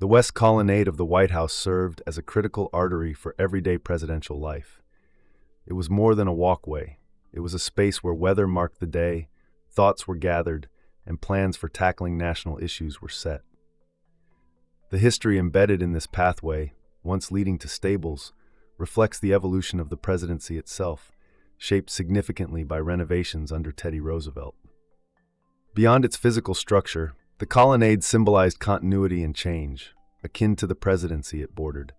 The West Colonnade of the White House served as a critical artery for everyday presidential life. It was more than a walkway. It was a space where weather marked the day, thoughts were gathered, and plans for tackling national issues were set. The history embedded in this pathway, once leading to stables, reflects the evolution of the presidency itself, shaped significantly by renovations under Teddy Roosevelt. Beyond its physical structure, the colonnade symbolized continuity and change, akin to the presidency it bordered.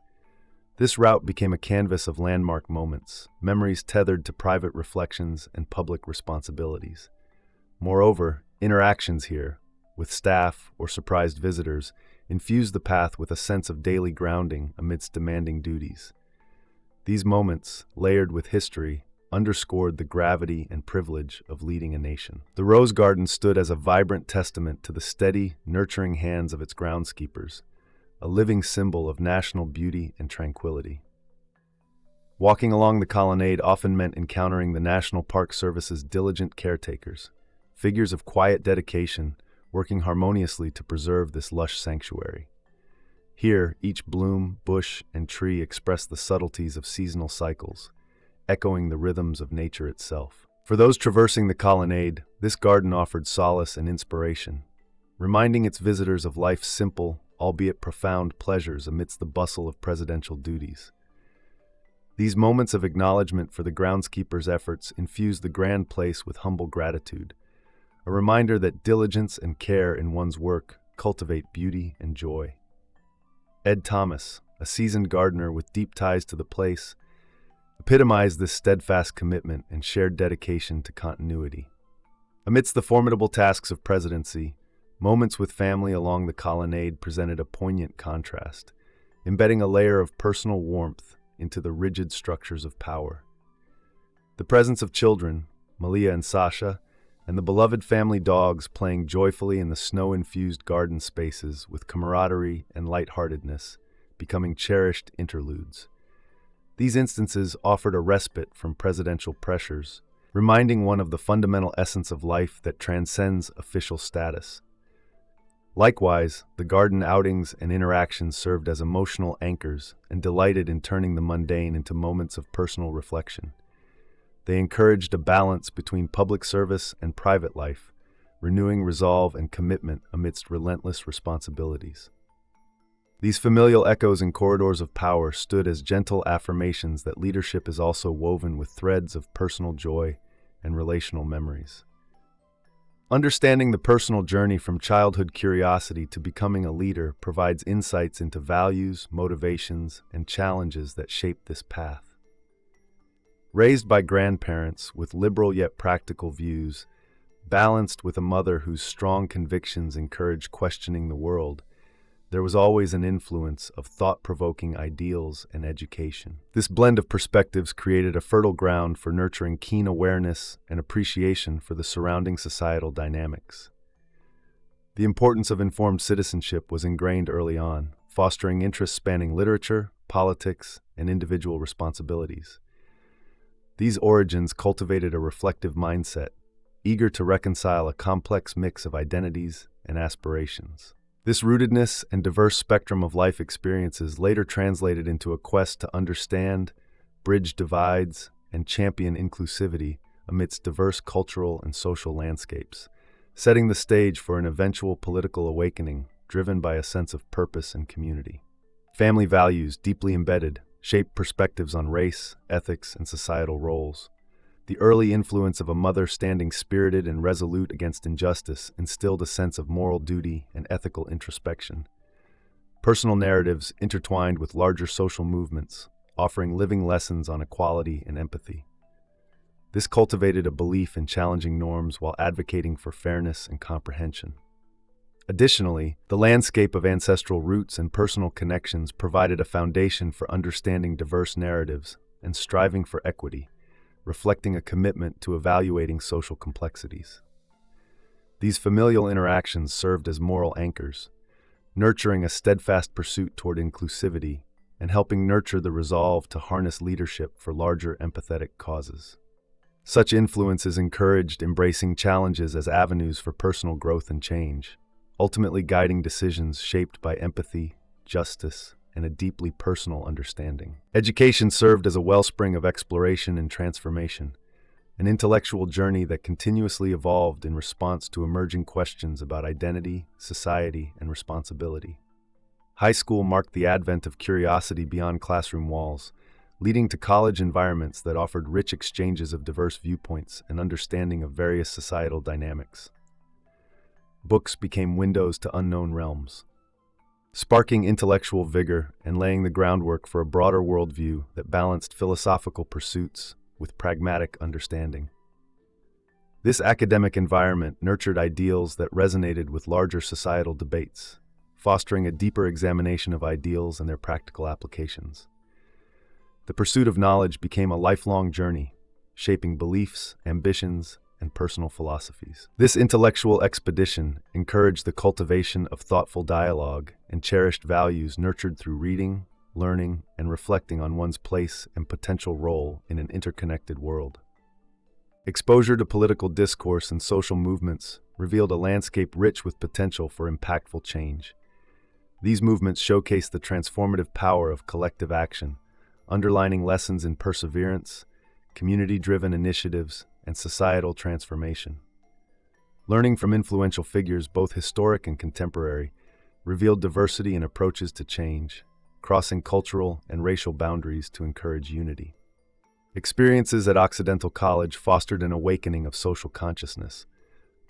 This route became a canvas of landmark moments, memories tethered to private reflections and public responsibilities. Moreover, interactions here, with staff or surprised visitors, infused the path with a sense of daily grounding amidst demanding duties. These moments, layered with history, underscored the gravity and privilege of leading a nation. The Rose Garden stood as a vibrant testament to the steady, nurturing hands of its groundskeepers, a living symbol of national beauty and tranquility. Walking along the colonnade often meant encountering the National Park Service's diligent caretakers, figures of quiet dedication working harmoniously to preserve this lush sanctuary. Here, each bloom, bush, and tree expressed the subtleties of seasonal cycles, echoing the rhythms of nature itself. For those traversing the colonnade, this garden offered solace and inspiration, reminding its visitors of life's simple, albeit profound pleasures amidst the bustle of presidential duties. These moments of acknowledgement for the groundskeeper's efforts infused the grand place with humble gratitude, a reminder that diligence and care in one's work cultivate beauty and joy. Ed Thomas, a seasoned gardener with deep ties to the place, epitomized this steadfast commitment and shared dedication to continuity. Amidst the formidable tasks of presidency, moments with family along the colonnade presented a poignant contrast, embedding a layer of personal warmth into the rigid structures of power. The presence of children, Malia and Sasha, and the beloved family dogs playing joyfully in the snow-infused garden spaces with camaraderie and lightheartedness, becoming cherished interludes. These instances offered a respite from presidential pressures, reminding one of the fundamental essence of life that transcends official status. Likewise, the garden outings and interactions served as emotional anchors and delighted in turning the mundane into moments of personal reflection. They encouraged a balance between public service and private life, renewing resolve and commitment amidst relentless responsibilities. These familial echoes in corridors of power stood as gentle affirmations that leadership is also woven with threads of personal joy and relational memories. Understanding the personal journey from childhood curiosity to becoming a leader provides insights into values, motivations, and challenges that shape this path. Raised by grandparents with liberal yet practical views, balanced with a mother whose strong convictions encouraged questioning the world, there was always an influence of thought-provoking ideals and education. This blend of perspectives created a fertile ground for nurturing keen awareness and appreciation for the surrounding societal dynamics. The importance of informed citizenship was ingrained early on, fostering interests spanning literature, politics, and individual responsibilities. These origins cultivated a reflective mindset, eager to reconcile a complex mix of identities and aspirations. This rootedness and diverse spectrum of life experiences later translated into a quest to understand, bridge divides, and champion inclusivity amidst diverse cultural and social landscapes, setting the stage for an eventual political awakening driven by a sense of purpose and community. Family values, deeply embedded, shaped perspectives on race, ethics, and societal roles. The early influence of a mother standing spirited and resolute against injustice instilled a sense of moral duty and ethical introspection. Personal narratives intertwined with larger social movements, offering living lessons on equality and empathy. This cultivated a belief in challenging norms while advocating for fairness and comprehension. Additionally, the landscape of ancestral roots and personal connections provided a foundation for understanding diverse narratives and striving for equity, reflecting a commitment to evaluating social complexities. These familial interactions served as moral anchors, nurturing a steadfast pursuit toward inclusivity and helping nurture the resolve to harness leadership for larger empathetic causes. Such influences encouraged embracing challenges as avenues for personal growth and change, ultimately guiding decisions shaped by empathy, justice, and a deeply personal understanding. Education served as a wellspring of exploration and transformation, an intellectual journey that continuously evolved in response to emerging questions about identity, society, and responsibility. High school marked the advent of curiosity beyond classroom walls, leading to college environments that offered rich exchanges of diverse viewpoints and understanding of various societal dynamics. Books became windows to unknown realms, sparking intellectual vigor and laying the groundwork for a broader worldview that balanced philosophical pursuits with pragmatic understanding. This academic environment nurtured ideals that resonated with larger societal debates, fostering a deeper examination of ideals and their practical applications. The pursuit of knowledge became a lifelong journey, shaping beliefs, ambitions, and personal philosophies. This intellectual expedition encouraged the cultivation of thoughtful dialogue and cherished values nurtured through reading, learning, and reflecting on one's place and potential role in an interconnected world. Exposure to political discourse and social movements revealed a landscape rich with potential for impactful change. These movements showcased the transformative power of collective action, underlining lessons in perseverance, community-driven initiatives, and societal transformation. Learning from influential figures, both historic and contemporary, revealed diversity in approaches to change, crossing cultural and racial boundaries to encourage unity. Experiences at Occidental College fostered an awakening of social consciousness,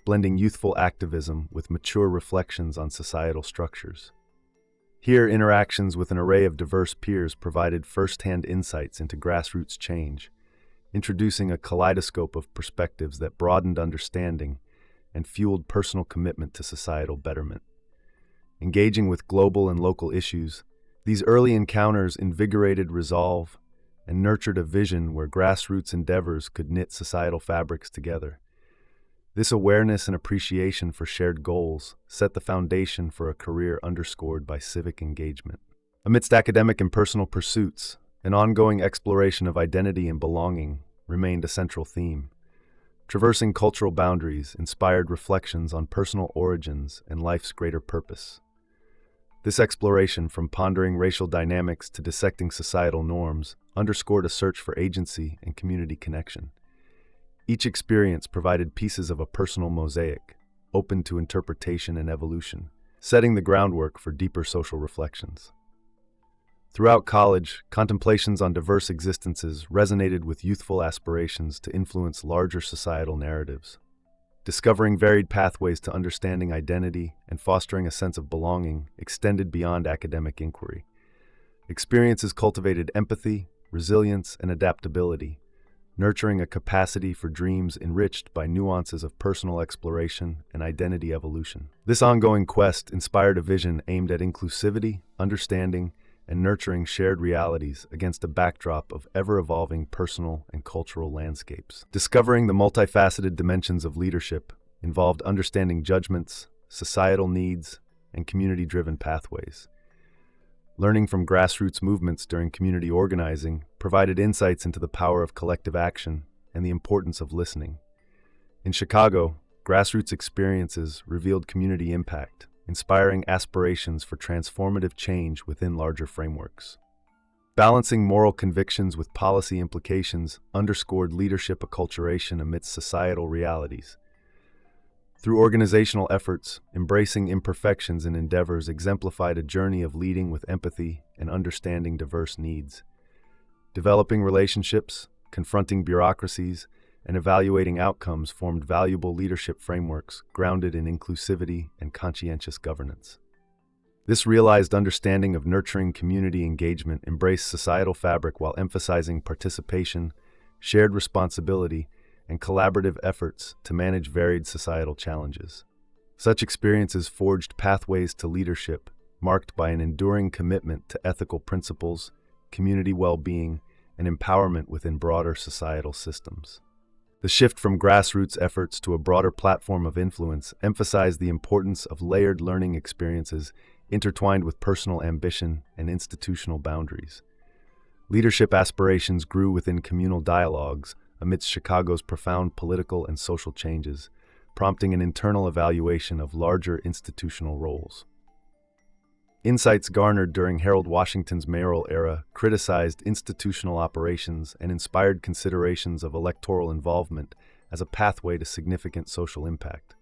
blending youthful activism with mature reflections on societal structures. Here, interactions with an array of diverse peers provided first-hand insights into grassroots change, introducing a kaleidoscope of perspectives that broadened understanding and fueled personal commitment to societal betterment. Engaging with global and local issues, these early encounters invigorated resolve and nurtured a vision where grassroots endeavors could knit societal fabrics together. This awareness and appreciation for shared goals set the foundation for a career underscored by civic engagement. Amidst academic and personal pursuits, an ongoing exploration of identity and belonging remained a central theme. Traversing cultural boundaries inspired reflections on personal origins and life's greater purpose. This exploration, from pondering racial dynamics to dissecting societal norms, underscored a search for agency and community connection. Each experience provided pieces of a personal mosaic, open to interpretation and evolution, setting the groundwork for deeper social reflections. Throughout college, contemplations on diverse existences resonated with youthful aspirations to influence larger societal narratives. Discovering varied pathways to understanding identity and fostering a sense of belonging extended beyond academic inquiry. Experiences cultivated empathy, resilience, and adaptability, nurturing a capacity for dreams enriched by nuances of personal exploration and identity evolution. This ongoing quest inspired a vision aimed at inclusivity, understanding, and nurturing shared realities against a backdrop of ever-evolving personal and cultural landscapes. Discovering the multifaceted dimensions of leadership involved understanding judgments, societal needs, and community-driven pathways. Learning from grassroots movements during community organizing provided insights into the power of collective action and the importance of listening. In Chicago, grassroots experiences revealed community impact, inspiring aspirations for transformative change within larger frameworks. Balancing moral convictions with policy implications underscored leadership acculturation amidst societal realities. Through organizational efforts, embracing imperfections in endeavors exemplified a journey of leading with empathy and understanding diverse needs. Developing relationships, confronting bureaucracies, and evaluating outcomes formed valuable leadership frameworks grounded in inclusivity and conscientious governance. This realized understanding of nurturing community engagement embraced societal fabric while emphasizing participation, shared responsibility, and collaborative efforts to manage varied societal challenges. Such experiences forged pathways to leadership, marked by an enduring commitment to ethical principles, community well-being, and empowerment within broader societal systems. The shift from grassroots efforts to a broader platform of influence emphasized the importance of layered learning experiences intertwined with personal ambition and institutional boundaries. Leadership aspirations grew within communal dialogues amidst Chicago's profound political and social changes, prompting an internal evaluation of larger institutional roles. Insights garnered during Harold Washington's mayoral era criticized institutional operations and inspired considerations of electoral involvement as a pathway to significant social impact.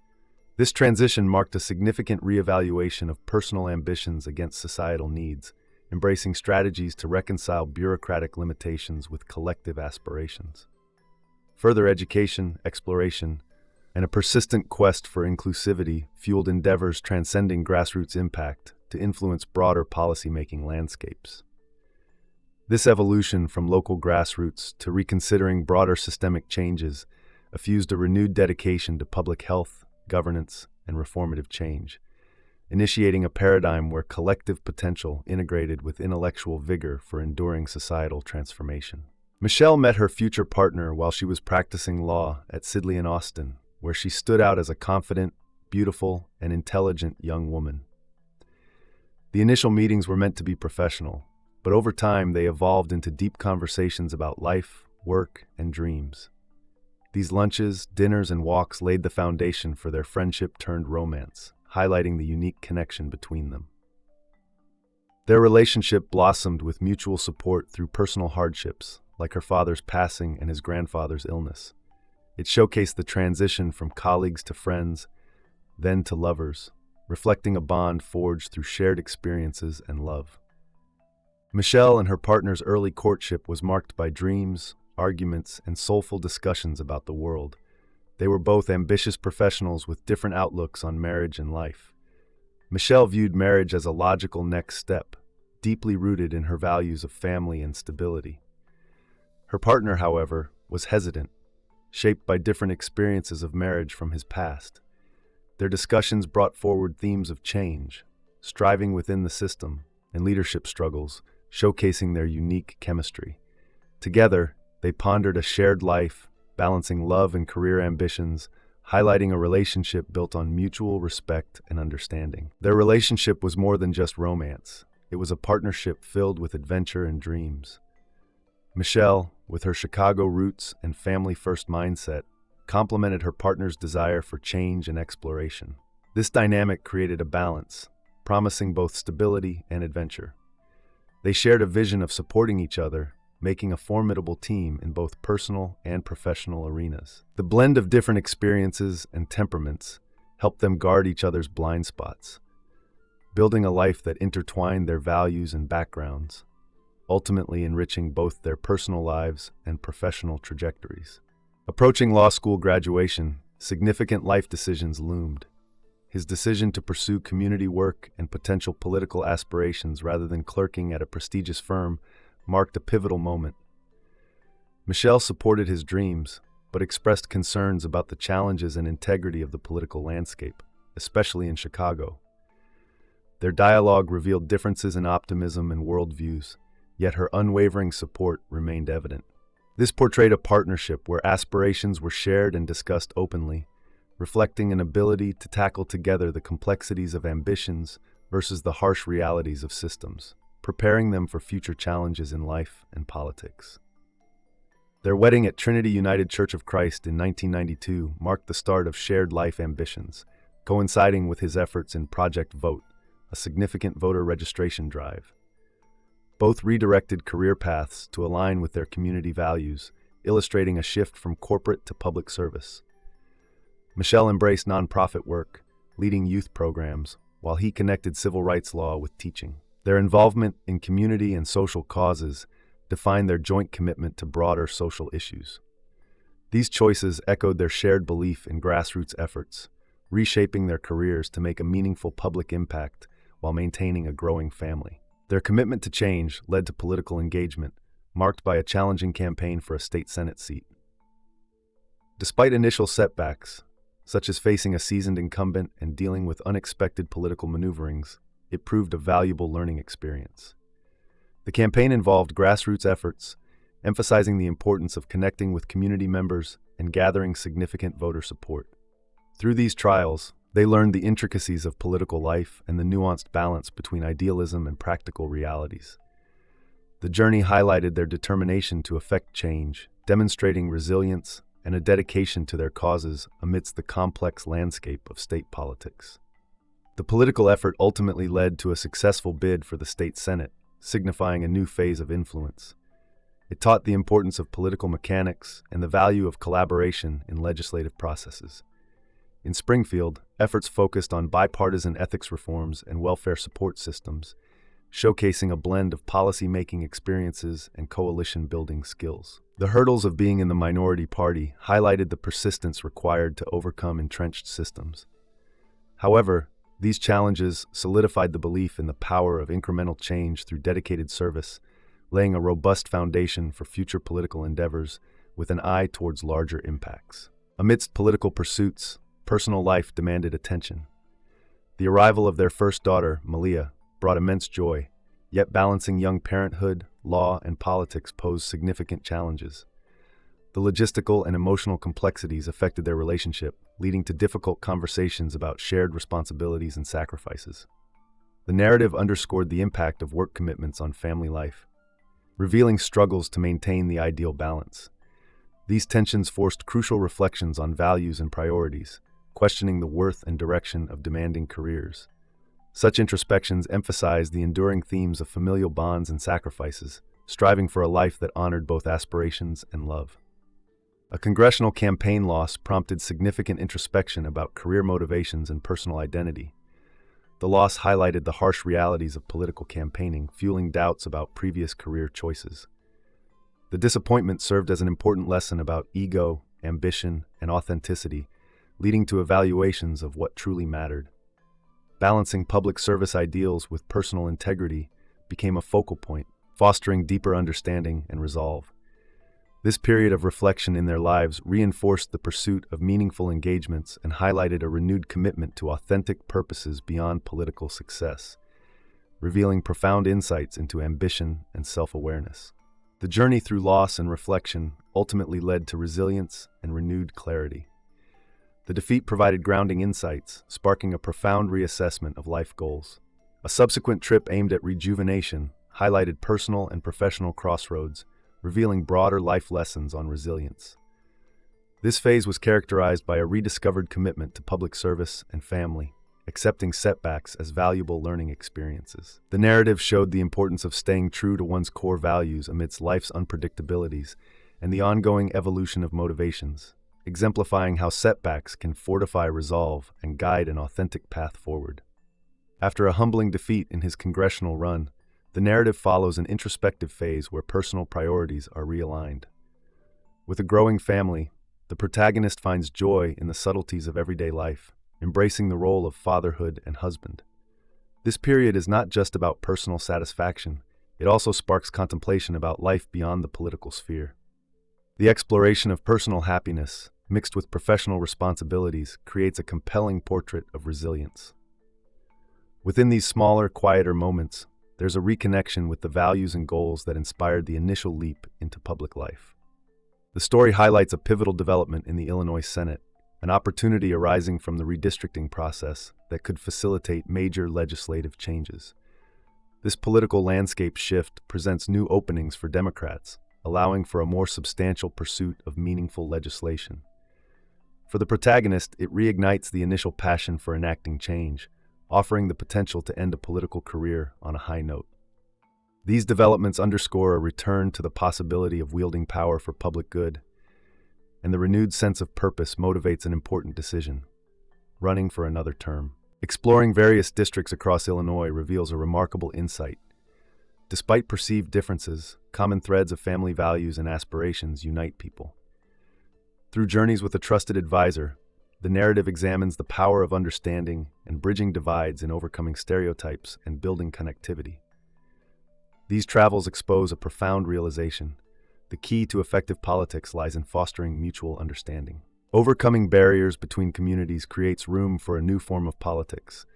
This transition marked a significant reevaluation of personal ambitions against societal needs, embracing strategies to reconcile bureaucratic limitations with collective aspirations. Further education, exploration, and a persistent quest for inclusivity fueled endeavors transcending grassroots impact to influence broader policymaking landscapes. This evolution from local grassroots to reconsidering broader systemic changes effused a renewed dedication to public health, governance, and reformative change, initiating a paradigm where collective potential integrated with intellectual vigor for enduring societal transformation. Michelle met her future partner while she was practicing law at Sidley and Austin, where she stood out as a confident, beautiful, and intelligent young woman. The initial meetings were meant to be professional, but over time they evolved into deep conversations about life, work, and dreams. These lunches, dinners, and walks laid the foundation for their friendship turned romance, highlighting the unique connection between them. Their relationship blossomed with mutual support through personal hardships, like her father's passing and his grandfather's illness. It showcased the transition from colleagues to friends, then to lovers, reflecting a bond forged through shared experiences and love. Michelle and her partner's early courtship was marked by dreams, arguments, and soulful discussions about the world. They were both ambitious professionals with different outlooks on marriage and life. Michelle viewed marriage as a logical next step, deeply rooted in her values of family and stability. Her partner, however, was hesitant, shaped by different experiences of marriage from his past. Their discussions brought forward themes of change, striving within the system, and leadership struggles, showcasing their unique chemistry. Together, they pondered a shared life, balancing love and career ambitions, highlighting a relationship built on mutual respect and understanding. Their relationship was more than just romance. It was a partnership filled with adventure and dreams. Michelle, with her Chicago roots and family-first mindset, complemented her partner's desire for change and exploration. This dynamic created a balance, promising both stability and adventure. They shared a vision of supporting each other, making a formidable team in both personal and professional arenas. The blend of different experiences and temperaments helped them guard each other's blind spots, building a life that intertwined their values and backgrounds, ultimately enriching both their personal lives and professional trajectories. Approaching law school graduation, significant life decisions loomed. His decision to pursue community work and potential political aspirations rather than clerking at a prestigious firm marked a pivotal moment. Michelle supported his dreams, but expressed concerns about the challenges and integrity of the political landscape, especially in Chicago. Their dialogue revealed differences in optimism and worldviews, yet her unwavering support remained evident. This portrayed a partnership where aspirations were shared and discussed openly, reflecting an ability to tackle together the complexities of ambitions versus the harsh realities of systems, preparing them for future challenges in life and politics. Their wedding at Trinity United Church of Christ in 1992 marked the start of shared life ambitions, coinciding with his efforts in Project Vote, a significant voter registration drive. Both redirected career paths to align with their community values, illustrating a shift from corporate to public service. Michelle embraced nonprofit work, leading youth programs, while he connected civil rights law with teaching. Their involvement in community and social causes defined their joint commitment to broader social issues. These choices echoed their shared belief in grassroots efforts, reshaping their careers to make a meaningful public impact while maintaining a growing family. Their commitment to change led to political engagement, marked by a challenging campaign for a state Senate seat. Despite initial setbacks, such as facing a seasoned incumbent and dealing with unexpected political maneuverings, it proved a valuable learning experience. The campaign involved grassroots efforts, emphasizing the importance of connecting with community members and gathering significant voter support. Through these trials, they learned the intricacies of political life and the nuanced balance between idealism and practical realities. The journey highlighted their determination to effect change, demonstrating resilience and a dedication to their causes amidst the complex landscape of state politics. The political effort ultimately led to a successful bid for the state Senate, signifying a new phase of influence. It taught the importance of political mechanics and the value of collaboration in legislative processes. In Springfield, efforts focused on bipartisan ethics reforms and welfare support systems, showcasing a blend of policy-making experiences and coalition-building skills. The hurdles of being in the minority party highlighted the persistence required to overcome entrenched systems. However, these challenges solidified the belief in the power of incremental change through dedicated service, laying a robust foundation for future political endeavors with an eye towards larger impacts. Amidst political pursuits, personal life demanded attention. The arrival of their first daughter, Malia, brought immense joy, yet balancing young parenthood, law, and politics posed significant challenges. The logistical and emotional complexities affected their relationship, leading to difficult conversations about shared responsibilities and sacrifices. The narrative underscored the impact of work commitments on family life, revealing struggles to maintain the ideal balance. These tensions forced crucial reflections on values and priorities, questioning the worth and direction of demanding careers. Such introspections emphasized the enduring themes of familial bonds and sacrifices, striving for a life that honored both aspirations and love. A congressional campaign loss prompted significant introspection about career motivations and personal identity. The loss highlighted the harsh realities of political campaigning, fueling doubts about previous career choices. The disappointment served as an important lesson about ego, ambition, and authenticity, leading to evaluations of what truly mattered. Balancing public service ideals with personal integrity became a focal point, fostering deeper understanding and resolve. This period of reflection in their lives reinforced the pursuit of meaningful engagements and highlighted a renewed commitment to authentic purposes beyond political success, revealing profound insights into ambition and self-awareness. The journey through loss and reflection ultimately led to resilience and renewed clarity. The defeat provided grounding insights, sparking a profound reassessment of life goals. A subsequent trip aimed at rejuvenation highlighted personal and professional crossroads, revealing broader life lessons on resilience. This phase was characterized by a rediscovered commitment to public service and family, accepting setbacks as valuable learning experiences. The narrative showed the importance of staying true to one's core values amidst life's unpredictabilities and the ongoing evolution of motivations, exemplifying how setbacks can fortify resolve and guide an authentic path forward. After a humbling defeat in his congressional run, the narrative follows an introspective phase where personal priorities are realigned. With a growing family, the protagonist finds joy in the subtleties of everyday life, embracing the role of fatherhood and husband. This period is not just about personal satisfaction, it also sparks contemplation about life beyond the political sphere. The exploration of personal happiness, mixed with professional responsibilities, creates a compelling portrait of resilience. Within these smaller, quieter moments, there's a reconnection with the values and goals that inspired the initial leap into public life. The story highlights a pivotal development in the Illinois Senate, an opportunity arising from the redistricting process that could facilitate major legislative changes. This political landscape shift presents new openings for Democrats, allowing for a more substantial pursuit of meaningful legislation. For the protagonist, it reignites the initial passion for enacting change, offering the potential to end a political career on a high note. These developments underscore a return to the possibility of wielding power for public good, and the renewed sense of purpose motivates an important decision: running for another term. Exploring various districts across Illinois reveals a remarkable insight. Despite perceived differences, common threads of family values and aspirations unite people. Through journeys with a trusted advisor, the narrative examines the power of understanding and bridging divides in overcoming stereotypes and building connectivity. These travels expose a profound realization: the key to effective politics lies in fostering mutual understanding. Overcoming barriers between communities creates room for a new form of politics,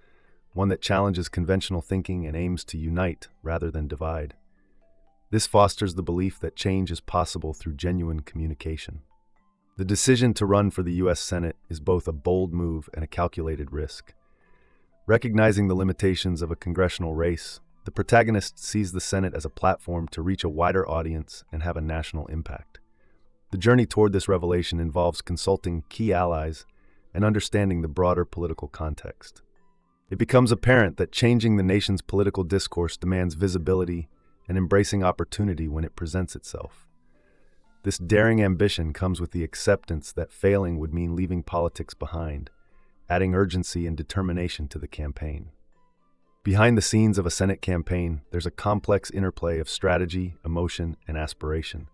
one that challenges conventional thinking and aims to unite rather than divide. This fosters the belief that change is possible through genuine communication. The decision to run for the U.S. Senate is both a bold move and a calculated risk. Recognizing the limitations of a congressional race, the protagonist sees the Senate as a platform to reach a wider audience and have a national impact. The journey toward this revelation involves consulting key allies and understanding the broader political context. It becomes apparent that changing the nation's political discourse demands visibility and embracing opportunity when it presents itself. This daring ambition comes with the acceptance that failing would mean leaving politics behind, adding urgency and determination to the campaign. Behind the scenes of a Senate campaign, there's a complex interplay of strategy, emotion, and aspiration.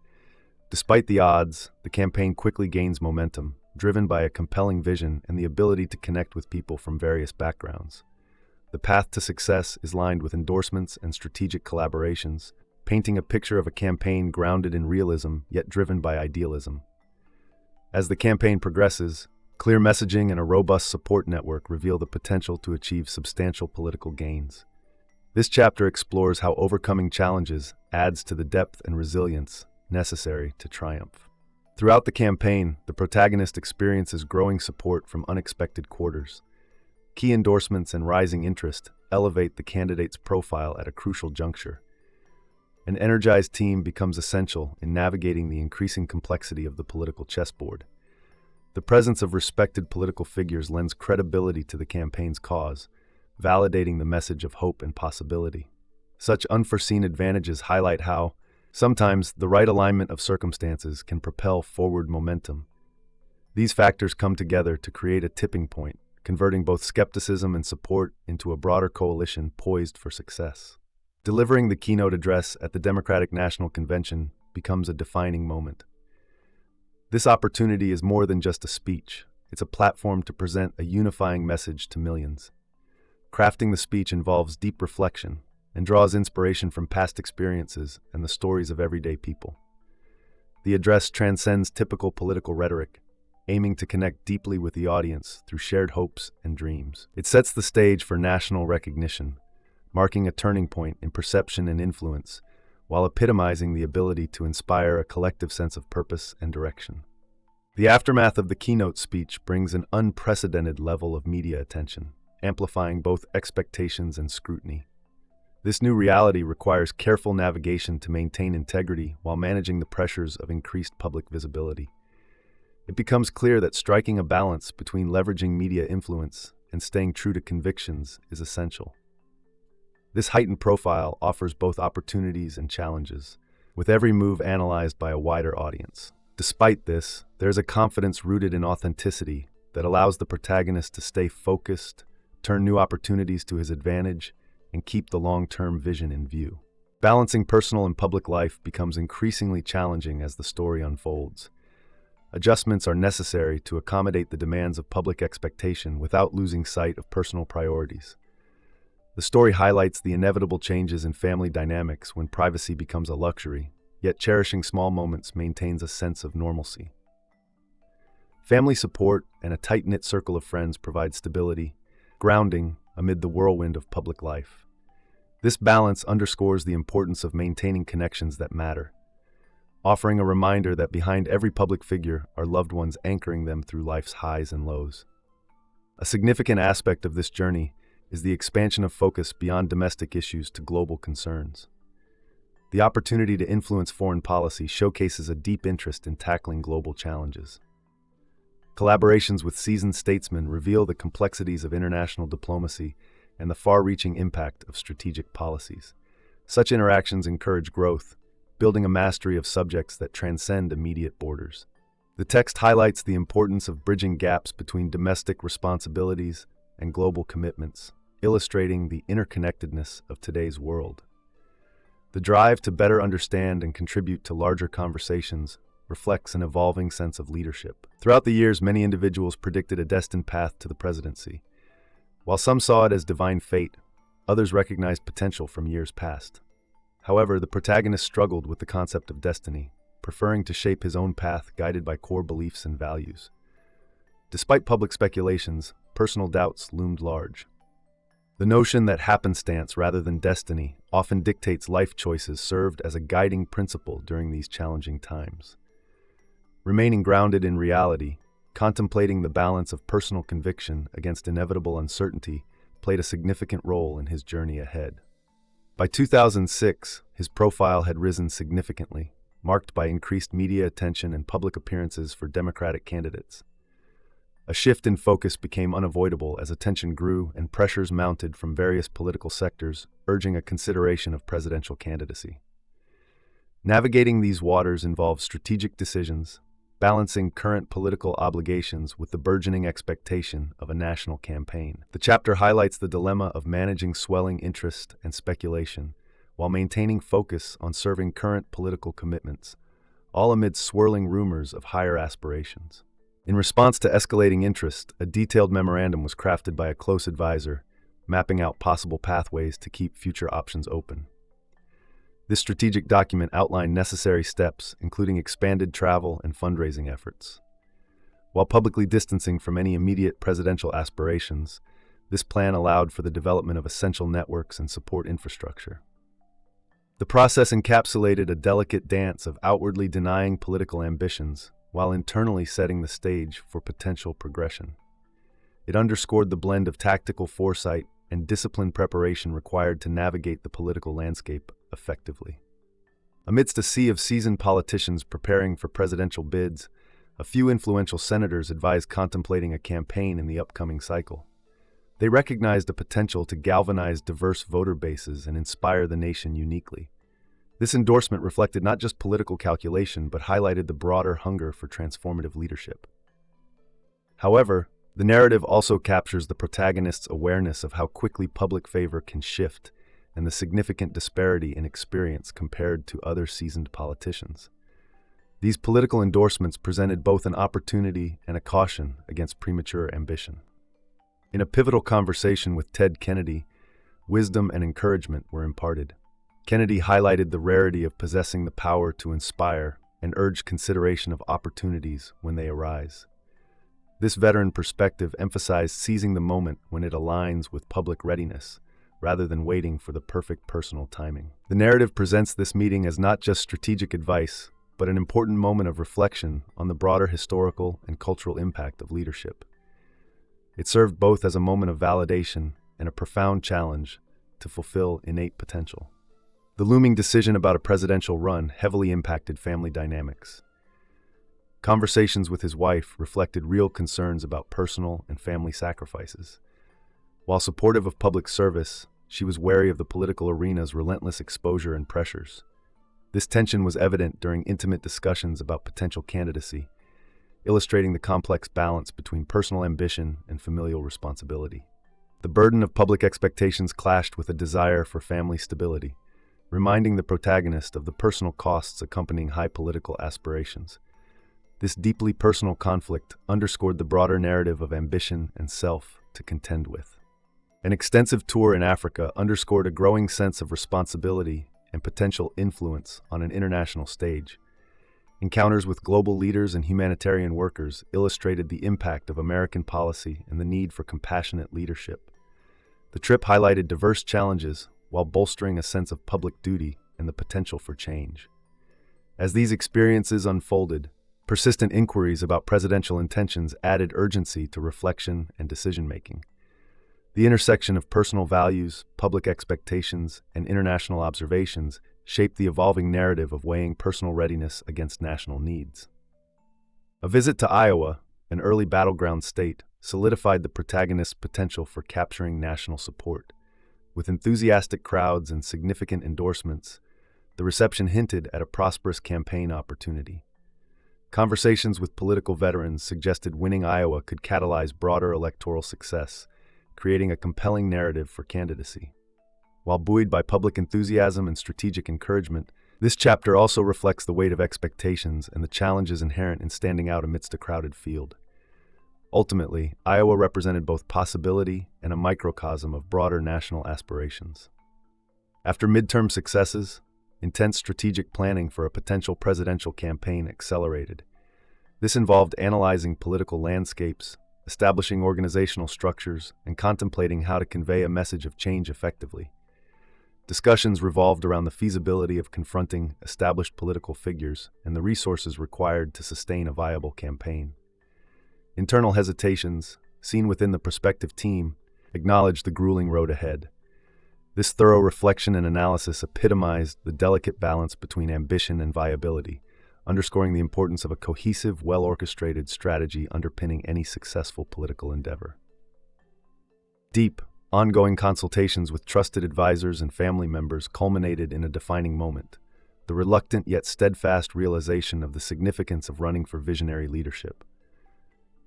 Despite the odds, the campaign quickly gains momentum, driven by a compelling vision and the ability to connect with people from various backgrounds. The path to success is lined with endorsements and strategic collaborations, painting a picture of a campaign grounded in realism yet driven by idealism. As the campaign progresses, clear messaging and a robust support network reveal the potential to achieve substantial political gains. This chapter explores how overcoming challenges adds to the depth and resilience necessary to triumph. Throughout the campaign, the protagonist experiences growing support from unexpected quarters. Key endorsements and rising interest elevate the candidate's profile at a crucial juncture. An energized team becomes essential in navigating the increasing complexity of the political chessboard. The presence of respected political figures lends credibility to the campaign's cause, validating the message of hope and possibility. Such unforeseen advantages highlight how, sometimes, the right alignment of circumstances can propel forward momentum. These factors come together to create a tipping point, converting both skepticism and support into a broader coalition poised for success. Delivering the keynote address at the Democratic National Convention becomes a defining moment. This opportunity is more than just a speech. It's a platform to present a unifying message to millions. Crafting the speech involves deep reflection and draws inspiration from past experiences and the stories of everyday people. The address transcends typical political rhetoric, aiming to connect deeply with the audience through shared hopes and dreams. It sets the stage for national recognition, marking a turning point in perception and influence, while epitomizing the ability to inspire a collective sense of purpose and direction. The aftermath of the keynote speech brings an unprecedented level of media attention, amplifying both expectations and scrutiny. This new reality requires careful navigation to maintain integrity while managing the pressures of increased public visibility. It becomes clear that striking a balance between leveraging media influence and staying true to convictions is essential. This heightened profile offers both opportunities and challenges, with every move analyzed by a wider audience. Despite this, there's a confidence rooted in authenticity that allows the protagonist to stay focused, turn new opportunities to his advantage, and keep the long-term vision in view. Balancing personal and public life becomes increasingly challenging as the story unfolds. Adjustments are necessary to accommodate the demands of public expectation without losing sight of personal priorities. The story highlights the inevitable changes in family dynamics when privacy becomes a luxury, yet cherishing small moments maintains a sense of normalcy. Family support and a tight-knit circle of friends provide stability, grounding amid the whirlwind of public life. This balance underscores the importance of maintaining connections that matter, offering a reminder that behind every public figure are loved ones anchoring them through life's highs and lows. A significant aspect of this journey is the expansion of focus beyond domestic issues to global concerns. The opportunity to influence foreign policy showcases a deep interest in tackling global challenges. Collaborations with seasoned statesmen reveal the complexities of international diplomacy and the far-reaching impact of strategic policies. Such interactions encourage growth, building a mastery of subjects that transcend immediate borders. The text highlights the importance of bridging gaps between domestic responsibilities and global commitments, illustrating the interconnectedness of today's world. The drive to better understand and contribute to larger conversations reflects an evolving sense of leadership. Throughout the years, many individuals predicted a destined path to the presidency. While some saw it as divine fate, others recognized potential from years past. However, the protagonist struggled with the concept of destiny, preferring to shape his own path guided by core beliefs and values. Despite public speculations, personal doubts loomed large. The notion that happenstance rather than destiny often dictates life choices served as a guiding principle during these challenging times. Remaining grounded in reality, contemplating the balance of personal conviction against inevitable uncertainty played a significant role in his journey ahead. By 2006, his profile had risen significantly, marked by increased media attention and public appearances for Democratic candidates. A shift in focus became unavoidable as attention grew and pressures mounted from various political sectors, urging a consideration of presidential candidacy. Navigating these waters involved strategic decisions, balancing current political obligations with the burgeoning expectation of a national campaign. The chapter highlights the dilemma of managing swelling interest and speculation, while maintaining focus on serving current political commitments, all amid swirling rumors of higher aspirations. In response to escalating interest, a detailed memorandum was crafted by a close advisor, mapping out possible pathways to keep future options open. This strategic document outlined necessary steps, including expanded travel and fundraising efforts. While publicly distancing from any immediate presidential aspirations, this plan allowed for the development of essential networks and support infrastructure. The process encapsulated a delicate dance of outwardly denying political ambitions while internally setting the stage for potential progression. It underscored the blend of tactical foresight and disciplined preparation required to navigate the political landscape effectively. Amidst a sea of seasoned politicians preparing for presidential bids, a few influential senators advised contemplating a campaign in the upcoming cycle. They recognized the potential to galvanize diverse voter bases and inspire the nation uniquely. This endorsement reflected not just political calculation, but highlighted the broader hunger for transformative leadership. However, the narrative also captures the protagonist's awareness of how quickly public favor can shift and the significant disparity in experience compared to other seasoned politicians. These political endorsements presented both an opportunity and a caution against premature ambition. In a pivotal conversation with Ted Kennedy, wisdom and encouragement were imparted. Kennedy highlighted the rarity of possessing the power to inspire and urged consideration of opportunities when they arise. This veteran perspective emphasized seizing the moment when it aligns with public readiness, rather than waiting for the perfect personal timing. The narrative presents this meeting as not just strategic advice, but an important moment of reflection on the broader historical and cultural impact of leadership. It served both as a moment of validation and a profound challenge to fulfill innate potential. The looming decision about a presidential run heavily impacted family dynamics. Conversations with his wife reflected real concerns about personal and family sacrifices. While supportive of public service, she was wary of the political arena's relentless exposure and pressures. This tension was evident during intimate discussions about potential candidacy, illustrating the complex balance between personal ambition and familial responsibility. The burden of public expectations clashed with a desire for family stability, reminding the protagonist of the personal costs accompanying high political aspirations. This deeply personal conflict underscored the broader narrative of ambition and self to contend with. An extensive tour in Africa underscored a growing sense of responsibility and potential influence on an international stage. Encounters with global leaders and humanitarian workers illustrated the impact of American policy and the need for compassionate leadership. The trip highlighted diverse challenges while bolstering a sense of public duty and the potential for change. As these experiences unfolded, persistent inquiries about presidential intentions added urgency to reflection and decision-making. The intersection of personal values, public expectations, and international observations shaped the evolving narrative of weighing personal readiness against national needs. A visit to Iowa, an early battleground state, solidified the protagonist's potential for capturing national support. With enthusiastic crowds and significant endorsements, the reception hinted at a prosperous campaign opportunity. Conversations with political veterans suggested winning Iowa could catalyze broader electoral success, creating a compelling narrative for candidacy. While buoyed by public enthusiasm and strategic encouragement, this chapter also reflects the weight of expectations and the challenges inherent in standing out amidst a crowded field. Ultimately, Iowa represented both possibility and a microcosm of broader national aspirations. After midterm successes, intense strategic planning for a potential presidential campaign accelerated. This involved analyzing political landscapes, establishing organizational structures, and contemplating how to convey a message of change effectively. Discussions revolved around the feasibility of confronting established political figures and the resources required to sustain a viable campaign. Internal hesitations, seen within the prospective team, acknowledged the grueling road ahead. This thorough reflection and analysis epitomized the delicate balance between ambition and viability, underscoring the importance of a cohesive, well-orchestrated strategy underpinning any successful political endeavor. Deep, ongoing consultations with trusted advisors and family members culminated in a defining moment, the reluctant yet steadfast realization of the significance of running for visionary leadership.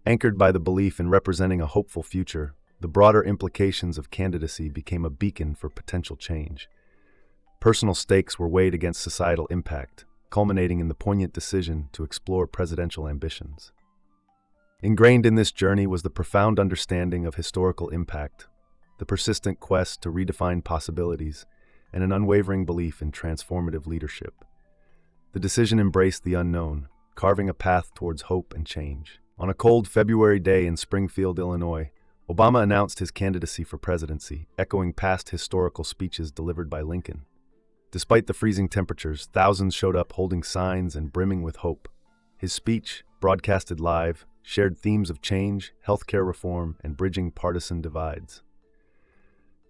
Anchored by the belief in representing a hopeful future, the broader implications of candidacy became a beacon for potential change. Personal stakes were weighed against societal impact, culminating in the poignant decision to explore presidential ambitions. Ingrained in this journey was the profound understanding of historical impact, the persistent quest to redefine possibilities, and an unwavering belief in transformative leadership. The decision embraced the unknown, carving a path towards hope and change. On a cold February day in Springfield, Illinois, Obama announced his candidacy for presidency, echoing past historical speeches delivered by Lincoln. Despite the freezing temperatures, thousands showed up holding signs and brimming with hope. His speech, broadcasted live, shared themes of change, healthcare reform, and bridging partisan divides.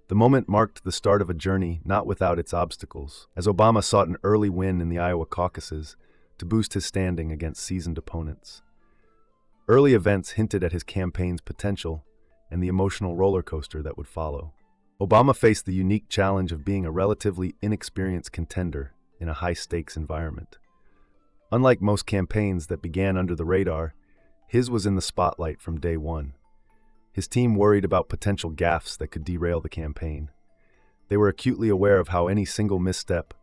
The moment marked the start of a journey not without its obstacles, as Obama sought an early win in the Iowa caucuses to boost his standing against seasoned opponents. Early events hinted at his campaign's potential and the emotional roller coaster that would follow. Obama faced the unique challenge of being a relatively inexperienced contender in a high-stakes environment. Unlike most campaigns that began under the radar, his was in the spotlight from day one. His team worried about potential gaffes that could derail the campaign. They were acutely aware of how any single misstep,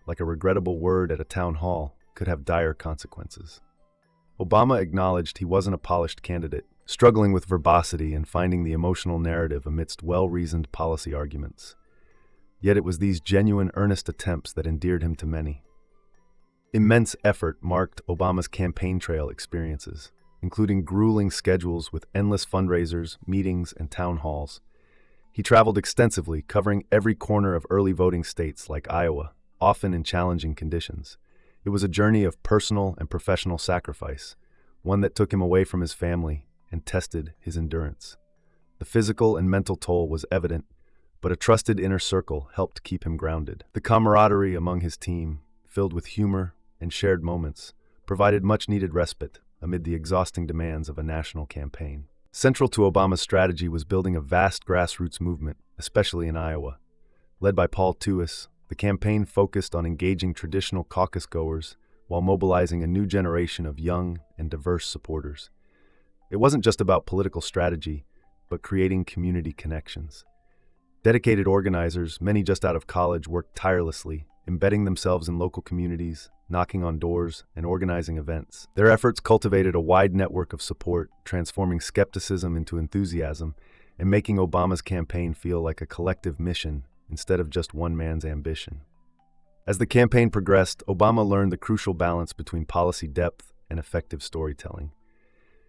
like a regrettable word at a town hall, could have dire consequences. Obama acknowledged he wasn't a polished candidate, struggling with verbosity and finding the emotional narrative amidst well-reasoned policy arguments. Yet it was these genuine, earnest attempts that endeared him to many. Immense effort marked Obama's campaign trail experiences, including grueling schedules with endless fundraisers, meetings, and town halls. He traveled extensively, covering every corner of early voting states like Iowa, often in challenging conditions. It was a journey of personal and professional sacrifice, one that took him away from his family and tested his endurance. The physical and mental toll was evident, but a trusted inner circle helped keep him grounded. The camaraderie among his team, filled with humor and shared moments, provided much-needed respite amid the exhausting demands of a national campaign. Central to Obama's strategy was building a vast grassroots movement, especially in Iowa. Led by Paul Tuis, the campaign focused on engaging traditional caucus goers while mobilizing a new generation of young and diverse supporters. It wasn't just about political strategy, but creating community connections. Dedicated organizers, many just out of college, worked tirelessly, embedding themselves in local communities, knocking on doors, and organizing events. Their efforts cultivated a wide network of support, transforming skepticism into enthusiasm and making Obama's campaign feel like a collective mission instead of just one man's ambition. As the campaign progressed, Obama learned the crucial balance between policy depth and effective storytelling.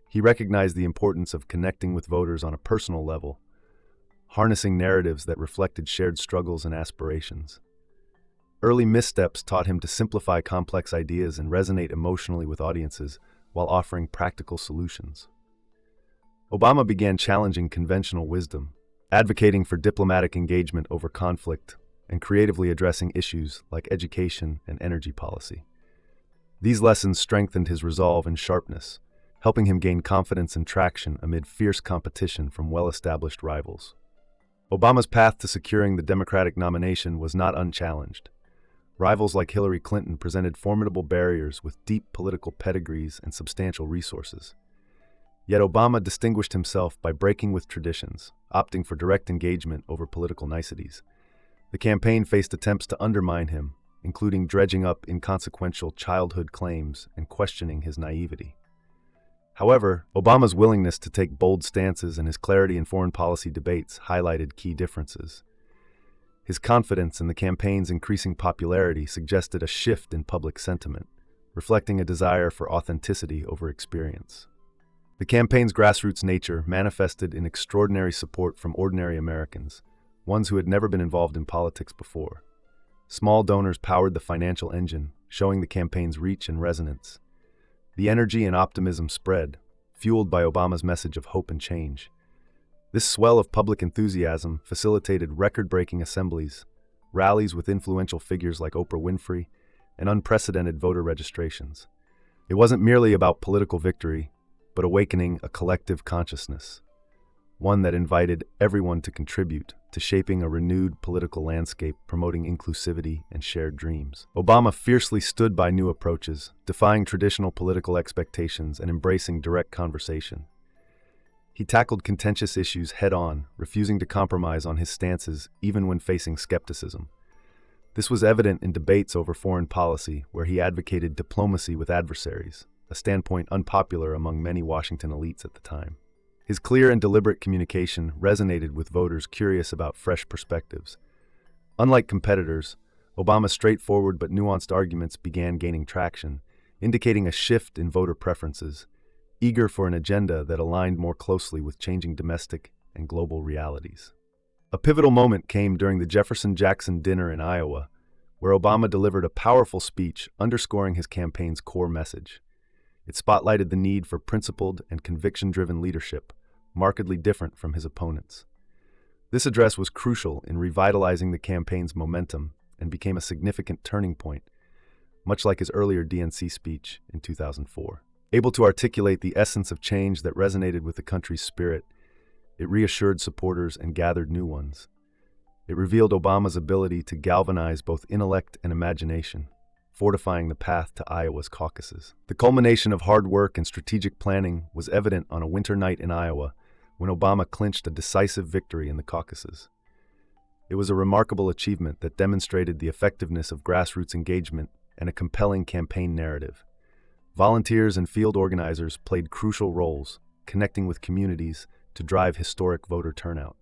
He recognized the importance of connecting with voters on a personal level, harnessing narratives that reflected shared struggles and aspirations. Early missteps taught him to simplify complex ideas and resonate emotionally with audiences while offering practical solutions. Obama began challenging conventional wisdom, advocating for diplomatic engagement over conflict, and creatively addressing issues like education and energy policy. These lessons strengthened his resolve and sharpness, helping him gain confidence and traction amid fierce competition from well-established rivals. Obama's path to securing the Democratic nomination was not unchallenged. Rivals like Hillary Clinton presented formidable barriers with deep political pedigrees and substantial resources. Yet Obama distinguished himself by breaking with traditions, opting for direct engagement over political niceties. The campaign faced attempts to undermine him, including dredging up inconsequential childhood claims and questioning his naivety. However, Obama's willingness to take bold stances and his clarity in foreign policy debates highlighted key differences. His confidence in the campaign's increasing popularity suggested a shift in public sentiment, reflecting a desire for authenticity over experience. The campaign's grassroots nature manifested in extraordinary support from ordinary Americans, ones who had never been involved in politics before. Small donors powered the financial engine, showing the campaign's reach and resonance. The energy and optimism spread, fueled by Obama's message of hope and change. This swell of public enthusiasm facilitated record-breaking assemblies, rallies with influential figures like Oprah Winfrey, and unprecedented voter registrations. It wasn't merely about political victory, but awakening a collective consciousness, one that invited everyone to contribute to shaping a renewed political landscape promoting inclusivity and shared dreams. Obama fiercely stood by new approaches, defying traditional political expectations and embracing direct conversation. He tackled contentious issues head-on, refusing to compromise on his stances even when facing skepticism. This was evident in debates over foreign policy, where he advocated diplomacy with adversaries, a standpoint unpopular among many Washington elites at the time. His clear and deliberate communication resonated with voters curious about fresh perspectives. Unlike competitors, Obama's straightforward but nuanced arguments began gaining traction, indicating a shift in voter preferences, eager for an agenda that aligned more closely with changing domestic and global realities. A pivotal moment came during the Jefferson-Jackson dinner in Iowa, where Obama delivered a powerful speech underscoring his campaign's core message. It spotlighted the need for principled and conviction-driven leadership, markedly different from his opponents. This address was crucial in revitalizing the campaign's momentum and became a significant turning point, much like his earlier DNC speech in 2004. Able to articulate the essence of change that resonated with the country's spirit, it reassured supporters and gathered new ones. It revealed Obama's ability to galvanize both intellect and imagination, fortifying the path to Iowa's caucuses. The culmination of hard work and strategic planning was evident on a winter night in Iowa when Obama clinched a decisive victory in the caucuses. It was a remarkable achievement that demonstrated the effectiveness of grassroots engagement and a compelling campaign narrative. Volunteers and field organizers played crucial roles, connecting with communities to drive historic voter turnout.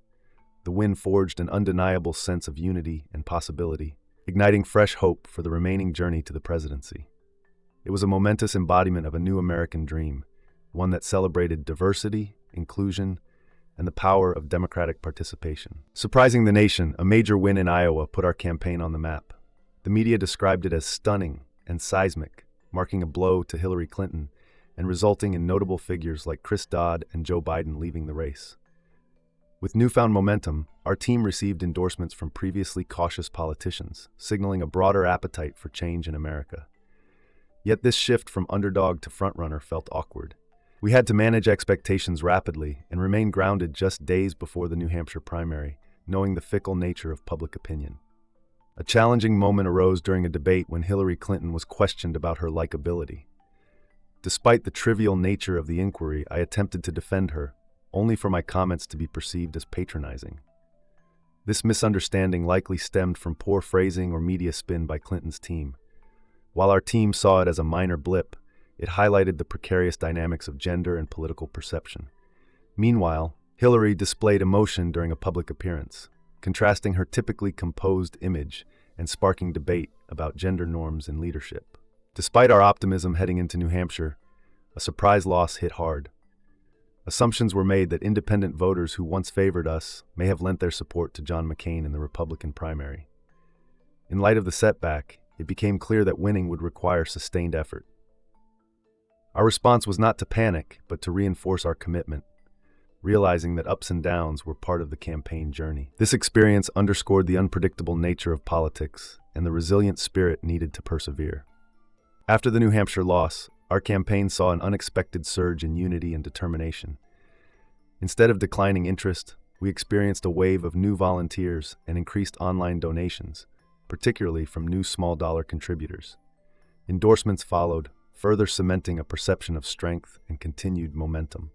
The win forged an undeniable sense of unity and possibility, igniting fresh hope for the remaining journey to the presidency. It was a momentous embodiment of a new American dream, one that celebrated diversity, inclusion, and the power of democratic participation. Surprising the nation, a major win in Iowa put our campaign on the map. The media described it as stunning and seismic, marking a blow to Hillary Clinton and resulting in notable figures like Chris Dodd and Joe Biden leaving the race. With newfound momentum, our team received endorsements from previously cautious politicians, signaling a broader appetite for change in America. Yet this shift from underdog to frontrunner felt awkward. We had to manage expectations rapidly and remain grounded just days before the New Hampshire primary, knowing the fickle nature of public opinion. A challenging moment arose during a debate when Hillary Clinton was questioned about her likability. Despite the trivial nature of the inquiry, I attempted to defend her, only for my comments to be perceived as patronizing. This misunderstanding likely stemmed from poor phrasing or media spin by Clinton's team. While our team saw it as a minor blip, it highlighted the precarious dynamics of gender and political perception. Meanwhile, Hillary displayed emotion during a public appearance, contrasting her typically composed image and sparking debate about gender norms in leadership. Despite our optimism heading into New Hampshire, a surprise loss hit hard. Assumptions were made that independent voters who once favored us may have lent their support to John McCain in the Republican primary. In light of the setback, it became clear that winning would require sustained effort. Our response was not to panic, but to reinforce our commitment, realizing that ups and downs were part of the campaign journey. This experience underscored the unpredictable nature of politics and the resilient spirit needed to persevere. After the New Hampshire loss, our campaign saw an unexpected surge in unity and determination. Instead of declining interest, we experienced a wave of new volunteers and increased online donations, particularly from new small-dollar contributors. Endorsements followed, further cementing a perception of strength and continued momentum.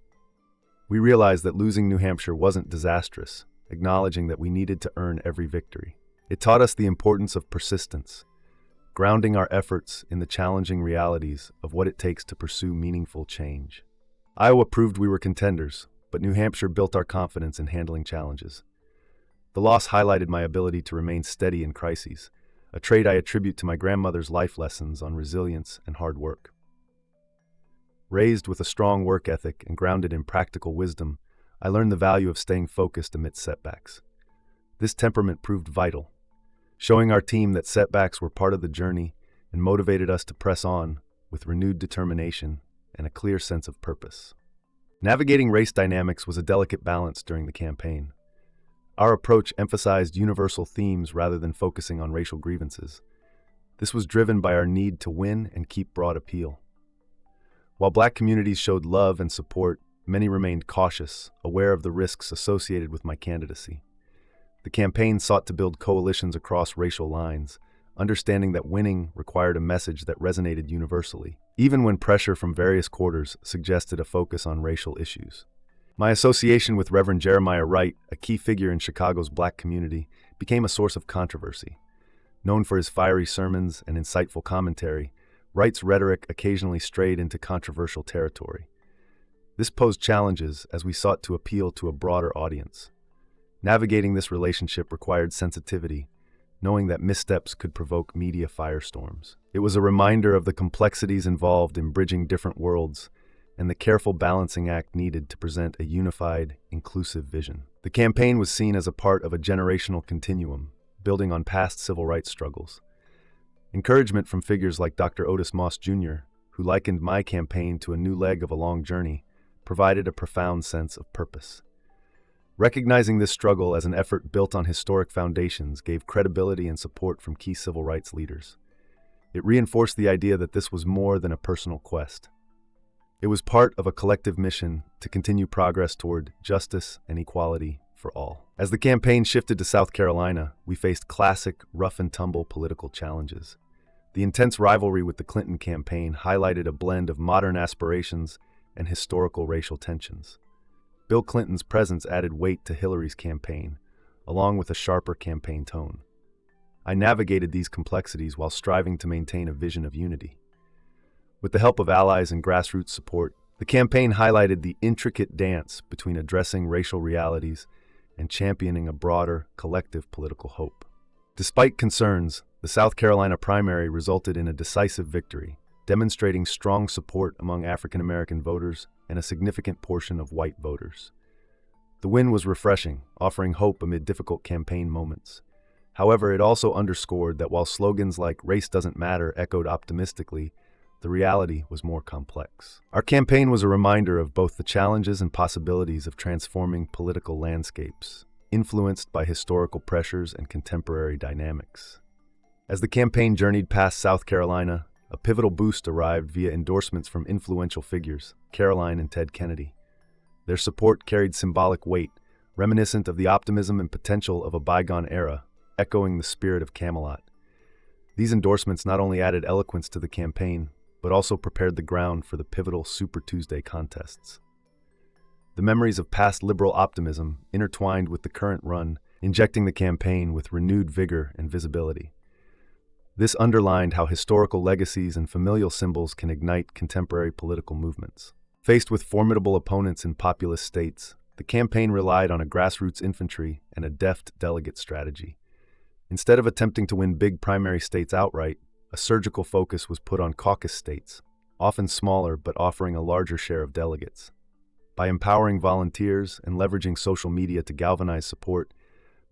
We realized that losing New Hampshire wasn't disastrous, acknowledging that we needed to earn every victory. It taught us the importance of persistence, grounding our efforts in the challenging realities of what it takes to pursue meaningful change. Iowa proved we were contenders, but New Hampshire built our confidence in handling challenges. The loss highlighted my ability to remain steady in crises, a trait I attribute to my grandmother's life lessons on resilience and hard work. Raised with a strong work ethic and grounded in practical wisdom, I learned the value of staying focused amidst setbacks. This temperament proved vital, showing our team that setbacks were part of the journey and motivated us to press on with renewed determination and a clear sense of purpose. Navigating race dynamics was a delicate balance during the campaign. Our approach emphasized universal themes rather than focusing on racial grievances. This was driven by our need to win and keep broad appeal. While Black communities showed love and support, many remained cautious, aware of the risks associated with my candidacy. The campaign sought to build coalitions across racial lines, understanding that winning required a message that resonated universally, even when pressure from various quarters suggested a focus on racial issues. My association with Reverend Jeremiah Wright, a key figure in Chicago's Black community, became a source of controversy. Known for his fiery sermons and insightful commentary, Wright's rhetoric occasionally strayed into controversial territory. This posed challenges as we sought to appeal to a broader audience. Navigating this relationship required sensitivity, knowing that missteps could provoke media firestorms. It was a reminder of the complexities involved in bridging different worlds and the careful balancing act needed to present a unified, inclusive vision. The campaign was seen as a part of a generational continuum, building on past civil rights struggles. Encouragement from figures like Dr. Otis Moss Jr., who likened my campaign to a new leg of a long journey, provided a profound sense of purpose. Recognizing this struggle as an effort built on historic foundations gave credibility and support from key civil rights leaders. It reinforced the idea that this was more than a personal quest. It was part of a collective mission to continue progress toward justice and equality for all. As the campaign shifted to South Carolina, we faced classic, rough-and-tumble political challenges. The intense rivalry with the Clinton campaign highlighted a blend of modern aspirations and historical racial tensions. Bill Clinton's presence added weight to Hillary's campaign, along with a sharper campaign tone. I navigated these complexities while striving to maintain a vision of unity. With the help of allies and grassroots support, the campaign highlighted the intricate dance between addressing racial realities and championing a broader, collective political hope. Despite concerns, the South Carolina primary resulted in a decisive victory, demonstrating strong support among African American voters and a significant portion of white voters. The win was refreshing, offering hope amid difficult campaign moments. However, it also underscored that while slogans like "race doesn't matter" echoed optimistically, the reality was more complex. Our campaign was a reminder of both the challenges and possibilities of transforming political landscapes, influenced by historical pressures and contemporary dynamics. As the campaign journeyed past South Carolina, a pivotal boost arrived via endorsements from influential figures, Caroline and Ted Kennedy. Their support carried symbolic weight, reminiscent of the optimism and potential of a bygone era, echoing the spirit of Camelot. These endorsements not only added eloquence to the campaign, but also prepared the ground for the pivotal Super Tuesday contests. The memories of past liberal optimism intertwined with the current run, injecting the campaign with renewed vigor and visibility. This underlined how historical legacies and familial symbols can ignite contemporary political movements. Faced with formidable opponents in populous states, the campaign relied on a grassroots infantry and a deft delegate strategy. Instead of attempting to win big primary states outright, a surgical focus was put on caucus states, often smaller but offering a larger share of delegates. By empowering volunteers and leveraging social media to galvanize support,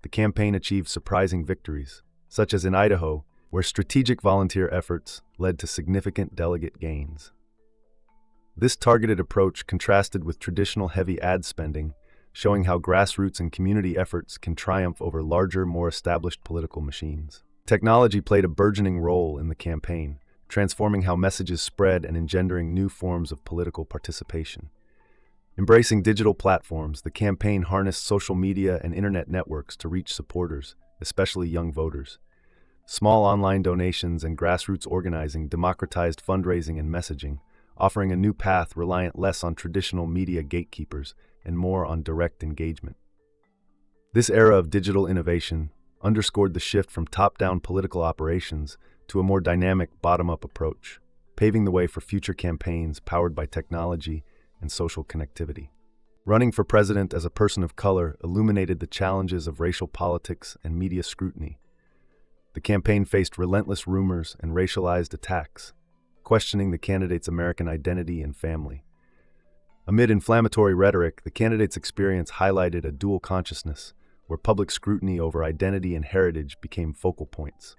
the campaign achieved surprising victories, such as in Idaho, where strategic volunteer efforts led to significant delegate gains. This targeted approach contrasted with traditional heavy ad spending, showing how grassroots and community efforts can triumph over larger, more established political machines. Technology played a burgeoning role in the campaign, transforming how messages spread and engendering new forms of political participation. Embracing digital platforms, the campaign harnessed social media and internet networks to reach supporters, especially young voters. Small online donations and grassroots organizing democratized fundraising and messaging, offering a new path reliant less on traditional media gatekeepers and more on direct engagement. This era of digital innovation underscored the shift from top-down political operations to a more dynamic bottom-up approach, paving the way for future campaigns powered by technology and social connectivity. Running for president as a person of color illuminated the challenges of racial politics and media scrutiny. The campaign faced relentless rumors and racialized attacks, questioning the candidate's American identity and family. Amid inflammatory rhetoric, the candidate's experience highlighted a dual consciousness, where public scrutiny over identity and heritage became focal points.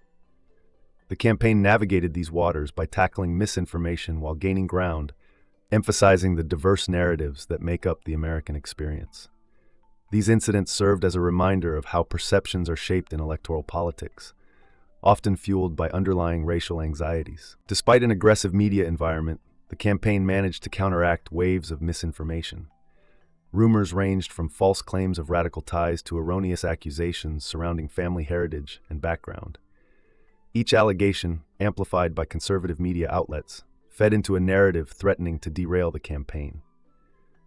The campaign navigated these waters by tackling misinformation while gaining ground, emphasizing the diverse narratives that make up the American experience. These incidents served as a reminder of how perceptions are shaped in electoral politics, often fueled by underlying racial anxieties. Despite an aggressive media environment, the campaign managed to counteract waves of misinformation. Rumors ranged from false claims of radical ties to erroneous accusations surrounding family heritage and background. Each allegation, amplified by conservative media outlets, fed into a narrative threatening to derail the campaign.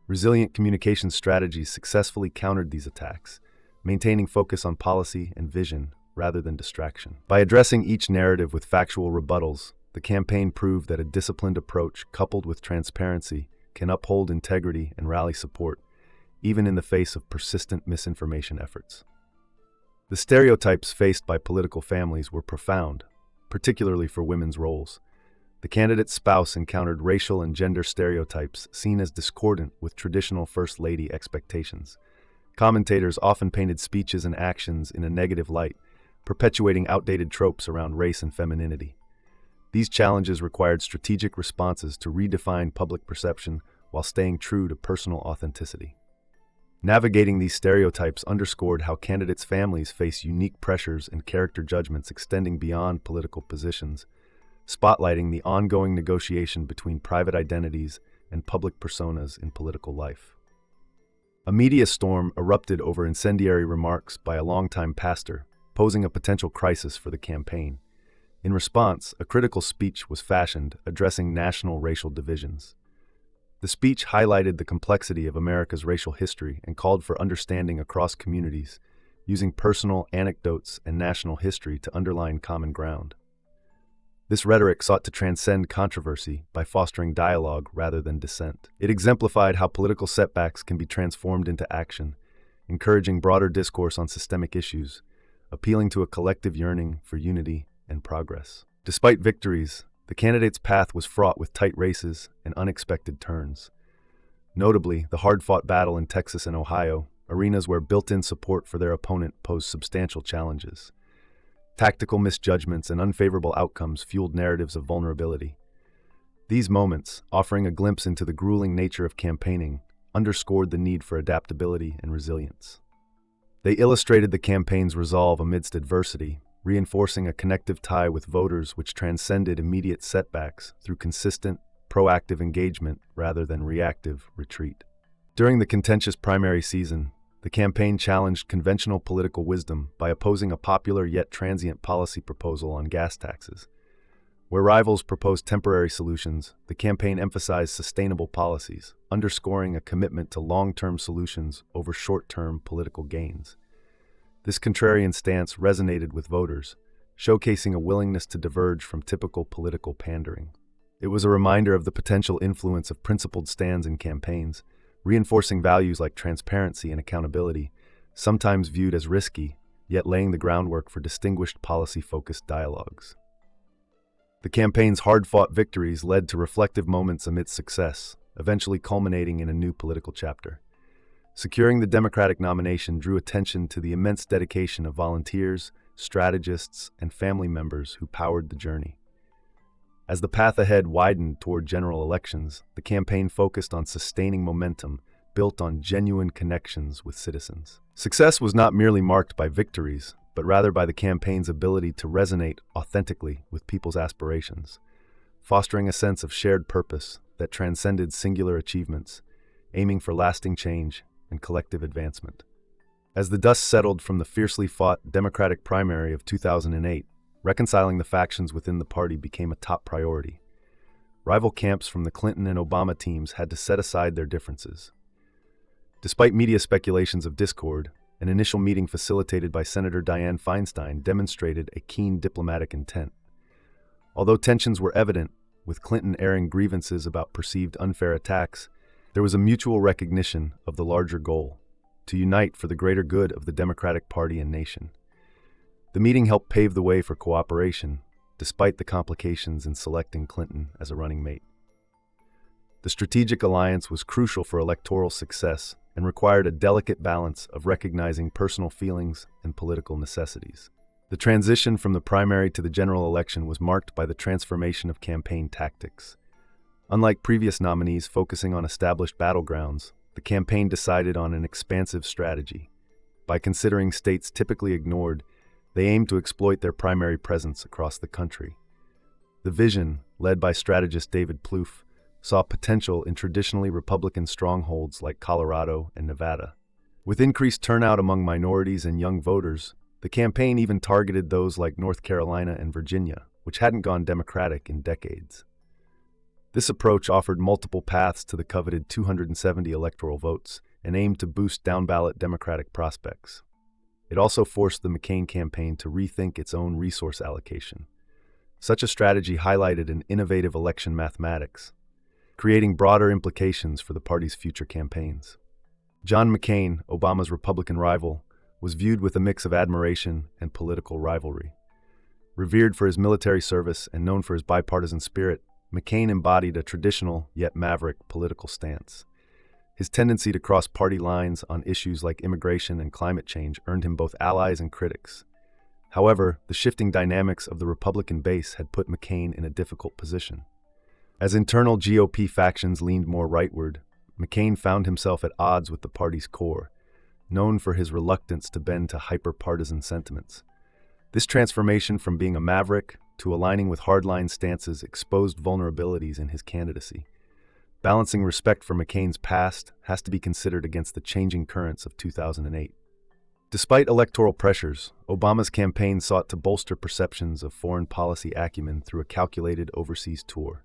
Resilient communication strategies successfully countered these attacks, maintaining focus on policy and vision rather than distraction. By addressing each narrative with factual rebuttals, the campaign proved that a disciplined approach coupled with transparency can uphold integrity and rally support, even in the face of persistent misinformation efforts. The stereotypes faced by political families were profound, particularly for women's roles. The candidate's spouse encountered racial and gender stereotypes seen as discordant with traditional First Lady expectations. Commentators often painted speeches and actions in a negative light, perpetuating outdated tropes around race and femininity. These challenges required strategic responses to redefine public perception while staying true to personal authenticity. Navigating these stereotypes underscored how candidates' families face unique pressures and character judgments extending beyond political positions, spotlighting the ongoing negotiation between private identities and public personas in political life. A media storm erupted over incendiary remarks by a longtime pastor, posing a potential crisis for the campaign. In response, a critical speech was fashioned addressing national racial divisions. The speech highlighted the complexity of America's racial history and called for understanding across communities, using personal anecdotes and national history to underline common ground. This rhetoric sought to transcend controversy by fostering dialogue rather than dissent. It exemplified how political setbacks can be transformed into action, encouraging broader discourse on systemic issues, appealing to a collective yearning for unity and progress. Despite victories, the candidate's path was fraught with tight races and unexpected turns. Notably, the hard-fought battle in Texas and Ohio, arenas where built-in support for their opponent posed substantial challenges. Tactical misjudgments and unfavorable outcomes fueled narratives of vulnerability. These moments, offering a glimpse into the grueling nature of campaigning, underscored the need for adaptability and resilience. They illustrated the campaign's resolve amidst adversity, reinforcing a connective tie with voters which transcended immediate setbacks through consistent, proactive engagement rather than reactive retreat. During the contentious primary season, the campaign challenged conventional political wisdom by opposing a popular yet transient policy proposal on gas taxes. Where rivals proposed temporary solutions, the campaign emphasized sustainable policies, underscoring a commitment to long-term solutions over short-term political gains. This contrarian stance resonated with voters, showcasing a willingness to diverge from typical political pandering. It was a reminder of the potential influence of principled stands in campaigns, reinforcing values like transparency and accountability, sometimes viewed as risky, yet laying the groundwork for distinguished policy-focused dialogues. The campaign's hard-fought victories led to reflective moments amidst success, eventually culminating in a new political chapter. Securing the Democratic nomination drew attention to the immense dedication of volunteers, strategists, and family members who powered the journey. As the path ahead widened toward general elections, the campaign focused on sustaining momentum built on genuine connections with citizens. Success was not merely marked by victories, but rather by the campaign's ability to resonate authentically with people's aspirations, fostering a sense of shared purpose that transcended singular achievements, aiming for lasting change and collective advancement. As the dust settled from the fiercely fought Democratic primary of 2008, reconciling the factions within the party became a top priority. Rival camps from the Clinton and Obama teams had to set aside their differences. Despite media speculations of discord, an initial meeting facilitated by Senator Dianne Feinstein demonstrated a keen diplomatic intent. Although tensions were evident, with Clinton airing grievances about perceived unfair attacks, there was a mutual recognition of the larger goal, to unite for the greater good of the Democratic Party and nation. The meeting helped pave the way for cooperation, despite the complications in selecting Clinton as a running mate. The strategic alliance was crucial for electoral success and required a delicate balance of recognizing personal feelings and political necessities. The transition from the primary to the general election was marked by the transformation of campaign tactics. Unlike previous nominees focusing on established battlegrounds, the campaign decided on an expansive strategy. By considering states typically ignored, they aimed to exploit their primary presence across the country. The vision, led by strategist David Plouffe, saw potential in traditionally Republican strongholds like Colorado and Nevada. With increased turnout among minorities and young voters, the campaign even targeted those like North Carolina and Virginia, which hadn't gone Democratic in decades. This approach offered multiple paths to the coveted 270 electoral votes and aimed to boost down-ballot Democratic prospects. It also forced the McCain campaign to rethink its own resource allocation. Such a strategy highlighted an innovative election mathematics, creating broader implications for the party's future campaigns. John McCain, Obama's Republican rival, was viewed with a mix of admiration and political rivalry. Revered for his military service and known for his bipartisan spirit, McCain embodied a traditional yet maverick political stance. His tendency to cross party lines on issues like immigration and climate change earned him both allies and critics. However, the shifting dynamics of the Republican base had put McCain in a difficult position. As internal GOP factions leaned more rightward, McCain found himself at odds with the party's core, known for his reluctance to bend to hyper-partisan sentiments. This transformation from being a maverick to aligning with hardline stances exposed vulnerabilities in his candidacy. Balancing respect for McCain's past has to be considered against the changing currents of 2008. Despite electoral pressures, Obama's campaign sought to bolster perceptions of foreign policy acumen through a calculated overseas tour.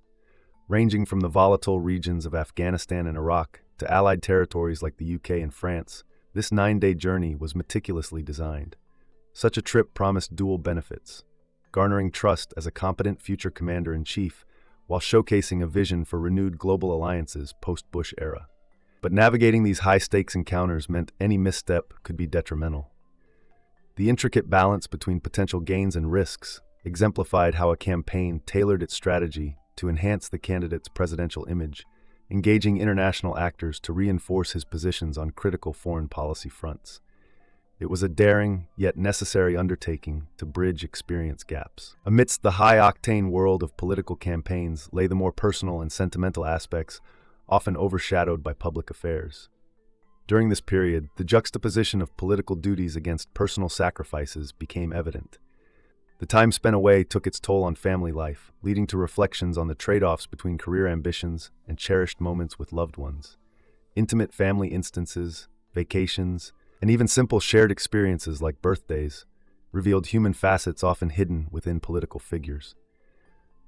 Ranging from the volatile regions of Afghanistan and Iraq to allied territories like the UK and France, this 9-day journey was meticulously designed. Such a trip promised dual benefits: garnering trust as a competent future commander-in-chief, while showcasing a vision for renewed global alliances post-Bush era. But navigating these high-stakes encounters meant any misstep could be detrimental. The intricate balance between potential gains and risks exemplified how a campaign tailored its strategy to enhance the candidate's presidential image, engaging international actors to reinforce his positions on critical foreign policy fronts. It was a daring, yet necessary undertaking to bridge experience gaps. Amidst the high-octane world of political campaigns lay the more personal and sentimental aspects, often overshadowed by public affairs. During this period, the juxtaposition of political duties against personal sacrifices became evident. The time spent away took its toll on family life, leading to reflections on the trade-offs between career ambitions and cherished moments with loved ones. Intimate family instances, vacations, and even simple shared experiences like birthdays revealed human facets often hidden within political figures.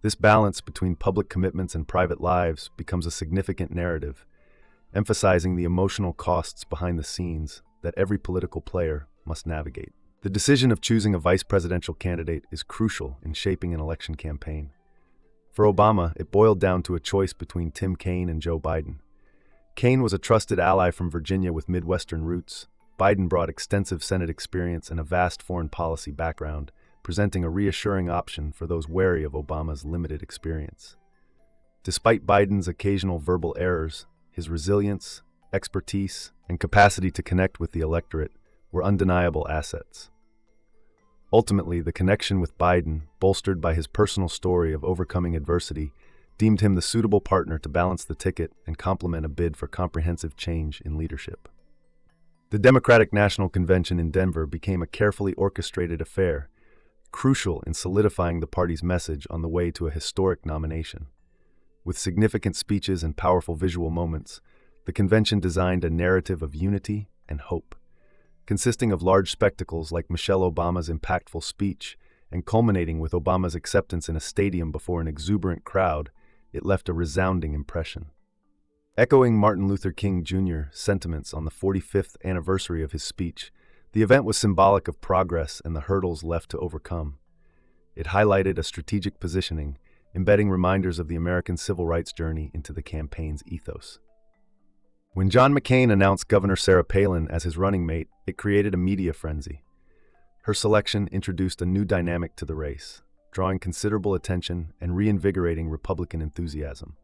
This balance between public commitments and private lives becomes a significant narrative, emphasizing the emotional costs behind the scenes that every political player must navigate. The decision of choosing a vice presidential candidate is crucial in shaping an election campaign. For Obama, it boiled down to a choice between Tim Kaine and Joe Biden. Kaine was a trusted ally from Virginia with Midwestern roots. Biden brought extensive Senate experience and a vast foreign policy background, presenting a reassuring option for those wary of Obama's limited experience. Despite Biden's occasional verbal errors, his resilience, expertise, and capacity to connect with the electorate were undeniable assets. Ultimately, the connection with Biden, bolstered by his personal story of overcoming adversity, deemed him the suitable partner to balance the ticket and complement a bid for comprehensive change in leadership. The Democratic National Convention in Denver became a carefully orchestrated affair, crucial in solidifying the party's message on the way to a historic nomination. With significant speeches and powerful visual moments, the convention designed a narrative of unity and hope. Consisting of large spectacles like Michelle Obama's impactful speech and culminating with Obama's acceptance in a stadium before an exuberant crowd, it left a resounding impression. Echoing Martin Luther King Jr.'s sentiments on the 45th anniversary of his speech, the event was symbolic of progress and the hurdles left to overcome. It highlighted a strategic positioning, embedding reminders of the American civil rights journey into the campaign's ethos. When John McCain announced Governor Sarah Palin as his running mate, it created a media frenzy. Her selection introduced a new dynamic to the race, drawing considerable attention and reinvigorating Republican enthusiasm.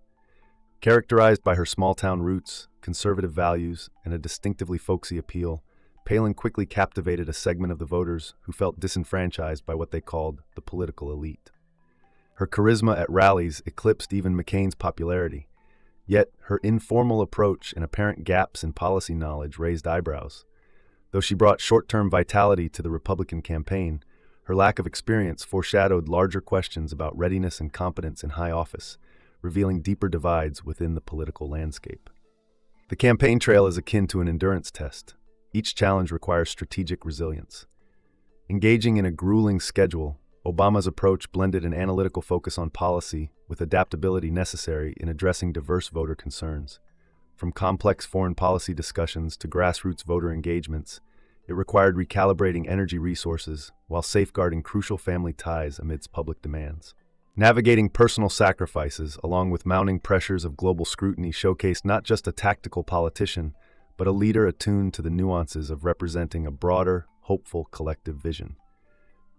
Characterized by her small-town roots, conservative values, and a distinctively folksy appeal, Palin quickly captivated a segment of the voters who felt disenfranchised by what they called the political elite. Her charisma at rallies eclipsed even McCain's popularity, yet her informal approach and apparent gaps in policy knowledge raised eyebrows. Though she brought short-term vitality to the Republican campaign, her lack of experience foreshadowed larger questions about readiness and competence in high office, revealing deeper divides within the political landscape. The campaign trail is akin to an endurance test. Each challenge requires strategic resilience. Engaging in a grueling schedule, Obama's approach blended an analytical focus on policy with adaptability necessary in addressing diverse voter concerns. From complex foreign policy discussions to grassroots voter engagements, it required recalibrating energy resources while safeguarding crucial family ties amidst public demands. Navigating personal sacrifices along with mounting pressures of global scrutiny showcased not just a tactical politician, but a leader attuned to the nuances of representing a broader, hopeful collective vision.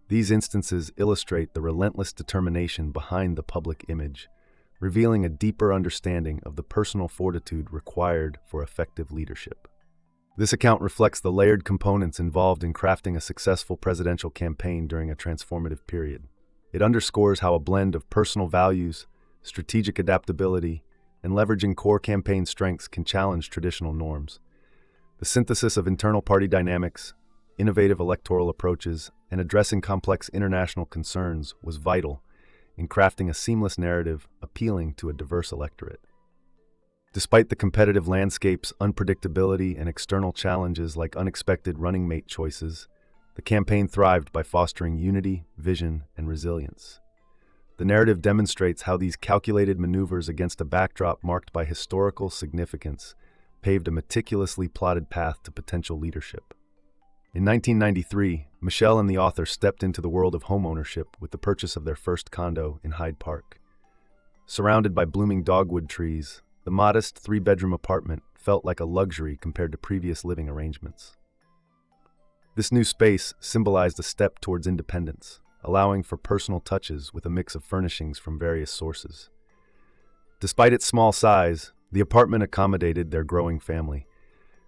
These instances illustrate the relentless determination behind the public image, revealing a deeper understanding of the personal fortitude required for effective leadership. This account reflects the layered components involved in crafting a successful presidential campaign during a transformative period. It underscores how a blend of personal values, strategic adaptability, and leveraging core campaign strengths can challenge traditional norms. The synthesis of internal party dynamics, innovative electoral approaches, and addressing complex international concerns was vital in crafting a seamless narrative appealing to a diverse electorate. Despite the competitive landscape's unpredictability and external challenges like unexpected running mate choices, the campaign thrived by fostering unity, vision, and resilience. The narrative demonstrates how these calculated maneuvers against a backdrop marked by historical significance paved a meticulously plotted path to potential leadership. In 1993, Michelle and the author stepped into the world of homeownership with the purchase of their first condo in Hyde Park. Surrounded by blooming dogwood trees, the modest three-bedroom apartment felt like a luxury compared to previous living arrangements. This new space symbolized a step towards independence, allowing for personal touches with a mix of furnishings from various sources. Despite its small size, the apartment accommodated their growing family,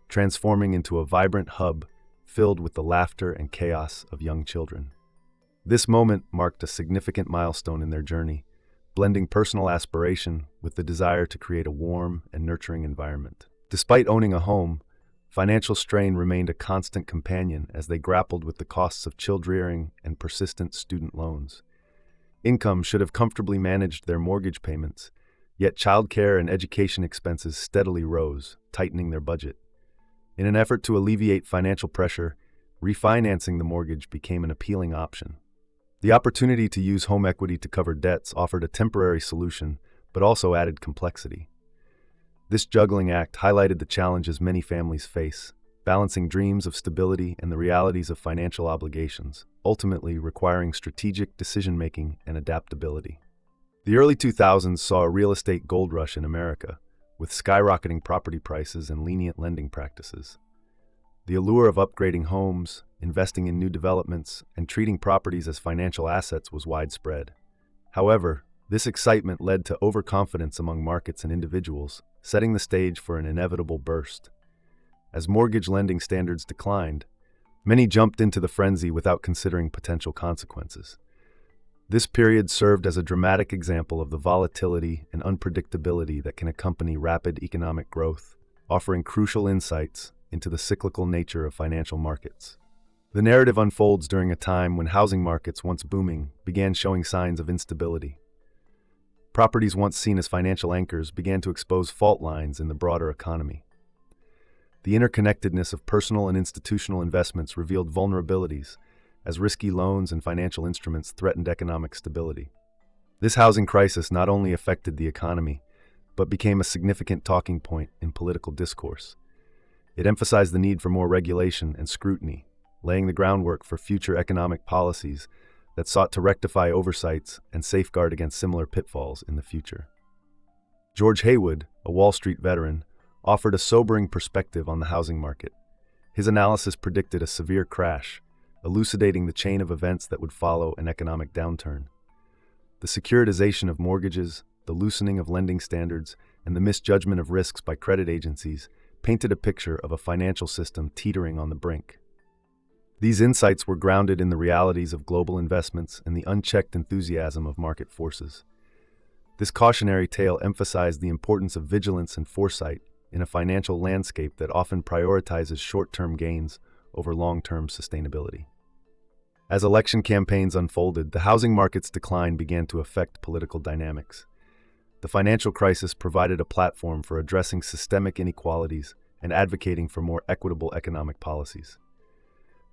transforming into a vibrant hub filled with the laughter and chaos of young children. This moment marked a significant milestone in their journey, blending personal aspiration with the desire to create a warm and nurturing environment. Despite owning a home, financial strain remained a constant companion as they grappled with the costs of child-rearing and persistent student loans. Income should have comfortably managed their mortgage payments, yet childcare and education expenses steadily rose, tightening their budget. In an effort to alleviate financial pressure, refinancing the mortgage became an appealing option. The opportunity to use home equity to cover debts offered a temporary solution, but also added complexity. This juggling act highlighted the challenges many families face, balancing dreams of stability and the realities of financial obligations, ultimately requiring strategic decision-making and adaptability. The early 2000s saw a real estate gold rush in America, with skyrocketing property prices and lenient lending practices. The allure of upgrading homes, investing in new developments, and treating properties as financial assets was widespread. However, this excitement led to overconfidence among markets and individuals, setting the stage for an inevitable burst. As mortgage lending standards declined, many jumped into the frenzy without considering potential consequences. This period served as a dramatic example of the volatility and unpredictability that can accompany rapid economic growth, offering crucial insights into the cyclical nature of financial markets. The narrative unfolds during a time when housing markets, once booming, began showing signs of instability. Properties once seen as financial anchors began to expose fault lines in the broader economy. The interconnectedness of personal and institutional investments revealed vulnerabilities, as risky loans and financial instruments threatened economic stability. This housing crisis not only affected the economy, but became a significant talking point in political discourse. It emphasized the need for more regulation and scrutiny, laying the groundwork for future economic policies that sought to rectify oversights and safeguard against similar pitfalls in the future. George Haywood, a Wall Street veteran, offered a sobering perspective on the housing market. His analysis predicted a severe crash, elucidating the chain of events that would follow an economic downturn. The securitization of mortgages, the loosening of lending standards, and the misjudgment of risks by credit agencies painted a picture of a financial system teetering on the brink. These insights were grounded in the realities of global investments and the unchecked enthusiasm of market forces. This cautionary tale emphasized the importance of vigilance and foresight in a financial landscape that often prioritizes short-term gains over long-term sustainability. As election campaigns unfolded, the housing market's decline began to affect political dynamics. The financial crisis provided a platform for addressing systemic inequalities and advocating for more equitable economic policies.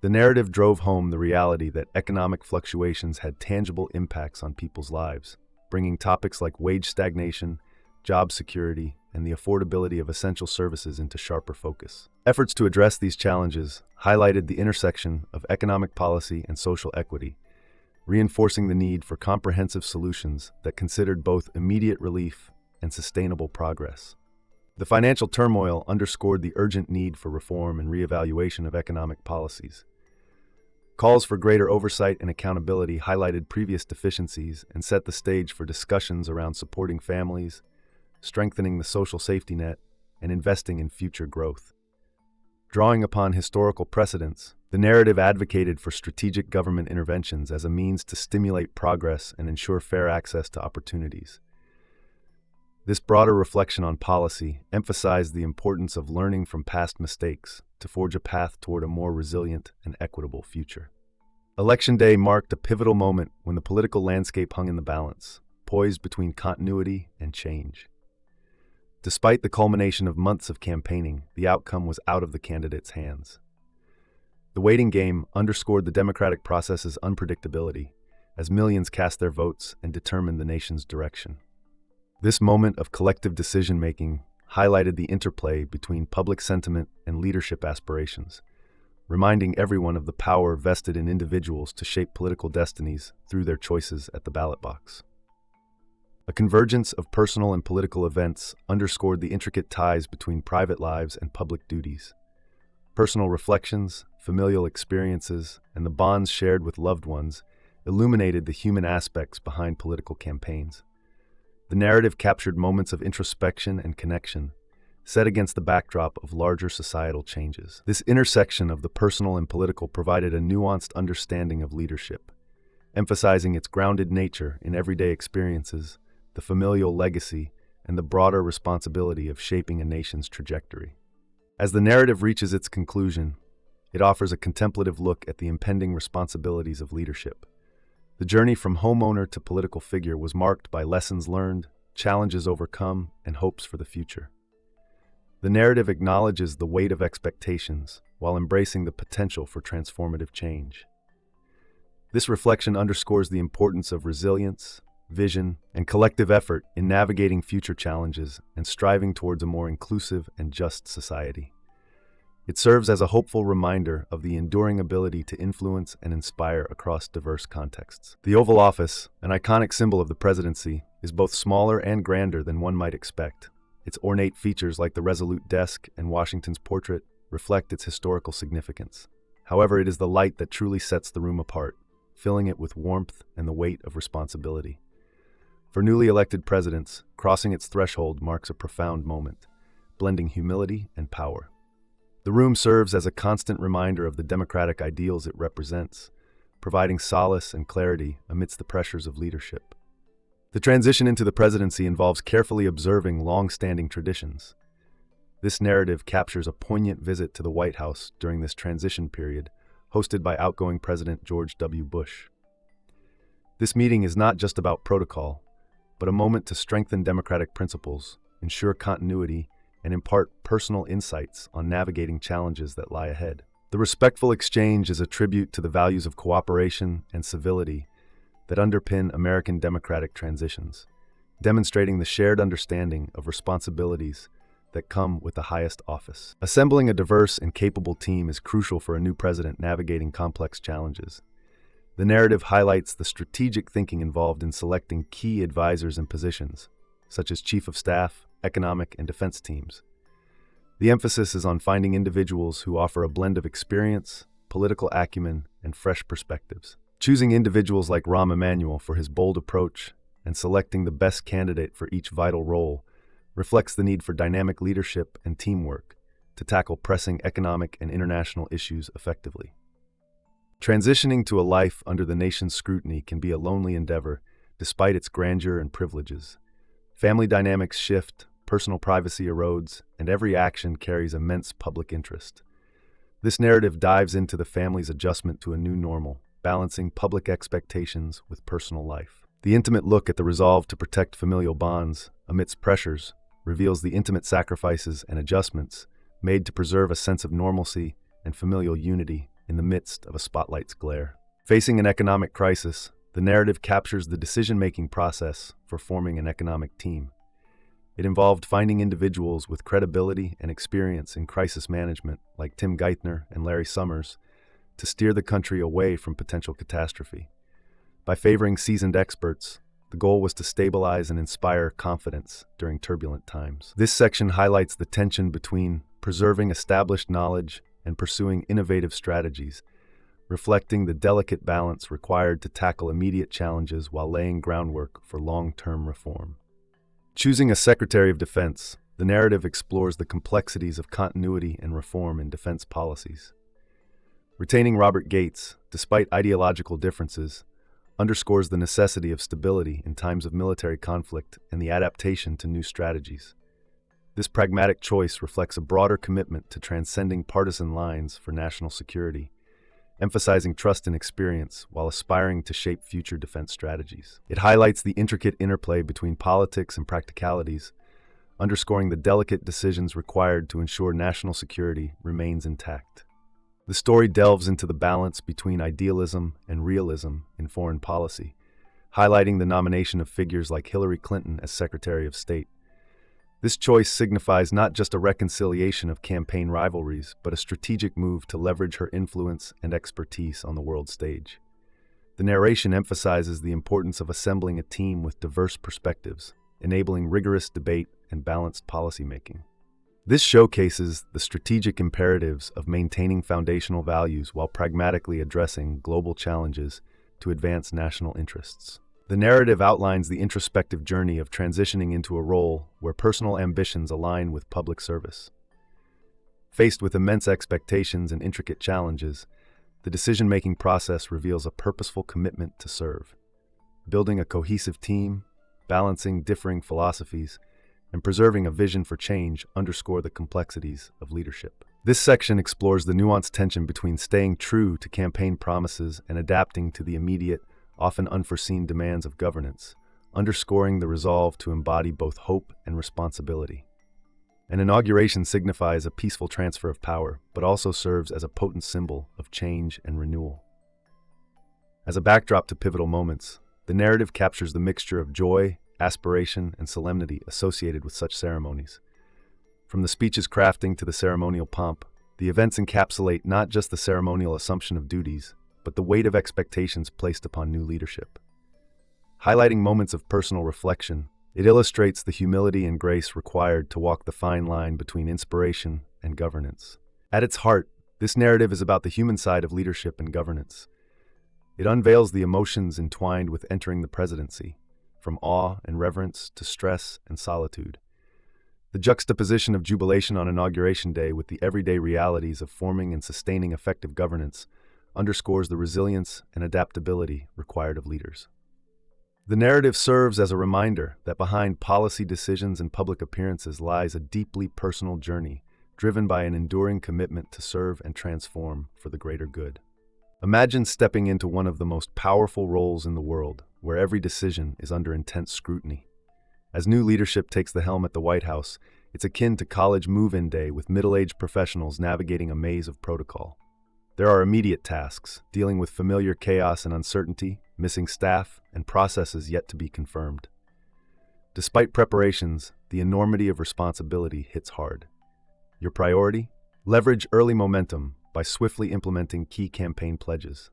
The narrative drove home the reality that economic fluctuations had tangible impacts on people's lives, bringing topics like wage stagnation, job security, and the affordability of essential services into sharper focus. Efforts to address these challenges highlighted the intersection of economic policy and social equity, reinforcing the need for comprehensive solutions that considered both immediate relief and sustainable progress. The financial turmoil underscored the urgent need for reform and reevaluation of economic policies. Calls for greater oversight and accountability highlighted previous deficiencies and set the stage for discussions around supporting families, strengthening the social safety net, and investing in future growth. Drawing upon historical precedents, the narrative advocated for strategic government interventions as a means to stimulate progress and ensure fair access to opportunities. This broader reflection on policy emphasized the importance of learning from past mistakes to forge a path toward a more resilient and equitable future. Election Day marked a pivotal moment when the political landscape hung in the balance, poised between continuity and change. Despite the culmination of months of campaigning, the outcome was out of the candidates' hands. The waiting game underscored the democratic process's unpredictability as millions cast their votes and determined the nation's direction. This moment of collective decision-making highlighted the interplay between public sentiment and leadership aspirations, reminding everyone of the power vested in individuals to shape political destinies through their choices at the ballot box. A convergence of personal and political events underscored the intricate ties between private lives and public duties. Personal reflections, familial experiences, and the bonds shared with loved ones illuminated the human aspects behind political campaigns. The narrative captured moments of introspection and connection, set against the backdrop of larger societal changes. This intersection of the personal and political provided a nuanced understanding of leadership, emphasizing its grounded nature in everyday experiences, the familial legacy, and the broader responsibility of shaping a nation's trajectory. As the narrative reaches its conclusion, it offers a contemplative look at the impending responsibilities of leadership. The journey from homeowner to political figure was marked by lessons learned, challenges overcome, and hopes for the future. The narrative acknowledges the weight of expectations while embracing the potential for transformative change. This reflection underscores the importance of resilience, vision, and collective effort in navigating future challenges and striving towards a more inclusive and just society. It serves as a hopeful reminder of the enduring ability to influence and inspire across diverse contexts. The Oval Office, an iconic symbol of the presidency, is both smaller and grander than one might expect. Its ornate features like the resolute desk and Washington's portrait reflect its historical significance. However, it is the light that truly sets the room apart, filling it with warmth and the weight of responsibility. For newly elected presidents, crossing its threshold marks a profound moment, blending humility and power. The room serves as a constant reminder of the democratic ideals it represents, providing solace and clarity amidst the pressures of leadership. The transition into the presidency involves carefully observing long-standing traditions. This narrative captures a poignant visit to the White House during this transition period, hosted by outgoing President George W. Bush. This meeting is not just about protocol, but a moment to strengthen democratic principles, ensure continuity, and impart personal insights on navigating challenges that lie ahead. The respectful exchange is a tribute to the values of cooperation and civility that underpin American democratic transitions, demonstrating the shared understanding of responsibilities that come with the highest office. Assembling a diverse and capable team is crucial for a new president navigating complex challenges. The narrative highlights the strategic thinking involved in selecting key advisors and positions, such as chief of staff, economic, and defense teams. The emphasis is on finding individuals who offer a blend of experience, political acumen, and fresh perspectives. Choosing individuals like Rahm Emanuel for his bold approach and selecting the best candidate for each vital role reflects the need for dynamic leadership and teamwork to tackle pressing economic and international issues effectively. Transitioning to a life under the nation's scrutiny can be a lonely endeavor, despite its grandeur and privileges. Family dynamics shift, personal privacy erodes, and every action carries immense public interest. This narrative dives into the family's adjustment to a new normal, balancing public expectations with personal life. The intimate look at the resolve to protect familial bonds amidst pressures reveals the intimate sacrifices and adjustments made to preserve a sense of normalcy and familial unity in the midst of a spotlight's glare. Facing an economic crisis, the narrative captures the decision-making process for forming an economic team. It involved finding individuals with credibility and experience in crisis management, like Tim Geithner and Larry Summers, to steer the country away from potential catastrophe. By favoring seasoned experts, the goal was to stabilize and inspire confidence during turbulent times. This section highlights the tension between preserving established knowledge and pursuing innovative strategies, reflecting the delicate balance required to tackle immediate challenges while laying groundwork for long-term reform. Choosing a Secretary of Defense, the narrative explores the complexities of continuity and reform in defense policies. Retaining Robert Gates, despite ideological differences, underscores the necessity of stability in times of military conflict and the adaptation to new strategies. This pragmatic choice reflects a broader commitment to transcending partisan lines for national security, emphasizing trust and experience while aspiring to shape future defense strategies. It highlights the intricate interplay between politics and practicalities, underscoring the delicate decisions required to ensure national security remains intact. The story delves into the balance between idealism and realism in foreign policy, highlighting the nomination of figures like Hillary Clinton as Secretary of State. This choice signifies not just a reconciliation of campaign rivalries, but a strategic move to leverage her influence and expertise on the world stage. The narration emphasizes the importance of assembling a team with diverse perspectives, enabling rigorous debate and balanced policymaking. This showcases the strategic imperatives of maintaining foundational values while pragmatically addressing global challenges to advance national interests. The narrative outlines the introspective journey of transitioning into a role where personal ambitions align with public service. Faced with immense expectations and intricate challenges, the decision-making process reveals a purposeful commitment to serve. Building a cohesive team, balancing differing philosophies, and preserving a vision for change underscore the complexities of leadership. This section explores the nuanced tension between staying true to campaign promises and adapting to the immediate, often unforeseen demands of governance, underscoring the resolve to embody both hope and responsibility. An inauguration signifies a peaceful transfer of power, but also serves as a potent symbol of change and renewal. As a backdrop to pivotal moments, the narrative captures the mixture of joy, aspiration, and solemnity associated with such ceremonies. From the speech's crafting to the ceremonial pomp, the events encapsulate not just the ceremonial assumption of duties, but the weight of expectations placed upon new leadership. Highlighting moments of personal reflection, it illustrates the humility and grace required to walk the fine line between inspiration and governance. At its heart, this narrative is about the human side of leadership and governance. It unveils the emotions entwined with entering the presidency, from awe and reverence to stress and solitude. The juxtaposition of jubilation on Inauguration Day with the everyday realities of forming and sustaining effective governance underscores the resilience and adaptability required of leaders. The narrative serves as a reminder that behind policy decisions and public appearances lies a deeply personal journey, driven by an enduring commitment to serve and transform for the greater good. Imagine stepping into one of the most powerful roles in the world, where every decision is under intense scrutiny. As new leadership takes the helm at the White House, it's akin to college move-in day with middle-aged professionals navigating a maze of protocol. There are immediate tasks, dealing with familiar chaos and uncertainty, missing staff, and processes yet to be confirmed. Despite preparations, the enormity of responsibility hits hard. Your priority? Leverage early momentum by swiftly implementing key campaign pledges.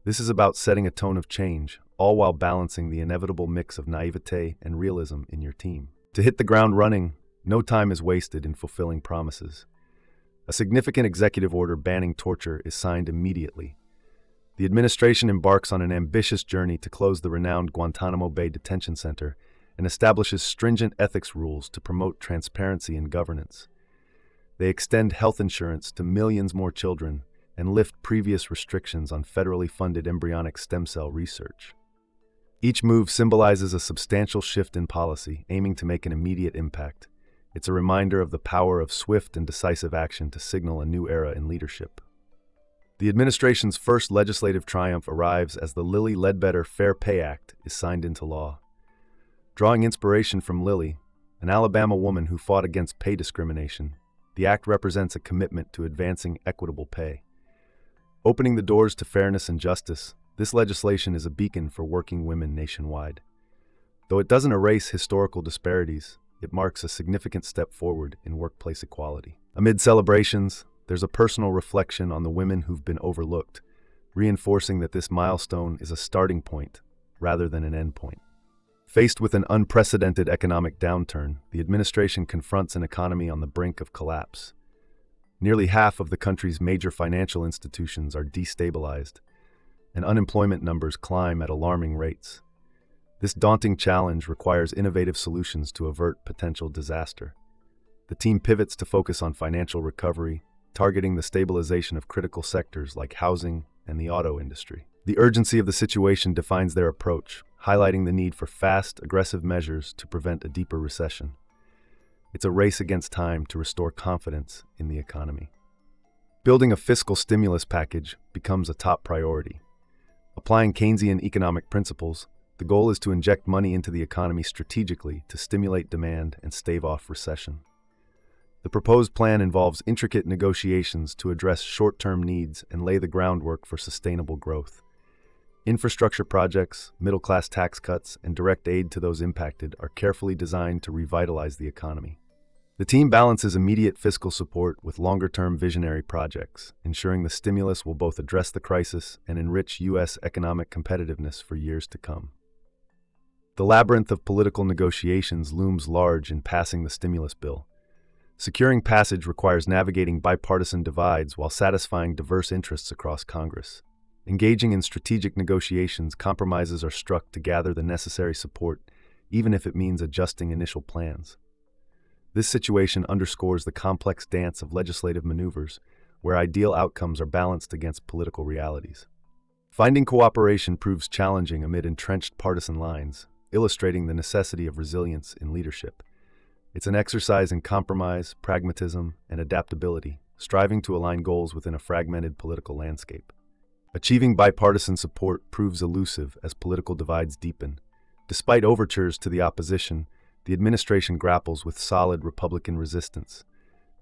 This is about setting a tone of change, all while balancing the inevitable mix of naivete and realism in your team. To hit the ground running, no time is wasted in fulfilling promises. A significant executive order banning torture is signed immediately. The administration embarks on an ambitious journey to close the renowned Guantanamo Bay Detention Center and establishes stringent ethics rules to promote transparency and governance. They extend health insurance to millions more children and lift previous restrictions on federally funded embryonic stem cell research. Each move symbolizes a substantial shift in policy, aiming to make an immediate impact. It's a reminder of the power of swift and decisive action to signal a new era in leadership. The administration's first legislative triumph arrives as the Lilly Ledbetter Fair Pay Act is signed into law. Drawing inspiration from Lilly, an Alabama woman who fought against pay discrimination, the act represents a commitment to advancing equitable pay. Opening the doors to fairness and justice, this legislation is a beacon for working women nationwide. Though it doesn't erase historical disparities, it marks a significant step forward in workplace equality. Amid celebrations, there's a personal reflection on the women who've been overlooked, reinforcing that this milestone is a starting point rather than an end point. Faced with an unprecedented economic downturn, the administration confronts an economy on the brink of collapse. Nearly half of the country's major financial institutions are destabilized, and unemployment numbers climb at alarming rates. This daunting challenge requires innovative solutions to avert potential disaster. The team pivots to focus on financial recovery, targeting the stabilization of critical sectors like housing and the auto industry. The urgency of the situation defines their approach, highlighting the need for fast, aggressive measures to prevent a deeper recession. It's a race against time to restore confidence in the economy. Building a fiscal stimulus package becomes a top priority. Applying Keynesian economic principles, the goal is to inject money into the economy strategically to stimulate demand and stave off recession. The proposed plan involves intricate negotiations to address short-term needs and lay the groundwork for sustainable growth. Infrastructure projects, middle-class tax cuts, and direct aid to those impacted are carefully designed to revitalize the economy. The team balances immediate fiscal support with longer-term visionary projects, ensuring the stimulus will both address the crisis and enrich U.S. economic competitiveness for years to come. The labyrinth of political negotiations looms large in passing the stimulus bill. Securing passage requires navigating bipartisan divides while satisfying diverse interests across Congress. Engaging in strategic negotiations, compromises are struck to gather the necessary support, even if it means adjusting initial plans. This situation underscores the complex dance of legislative maneuvers, where ideal outcomes are balanced against political realities. Finding cooperation proves challenging amid entrenched partisan lines, illustrating the necessity of resilience in leadership. It's an exercise in compromise, pragmatism, and adaptability, striving to align goals within a fragmented political landscape. Achieving bipartisan support proves elusive as political divides deepen. Despite overtures to the opposition, the administration grapples with solid Republican resistance.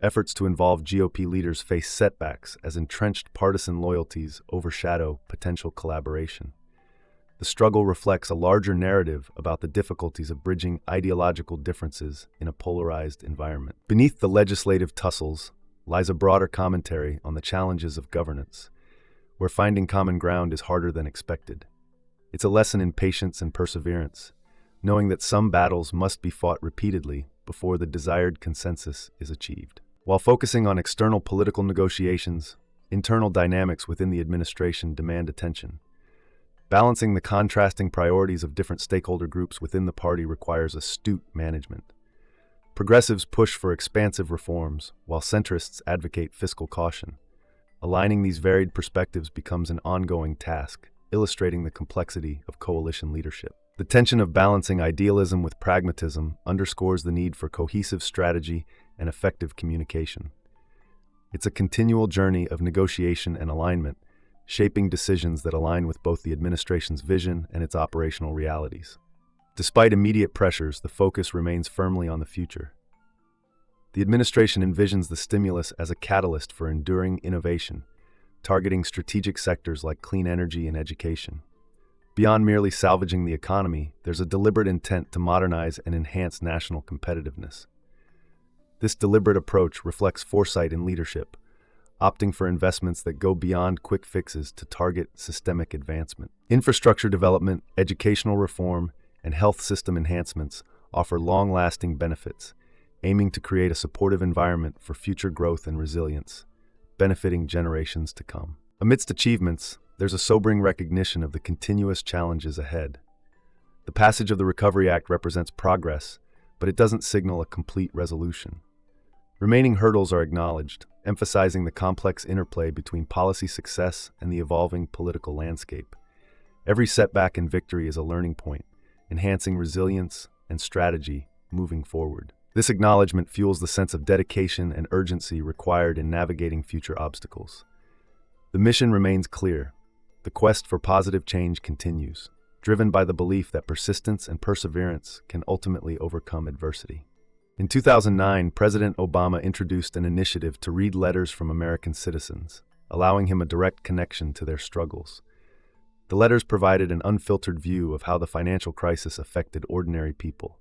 Efforts to involve GOP leaders face setbacks as entrenched partisan loyalties overshadow potential collaboration. The struggle reflects a larger narrative about the difficulties of bridging ideological differences in a polarized environment. Beneath the legislative tussles lies a broader commentary on the challenges of governance, where finding common ground is harder than expected. It's a lesson in patience and perseverance, knowing that some battles must be fought repeatedly before the desired consensus is achieved. While focusing on external political negotiations, internal dynamics within the administration demand attention. Balancing the contrasting priorities of different stakeholder groups within the party requires astute management. Progressives push for expansive reforms, while centrists advocate fiscal caution. Aligning these varied perspectives becomes an ongoing task, illustrating the complexity of coalition leadership. The tension of balancing idealism with pragmatism underscores the need for cohesive strategy and effective communication. It's a continual journey of negotiation and alignment, shaping decisions that align with both the administration's vision and its operational realities. Despite immediate pressures, the focus remains firmly on the future. The administration envisions the stimulus as a catalyst for enduring innovation, targeting strategic sectors like clean energy and education. Beyond merely salvaging the economy, there's a deliberate intent to modernize and enhance national competitiveness. This deliberate approach reflects foresight in leadership, opting for investments that go beyond quick fixes to target systemic advancement. Infrastructure development, educational reform, and health system enhancements offer long-lasting benefits, aiming to create a supportive environment for future growth and resilience, benefiting generations to come. Amidst achievements, there's a sobering recognition of the continuous challenges ahead. The passage of the Recovery Act represents progress, but it doesn't signal a complete resolution. Remaining hurdles are acknowledged, emphasizing the complex interplay between policy success and the evolving political landscape. Every setback and victory is a learning point, enhancing resilience and strategy moving forward. This acknowledgement fuels the sense of dedication and urgency required in navigating future obstacles. The mission remains clear. The quest for positive change continues, driven by the belief that persistence and perseverance can ultimately overcome adversity. In 2009, President Obama introduced an initiative to read letters from American citizens, allowing him a direct connection to their struggles. The letters provided an unfiltered view of how the financial crisis affected ordinary people.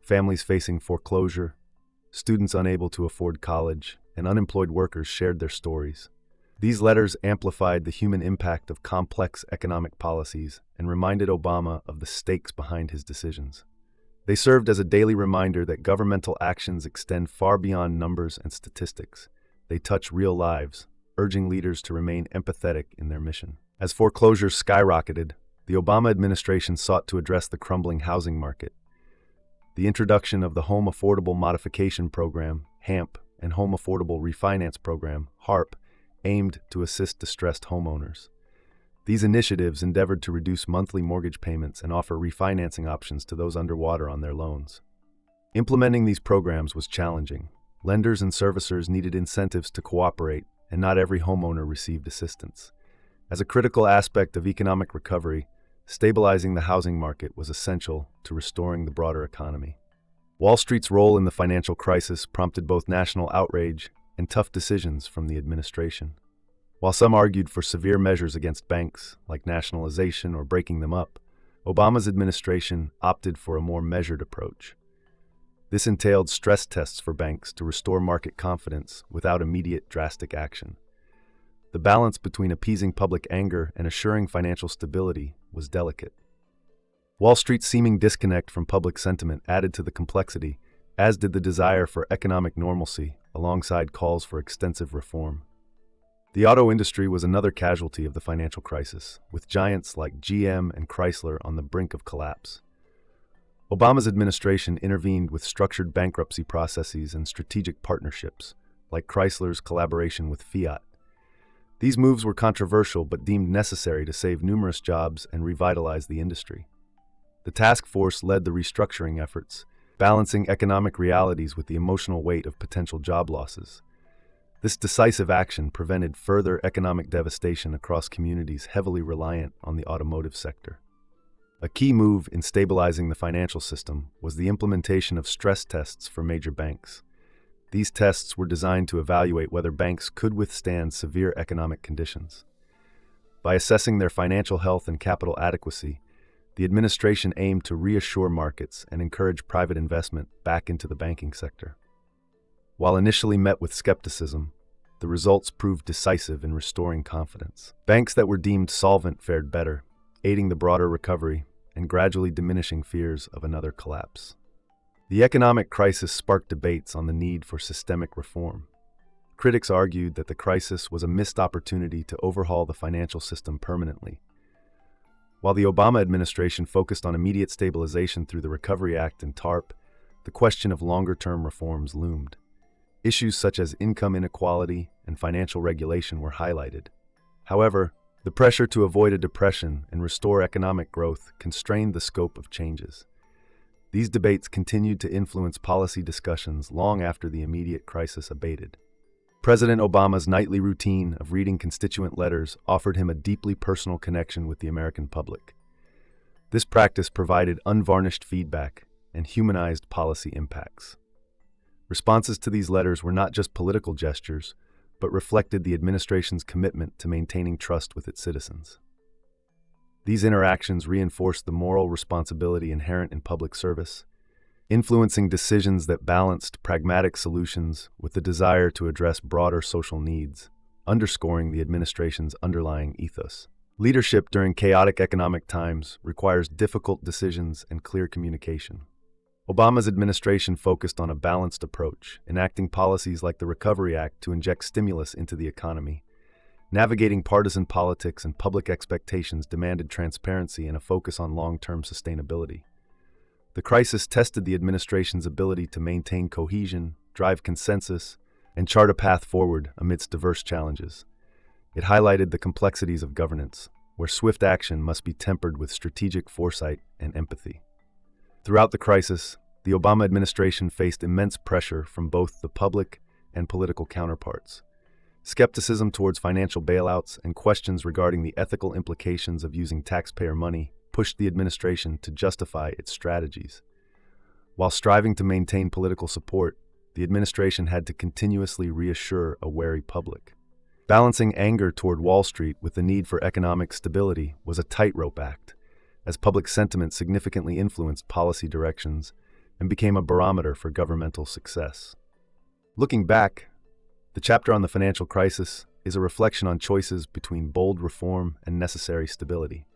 Families facing foreclosure, students unable to afford college, and unemployed workers shared their stories. These letters amplified the human impact of complex economic policies and reminded Obama of the stakes behind his decisions. They served as a daily reminder that governmental actions extend far beyond numbers and statistics. They touch real lives, urging leaders to remain empathetic in their mission. As foreclosures skyrocketed, the Obama administration sought to address the crumbling housing market. The introduction of the Home Affordable Modification Program, HAMP, and Home Affordable Refinance Program, HARP, aimed to assist distressed homeowners. These initiatives endeavored to reduce monthly mortgage payments and offer refinancing options to those underwater on their loans. Implementing these programs was challenging. Lenders and servicers needed incentives to cooperate, and not every homeowner received assistance. As a critical aspect of economic recovery, stabilizing the housing market was essential to restoring the broader economy. Wall Street's role in the financial crisis prompted both national outrage and tough decisions from the administration. While some argued for severe measures against banks, like nationalization or breaking them up, Obama's administration opted for a more measured approach. This entailed stress tests for banks to restore market confidence without immediate drastic action. The balance between appeasing public anger and assuring financial stability was delicate. Wall Street's seeming disconnect from public sentiment added to the complexity, as did the desire for economic normalcy alongside calls for extensive reform. The auto industry was another casualty of the financial crisis, with giants like GM and Chrysler on the brink of collapse. Obama's administration intervened with structured bankruptcy processes and strategic partnerships, like Chrysler's collaboration with Fiat. These moves were controversial but deemed necessary to save numerous jobs and revitalize the industry. The task force led the restructuring efforts, balancing economic realities with the emotional weight of potential job losses. This decisive action prevented further economic devastation across communities heavily reliant on the automotive sector. A key move in stabilizing the financial system was the implementation of stress tests for major banks. These tests were designed to evaluate whether banks could withstand severe economic conditions. By assessing their financial health and capital adequacy, the administration aimed to reassure markets and encourage private investment back into the banking sector. While initially met with skepticism, the results proved decisive in restoring confidence. Banks that were deemed solvent fared better, aiding the broader recovery and gradually diminishing fears of another collapse. The economic crisis sparked debates on the need for systemic reform. Critics argued that the crisis was a missed opportunity to overhaul the financial system permanently. While the Obama administration focused on immediate stabilization through the Recovery Act and TARP, the question of longer-term reforms loomed. Issues such as income inequality and financial regulation were highlighted. However, the pressure to avoid a depression and restore economic growth constrained the scope of changes. These debates continued to influence policy discussions long after the immediate crisis abated. President Obama's nightly routine of reading constituent letters offered him a deeply personal connection with the American public. This practice provided unvarnished feedback and humanized policy impacts. Responses to these letters were not just political gestures, but reflected the administration's commitment to maintaining trust with its citizens. These interactions reinforced the moral responsibility inherent in public service, influencing decisions that balanced pragmatic solutions with the desire to address broader social needs, underscoring the administration's underlying ethos. Leadership during chaotic economic times requires difficult decisions and clear communication. Obama's administration focused on a balanced approach, enacting policies like the Recovery Act to inject stimulus into the economy. Navigating partisan politics and public expectations demanded transparency and a focus on long-term sustainability. The crisis tested the administration's ability to maintain cohesion, drive consensus, and chart a path forward amidst diverse challenges. It highlighted the complexities of governance, where swift action must be tempered with strategic foresight and empathy. Throughout the crisis, the Obama administration faced immense pressure from both the public and political counterparts. Skepticism towards financial bailouts and questions regarding the ethical implications of using taxpayer money pushed the administration to justify its strategies. While striving to maintain political support, the administration had to continuously reassure a wary public. Balancing anger toward Wall Street with the need for economic stability was a tightrope act, as public sentiment significantly influenced policy directions and became a barometer for governmental success. Looking back, the chapter on the financial crisis is a reflection on choices between bold reform and necessary stability.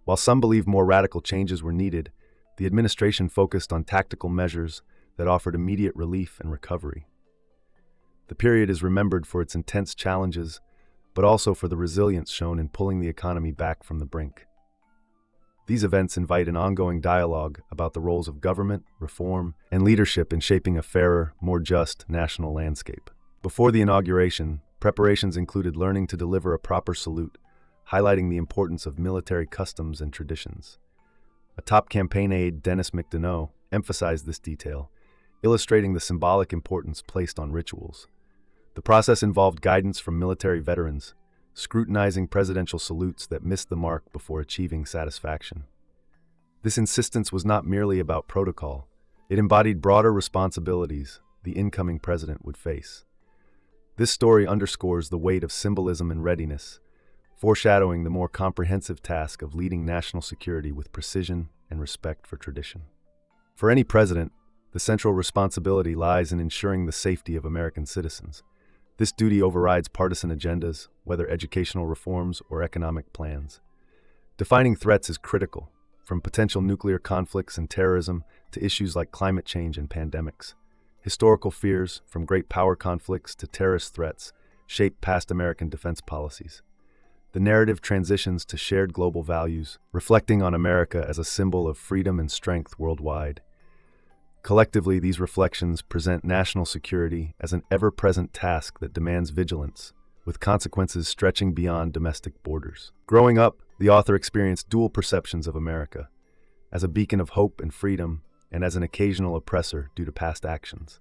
While some believe more radical changes were needed, the administration focused on tactical measures that offered immediate relief and recovery. The period is remembered for its intense challenges, but also for the resilience shown in pulling the economy back from the brink. These events invite an ongoing dialogue about the roles of government, reform, and leadership in shaping a fairer, more just national landscape. Before the inauguration, preparations included learning to deliver a proper salute, highlighting the importance of military customs and traditions. A top campaign aide, Dennis McDonough, emphasized this detail, illustrating the symbolic importance placed on rituals. The process involved guidance from military veterans, scrutinizing presidential salutes that missed the mark before achieving satisfaction. This insistence was not merely about protocol, it embodied broader responsibilities the incoming president would face. This story underscores the weight of symbolism and readiness, foreshadowing the more comprehensive task of leading national security with precision and respect for tradition. For any president, the central responsibility lies in ensuring the safety of American citizens. This duty overrides partisan agendas, whether educational reforms or economic plans. Defining threats is critical, from potential nuclear conflicts and terrorism to issues like climate change and pandemics. Historical fears, from great power conflicts to terrorist threats, shape past American defense policies. The narrative transitions to shared global values, reflecting on America as a symbol of freedom and strength worldwide. Collectively, these reflections present national security as an ever-present task that demands vigilance, with consequences stretching beyond domestic borders. Growing up, the author experienced dual perceptions of America, as a beacon of hope and freedom, and as an occasional oppressor due to past actions.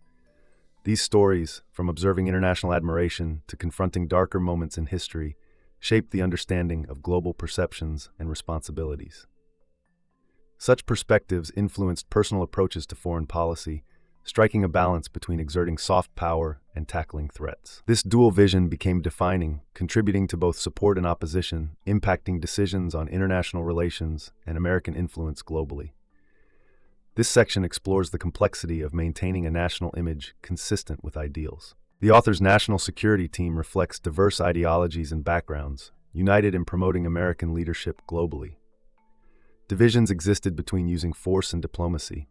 These stories, from observing international admiration to confronting darker moments in history, shape the understanding of global perceptions and responsibilities. Such perspectives influenced personal approaches to foreign policy, striking a balance between exerting soft power and tackling threats. This dual vision became defining, contributing to both support and opposition, impacting decisions on international relations and American influence globally. This section explores the complexity of maintaining a national image consistent with ideals. The author's national security team reflects diverse ideologies and backgrounds, united in promoting American leadership globally. Divisions existed between using force and diplomacy,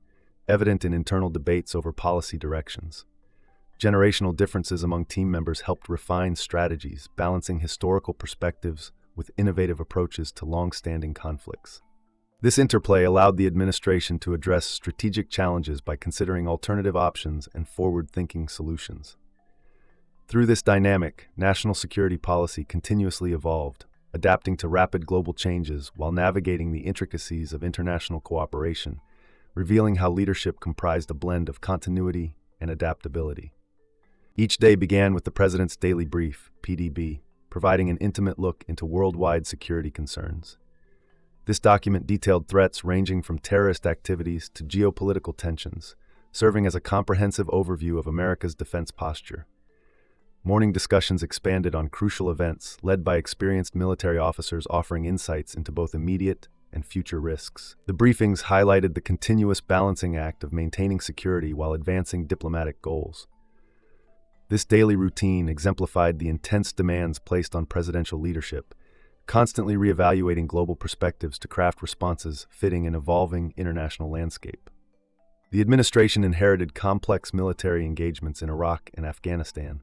evident in internal debates over policy directions. Generational differences among team members helped refine strategies, balancing historical perspectives with innovative approaches to long-standing conflicts. This interplay allowed the administration to address strategic challenges by considering alternative options and forward-thinking solutions. Through this dynamic, national security policy continuously evolved, adapting to rapid global changes while navigating the intricacies of international cooperation, revealing how leadership comprised a blend of continuity and adaptability. Each day began with the President's Daily Brief, PDB, providing an intimate look into worldwide security concerns. This document detailed threats ranging from terrorist activities to geopolitical tensions, serving as a comprehensive overview of America's defense posture. Morning discussions expanded on crucial events, led by experienced military officers offering insights into both immediate and future risks. The briefings highlighted the continuous balancing act of maintaining security while advancing diplomatic goals. This daily routine exemplified the intense demands placed on presidential leadership, constantly reevaluating global perspectives to craft responses fitting an evolving international landscape. The administration inherited complex military engagements in Iraq and Afghanistan,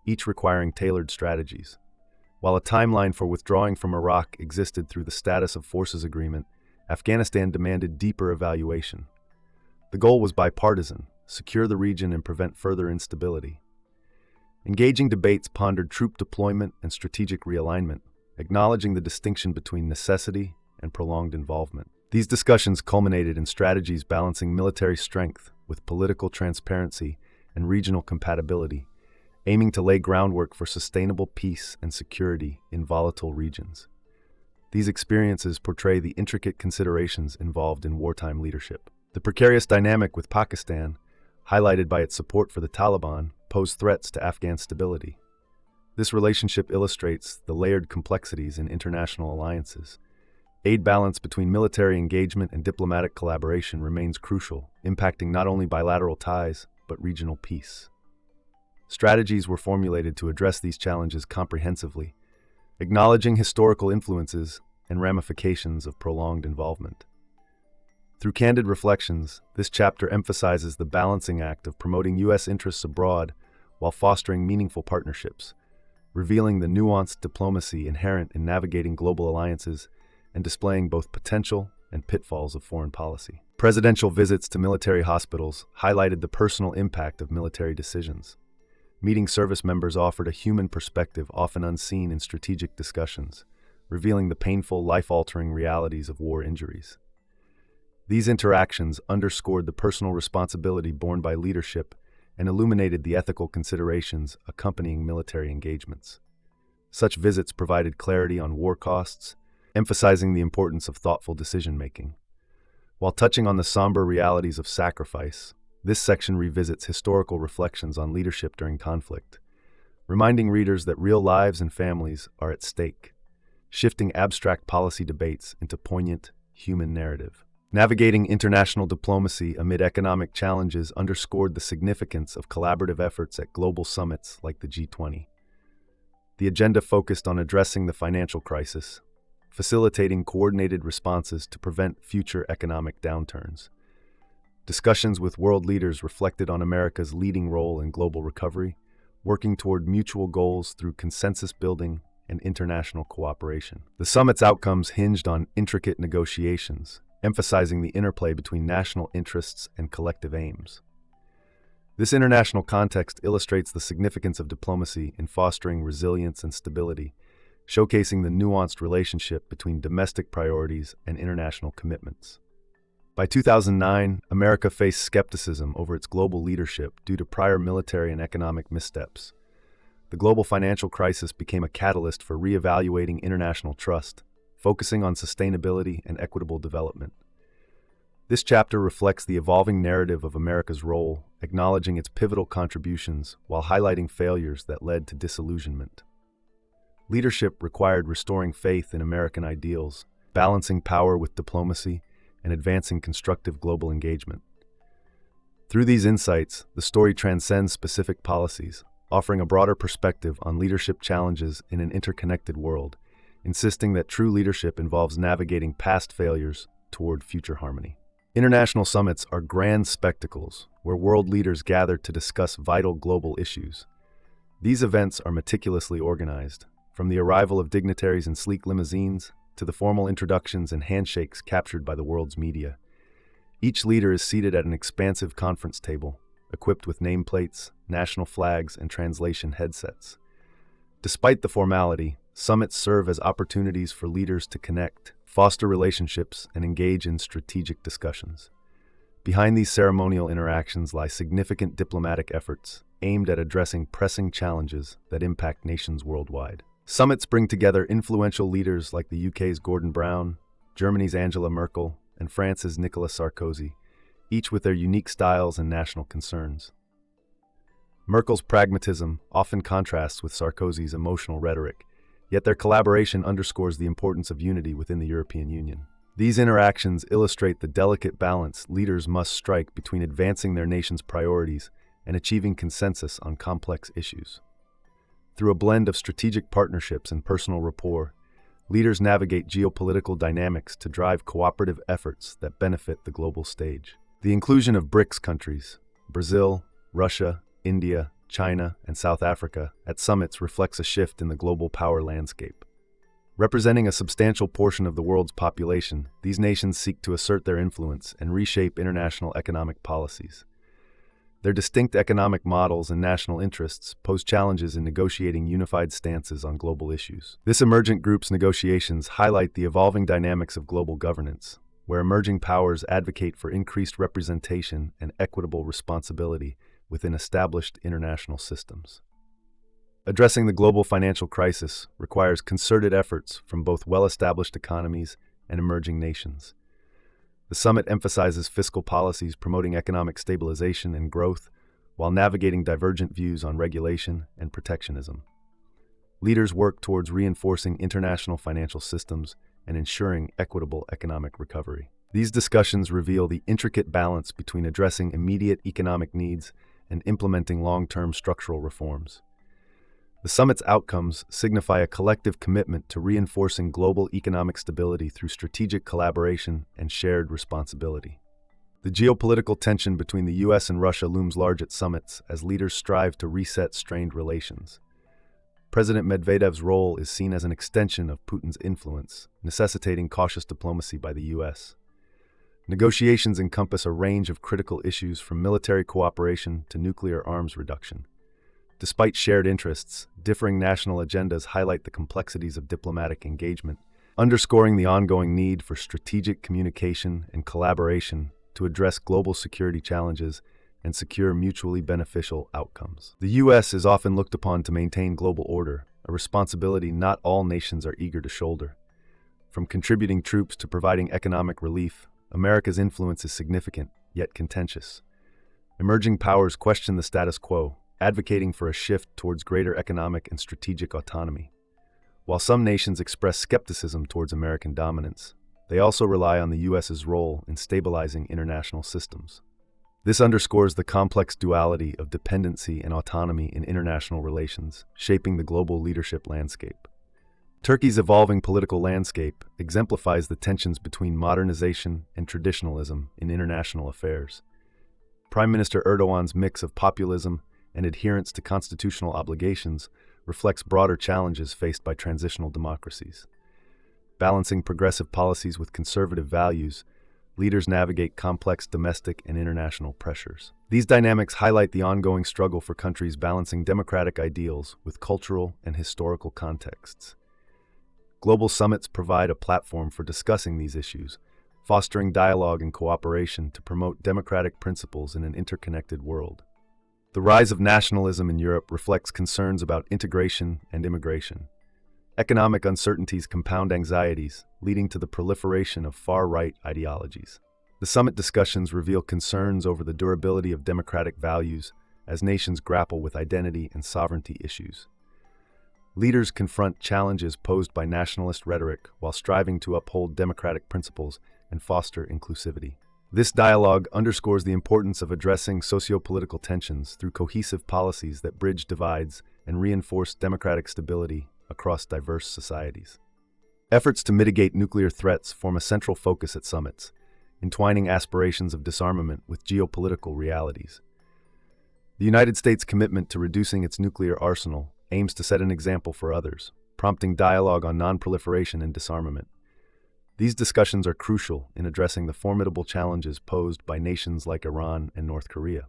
each requiring tailored strategies. While a timeline for withdrawing from Iraq existed through the Status of Forces Agreement, Afghanistan demanded deeper evaluation. The goal was bipartisan: secure the region and prevent further instability. Engaging debates pondered troop deployment and strategic realignment, acknowledging the distinction between necessity and prolonged involvement. These discussions culminated in strategies balancing military strength with political transparency and regional compatibility, aiming to lay groundwork for sustainable peace and security in volatile regions. These experiences portray the intricate considerations involved in wartime leadership. The precarious dynamic with Pakistan, highlighted by its support for the Taliban, posed threats to Afghan stability. This relationship illustrates the layered complexities in international alliances. Aid balance between military engagement and diplomatic collaboration remains crucial, impacting not only bilateral ties, but regional peace. Strategies were formulated to address these challenges comprehensively, acknowledging historical influences and ramifications of prolonged involvement. Through candid reflections, this chapter emphasizes the balancing act of promoting U.S. interests abroad while fostering meaningful partnerships, revealing the nuanced diplomacy inherent in navigating global alliances and displaying both potential and pitfalls of foreign policy. Presidential visits to military hospitals highlighted the personal impact of military decisions. Meeting service members offered a human perspective often unseen in strategic discussions, revealing the painful, life-altering realities of war injuries. These interactions underscored the personal responsibility borne by leadership and illuminated the ethical considerations accompanying military engagements. Such visits provided clarity on war costs, emphasizing the importance of thoughtful decision-making. While touching on the somber realities of sacrifice, this section revisits historical reflections on leadership during conflict, reminding readers that real lives and families are at stake, shifting abstract policy debates into poignant, human narrative. Navigating international diplomacy amid economic challenges underscored the significance of collaborative efforts at global summits like the G20. The agenda focused on addressing the financial crisis, facilitating coordinated responses to prevent future economic downturns. Discussions with world leaders reflected on America's leading role in global recovery, working toward mutual goals through consensus building and international cooperation. The summit's outcomes hinged on intricate negotiations, emphasizing the interplay between national interests and collective aims. This international context illustrates the significance of diplomacy in fostering resilience and stability, showcasing the nuanced relationship between domestic priorities and international commitments. By 2009, America faced skepticism over its global leadership due to prior military and economic missteps. The global financial crisis became a catalyst for reevaluating international trust, focusing on sustainability and equitable development. This chapter reflects the evolving narrative of America's role, acknowledging its pivotal contributions while highlighting failures that led to disillusionment. Leadership required restoring faith in American ideals, balancing power with diplomacy, and advancing constructive global engagement. Through these insights, the story transcends specific policies, offering a broader perspective on leadership challenges in an interconnected world, insisting that true leadership involves navigating past failures toward future harmony. International summits are grand spectacles where world leaders gather to discuss vital global issues. These events are meticulously organized, from the arrival of dignitaries in sleek limousines to the formal introductions and handshakes captured by the world's media. Each leader is seated at an expansive conference table, equipped with nameplates, national flags, and translation headsets. Despite the formality, summits serve as opportunities for leaders to connect, foster relationships, and engage in strategic discussions. Behind these ceremonial interactions lie significant diplomatic efforts aimed at addressing pressing challenges that impact nations worldwide. Summits bring together influential leaders like the UK's Gordon Brown, Germany's Angela Merkel, and France's Nicolas Sarkozy, each with their unique styles and national concerns. Merkel's pragmatism often contrasts with Sarkozy's emotional rhetoric, yet their collaboration underscores the importance of unity within the European Union. These interactions illustrate the delicate balance leaders must strike between advancing their nation's priorities and achieving consensus on complex issues. Through a blend of strategic partnerships and personal rapport, leaders navigate geopolitical dynamics to drive cooperative efforts that benefit the global stage. The inclusion of BRICS countries, Brazil, Russia, India, China, and South Africa, at summits reflects a shift in the global power landscape. Representing a substantial portion of the world's population, these nations seek to assert their influence and reshape international economic policies. Their distinct economic models and national interests pose challenges in negotiating unified stances on global issues. This emergent group's negotiations highlight the evolving dynamics of global governance, where emerging powers advocate for increased representation and equitable responsibility within established international systems. Addressing the global financial crisis requires concerted efforts from both well-established economies and emerging nations. The summit emphasizes fiscal policies promoting economic stabilization and growth while navigating divergent views on regulation and protectionism. Leaders work towards reinforcing international financial systems and ensuring equitable economic recovery. These discussions reveal the intricate balance between addressing immediate economic needs and implementing long-term structural reforms. The summit's outcomes signify a collective commitment to reinforcing global economic stability through strategic collaboration and shared responsibility. The geopolitical tension between the U.S. and Russia looms large at summits as leaders strive to reset strained relations. President Medvedev's role is seen as an extension of Putin's influence, necessitating cautious diplomacy by the U.S. Negotiations encompass a range of critical issues from military cooperation to nuclear arms reduction. Despite shared interests, differing national agendas highlight the complexities of diplomatic engagement, underscoring the ongoing need for strategic communication and collaboration to address global security challenges and secure mutually beneficial outcomes. The U.S. is often looked upon to maintain global order, a responsibility not all nations are eager to shoulder. From contributing troops to providing economic relief, America's influence is significant, yet contentious. Emerging powers question the status quo, advocating for a shift towards greater economic and strategic autonomy. While some nations express skepticism towards American dominance, they also rely on the U.S.'s role in stabilizing international systems. This underscores the complex duality of dependency and autonomy in international relations, shaping the global leadership landscape. Turkey's evolving political landscape exemplifies the tensions between modernization and traditionalism in international affairs. Prime Minister Erdogan's mix of populism and adherence to constitutional obligations reflects broader challenges faced by transitional democracies. Balancing progressive policies with conservative values, leaders navigate complex domestic and international pressures. These dynamics highlight the ongoing struggle for countries balancing democratic ideals with cultural and historical contexts. Global summits provide a platform for discussing these issues, fostering dialogue and cooperation to promote democratic principles in an interconnected world. The rise of nationalism in Europe reflects concerns about integration and immigration. Economic uncertainties compound anxieties, leading to the proliferation of far-right ideologies. The summit discussions reveal concerns over the durability of democratic values as nations grapple with identity and sovereignty issues. Leaders confront challenges posed by nationalist rhetoric while striving to uphold democratic principles and foster inclusivity. This dialogue underscores the importance of addressing socio-political tensions through cohesive policies that bridge divides and reinforce democratic stability across diverse societies. Efforts to mitigate nuclear threats form a central focus at summits, entwining aspirations of disarmament with geopolitical realities. The United States' commitment to reducing its nuclear arsenal aims to set an example for others, prompting dialogue on non-proliferation and disarmament. These discussions are crucial in addressing the formidable challenges posed by nations like Iran and North Korea.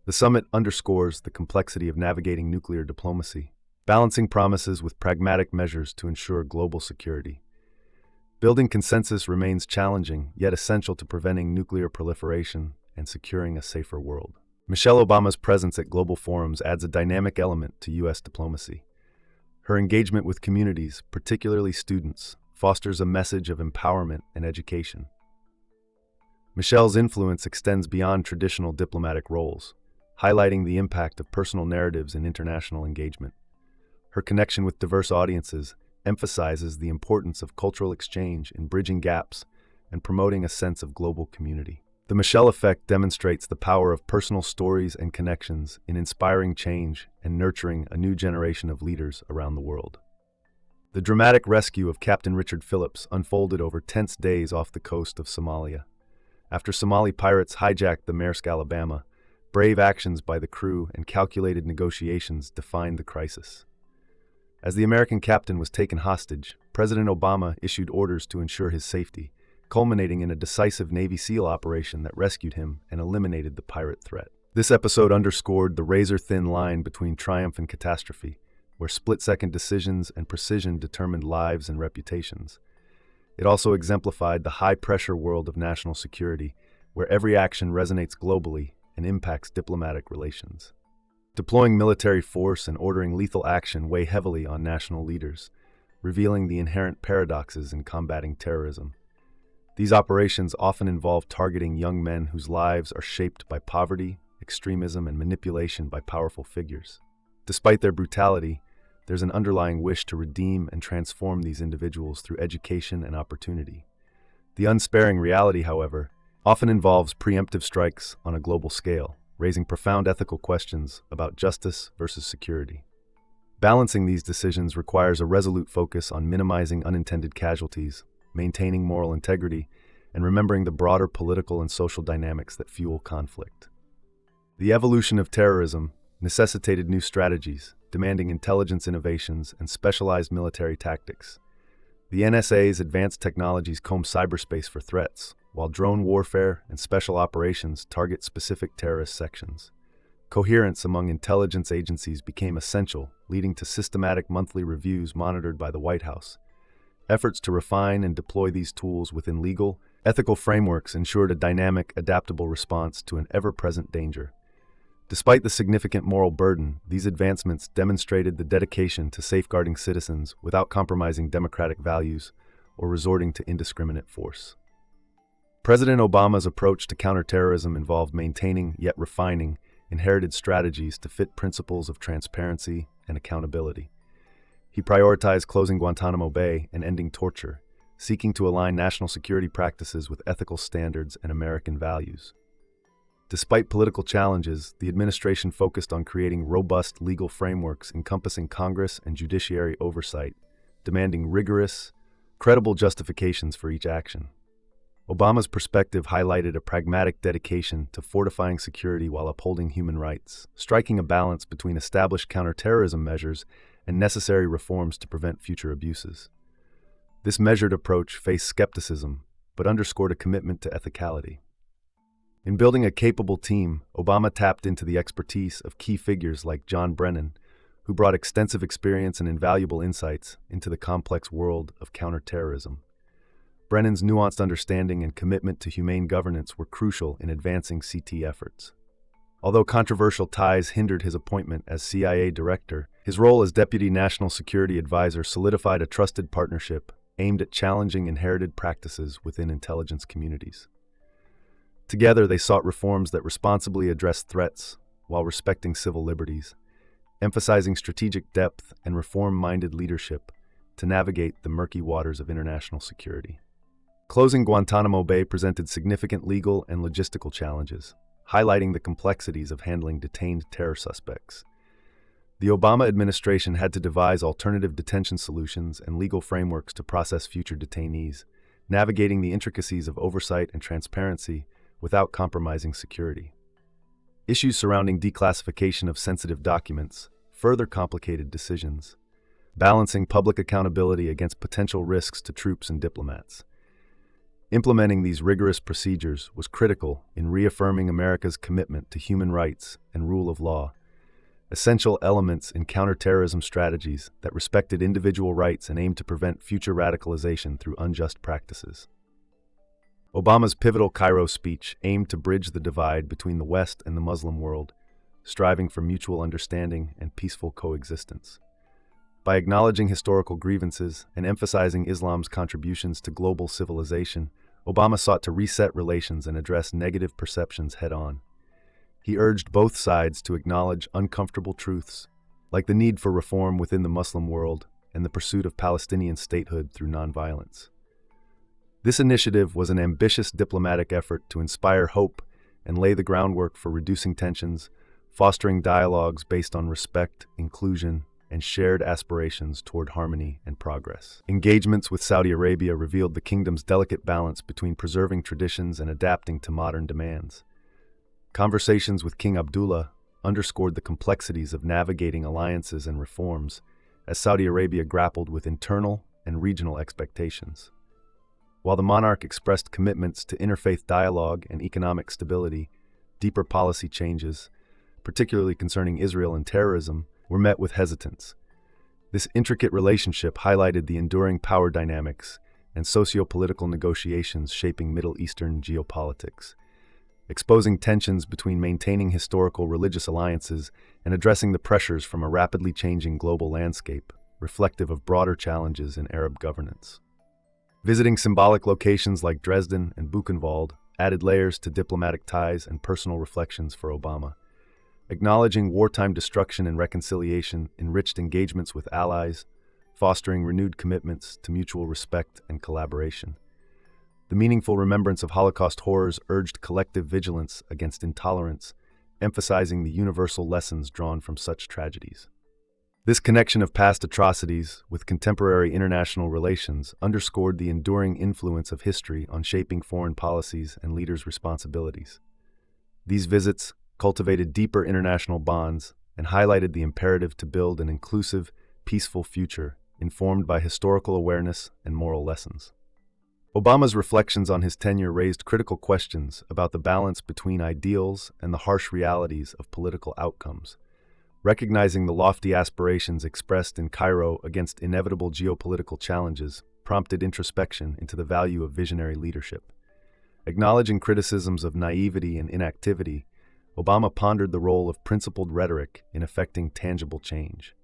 The summit underscores the complexity of navigating nuclear diplomacy, balancing promises with pragmatic measures to ensure global security. Building consensus remains challenging, yet essential to preventing nuclear proliferation and securing a safer world. Michelle Obama's presence at global forums adds a dynamic element to U.S. diplomacy. Her engagement with communities, particularly students, fosters a message of empowerment and education. Michelle's influence extends beyond traditional diplomatic roles, highlighting the impact of personal narratives in international engagement. Her connection with diverse audiences emphasizes the importance of cultural exchange in bridging gaps and promoting a sense of global community. The Michelle Effect demonstrates the power of personal stories and connections in inspiring change and nurturing a new generation of leaders around the world. The dramatic rescue of Captain Richard Phillips unfolded over tense days off the coast of Somalia. After Somali pirates hijacked the Maersk Alabama, brave actions by the crew and calculated negotiations defined the crisis. As the American captain was taken hostage, President Obama issued orders to ensure his safety, culminating in a decisive Navy SEAL operation that rescued him and eliminated the pirate threat. This episode underscored the razor-thin line between triumph and catastrophe, where split-second decisions and precision determined lives and reputations. It also exemplified the high-pressure world of national security, where every action resonates globally and impacts diplomatic relations. Deploying military force and ordering lethal action weigh heavily on national leaders, revealing the inherent paradoxes in combating terrorism. These operations often involve targeting young men whose lives are shaped by poverty, extremism, and manipulation by powerful figures. Despite their brutality, there's an underlying wish to redeem and transform these individuals through education and opportunity. The unsparing reality, however, often involves preemptive strikes on a global scale, raising profound ethical questions about justice versus security. Balancing these decisions requires a resolute focus on minimizing unintended casualties, maintaining moral integrity, and remembering the broader political and social dynamics that fuel conflict. The evolution of terrorism necessitated new strategies, demanding intelligence innovations and specialized military tactics. The NSA's advanced technologies comb cyberspace for threats, while drone warfare and special operations target specific terrorist sections. Coherence among intelligence agencies became essential, leading to systematic monthly reviews monitored by the White House. Efforts to refine and deploy these tools within legal, ethical frameworks ensured a dynamic, adaptable response to an ever-present danger. Despite the significant moral burden, these advancements demonstrated the dedication to safeguarding citizens without compromising democratic values or resorting to indiscriminate force. President Obama's approach to counterterrorism involved maintaining, yet refining, inherited strategies to fit principles of transparency and accountability. He prioritized closing Guantanamo Bay and ending torture, seeking to align national security practices with ethical standards and American values. Despite political challenges, the administration focused on creating robust legal frameworks encompassing Congress and judiciary oversight, demanding rigorous, credible justifications for each action. Obama's perspective highlighted a pragmatic dedication to fortifying security while upholding human rights, striking a balance between established counterterrorism measures and necessary reforms to prevent future abuses. This measured approach faced skepticism, but underscored a commitment to ethicality. In building a capable team, Obama tapped into the expertise of key figures like John Brennan, who brought extensive experience and invaluable insights into the complex world of counterterrorism. Brennan's nuanced understanding and commitment to humane governance were crucial in advancing CT efforts. Although controversial ties hindered his appointment as CIA director, his role as Deputy National Security Advisor solidified a trusted partnership aimed at challenging inherited practices within intelligence communities. Together, they sought reforms that responsibly addressed threats while respecting civil liberties, emphasizing strategic depth and reform-minded leadership to navigate the murky waters of international security. Closing Guantanamo Bay presented significant legal and logistical challenges, highlighting the complexities of handling detained terror suspects. The Obama administration had to devise alternative detention solutions and legal frameworks to process future detainees, navigating the intricacies of oversight and transparency without compromising security. Issues surrounding declassification of sensitive documents further complicated decisions, balancing public accountability against potential risks to troops and diplomats. Implementing these rigorous procedures was critical in reaffirming America's commitment to human rights and rule of law, essential elements in counterterrorism strategies that respected individual rights and aimed to prevent future radicalization through unjust practices. Obama's pivotal Cairo speech aimed to bridge the divide between the West and the Muslim world, striving for mutual understanding and peaceful coexistence. By acknowledging historical grievances and emphasizing Islam's contributions to global civilization, Obama sought to reset relations and address negative perceptions head-on. He urged both sides to acknowledge uncomfortable truths, like the need for reform within the Muslim world and the pursuit of Palestinian statehood through nonviolence. This initiative was an ambitious diplomatic effort to inspire hope and lay the groundwork for reducing tensions, fostering dialogues based on respect, inclusion, and shared aspirations toward harmony and progress. Engagements with Saudi Arabia revealed the kingdom's delicate balance between preserving traditions and adapting to modern demands. Conversations with King Abdullah underscored the complexities of navigating alliances and reforms as Saudi Arabia grappled with internal and regional expectations. While the monarch expressed commitments to interfaith dialogue and economic stability, deeper policy changes, particularly concerning Israel and terrorism, were met with hesitance. This intricate relationship highlighted the enduring power dynamics and socio-political negotiations shaping Middle Eastern geopolitics. exposing tensions between maintaining historical religious alliances and addressing the pressures from a rapidly changing global landscape, reflective of broader challenges in Arab governance. Visiting symbolic locations like Dresden and Buchenwald added layers to diplomatic ties and personal reflections for Obama. Acknowledging wartime destruction and reconciliation enriched engagements with allies, fostering renewed commitments to mutual respect and collaboration. The meaningful remembrance of Holocaust horrors urged collective vigilance against intolerance, emphasizing the universal lessons drawn from such tragedies. This connection of past atrocities with contemporary international relations underscored the enduring influence of history on shaping foreign policies and leaders' responsibilities. These visits cultivated deeper international bonds and highlighted the imperative to build an inclusive, peaceful future informed by historical awareness and moral lessons. Obama's reflections on his tenure raised critical questions about the balance between ideals and the harsh realities of political outcomes. Recognizing the lofty aspirations expressed in Cairo against inevitable geopolitical challenges prompted introspection into the value of visionary leadership. Acknowledging criticisms of naivety and inactivity, Obama pondered the role of principled rhetoric in effecting tangible change.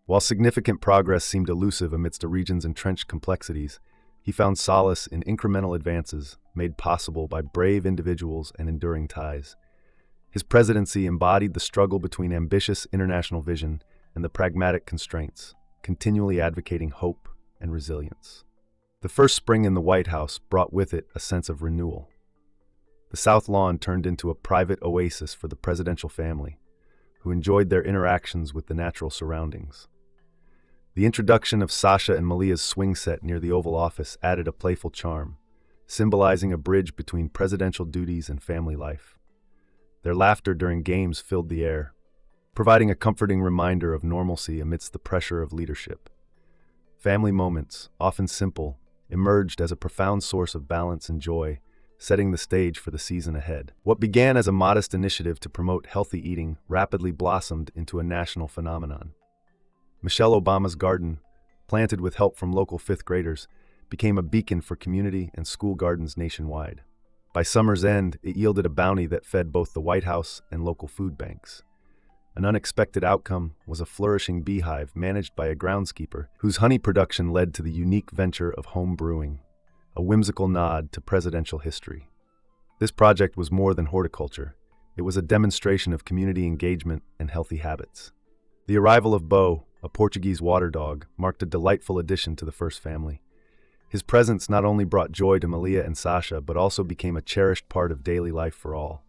While significant progress seemed elusive amidst a region's entrenched complexities, he found solace in incremental advances made possible by brave individuals and enduring ties. His presidency embodied the struggle between ambitious international vision and the pragmatic constraints, continually advocating hope and resilience. The first spring in the White House brought with it a sense of renewal. The South Lawn turned into a private oasis for the presidential family, who enjoyed their interactions with the natural surroundings. The introduction of Sasha and Malia's swing set near the Oval Office added a playful charm, symbolizing a bridge between presidential duties and family life. Their laughter during games filled the air, providing a comforting reminder of normalcy amidst the pressure of leadership. Family moments, often simple, emerged as a profound source of balance and joy, setting the stage for the season ahead. What began as a modest initiative to promote healthy eating rapidly blossomed into a national phenomenon. Michelle Obama's garden, planted with help from local fifth graders, became a beacon for community and school gardens nationwide. By summer's end, it yielded a bounty that fed both the White House and local food banks. An unexpected outcome was a flourishing beehive managed by a groundskeeper whose honey production led to the unique venture of home brewing, a whimsical nod to presidential history. This project was more than horticulture. It was a demonstration of community engagement and healthy habits. The arrival of Bo, a Portuguese water dog, marked a delightful addition to the first family. His presence not only brought joy to Malia and Sasha, but also became a cherished part of daily life for all.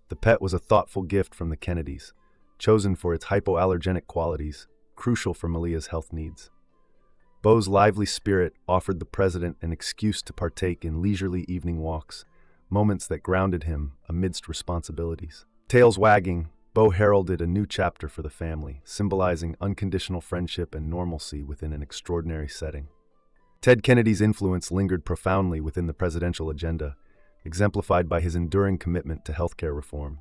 The pet was a thoughtful gift from the Kennedys, chosen for its hypoallergenic qualities, crucial for Malia's health needs. Bo's lively spirit offered the president an excuse to partake in leisurely evening walks, moments that grounded him amidst responsibilities. Tails wagging, Bo heralded a new chapter for the family, symbolizing unconditional friendship and normalcy within an extraordinary setting. Ted Kennedy's influence lingered profoundly within the presidential agenda, exemplified by his enduring commitment to healthcare reform.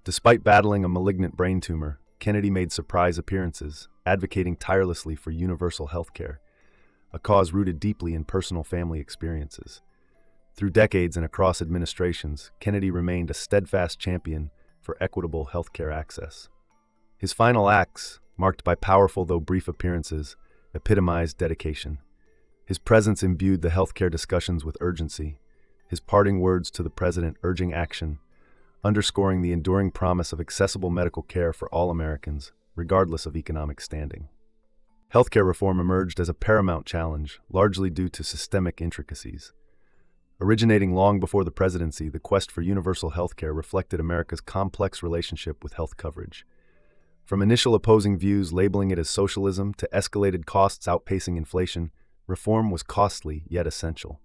Despite battling a malignant brain tumor, Kennedy made surprise appearances, advocating tirelessly for universal healthcare, a cause rooted deeply in personal family experiences. Through decades and across administrations, Kennedy remained a steadfast champion for equitable healthcare access. His final acts, marked by powerful though brief appearances, epitomized dedication. His presence imbued the healthcare discussions with urgency, his parting words to the president urging action, underscoring the enduring promise of accessible medical care for all Americans, regardless of economic standing. Healthcare reform emerged as a paramount challenge, largely due to systemic intricacies. Originating long before the presidency, the quest for universal healthcare reflected America's complex relationship with health coverage. From initial opposing views labeling it as socialism to escalated costs outpacing inflation, reform was costly yet essential.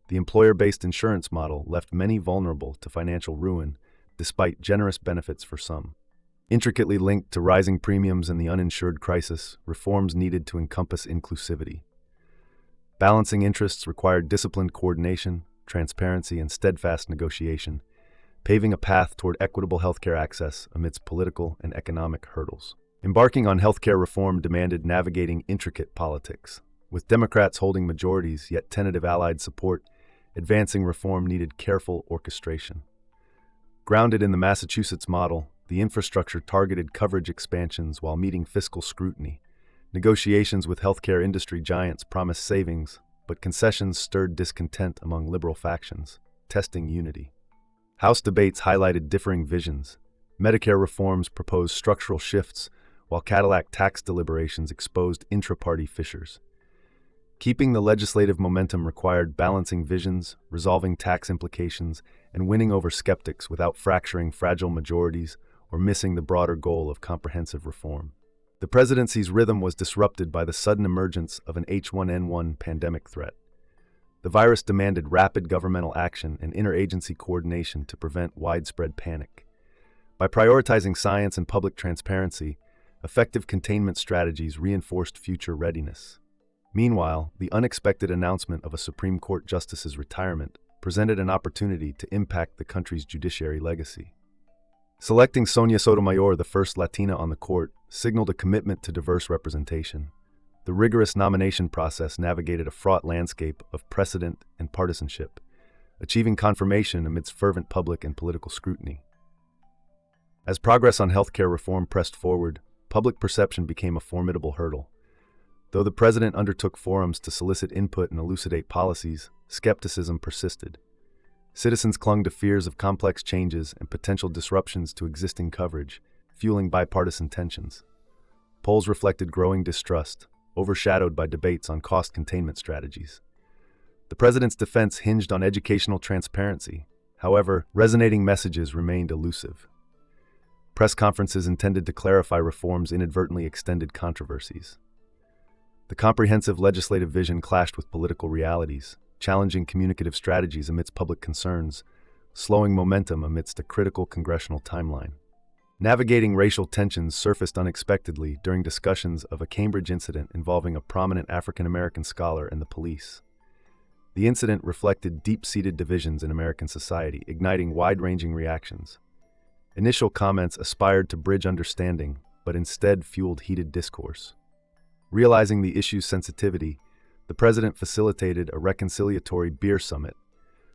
The employer-based insurance model left many vulnerable to financial ruin, despite generous benefits for some. Intricately linked to rising premiums and the uninsured crisis, reforms needed to encompass inclusivity. Balancing interests required disciplined coordination, transparency, and steadfast negotiation, paving a path toward equitable healthcare access amidst political and economic hurdles. Embarking on healthcare reform demanded navigating intricate politics. With Democrats holding majorities yet tentative allied support, advancing reform needed careful orchestration. Grounded in the Massachusetts model, the infrastructure targeted coverage expansions while meeting fiscal scrutiny. Negotiations with healthcare industry giants promised savings, but concessions stirred discontent among liberal factions, testing unity. House debates highlighted differing visions. Medicare reforms proposed structural shifts, while Cadillac tax deliberations exposed intra-party fissures. Keeping the legislative momentum required balancing visions, resolving tax implications, and winning over skeptics without fracturing fragile majorities or missing the broader goal of comprehensive reform. The presidency's rhythm was disrupted by the sudden emergence of an H1N1 pandemic threat. The virus demanded rapid governmental action and interagency coordination to prevent widespread panic. By prioritizing science and public transparency, effective containment strategies reinforced future readiness. Meanwhile, the unexpected announcement of a Supreme Court justice's retirement presented an opportunity to impact the country's judiciary legacy. Selecting Sonia Sotomayor, the first Latina on the court, signaled a commitment to diverse representation. The rigorous nomination process navigated a fraught landscape of precedent and partisanship, achieving confirmation amidst fervent public and political scrutiny. As progress on healthcare reform pressed forward, public perception became a formidable hurdle. Though the president undertook forums to solicit input and elucidate policies, skepticism persisted. Citizens clung to fears of complex changes and potential disruptions to existing coverage, fueling bipartisan tensions. Polls reflected growing distrust, overshadowed by debates on cost containment strategies. The president's defense hinged on educational transparency. However, resonating messages remained elusive. Press conferences intended to clarify reforms inadvertently extended controversies. The comprehensive legislative vision clashed with political realities, challenging communicative strategies amidst public concerns, slowing momentum amidst a critical congressional timeline. Navigating racial tensions surfaced unexpectedly during discussions of a Cambridge incident involving a prominent African-American scholar and the police. The incident reflected deep-seated divisions in American society, igniting wide-ranging reactions. Initial comments aspired to bridge understanding, but instead fueled heated discourse. Realizing the issue's sensitivity, the president facilitated a reconciliatory beer summit,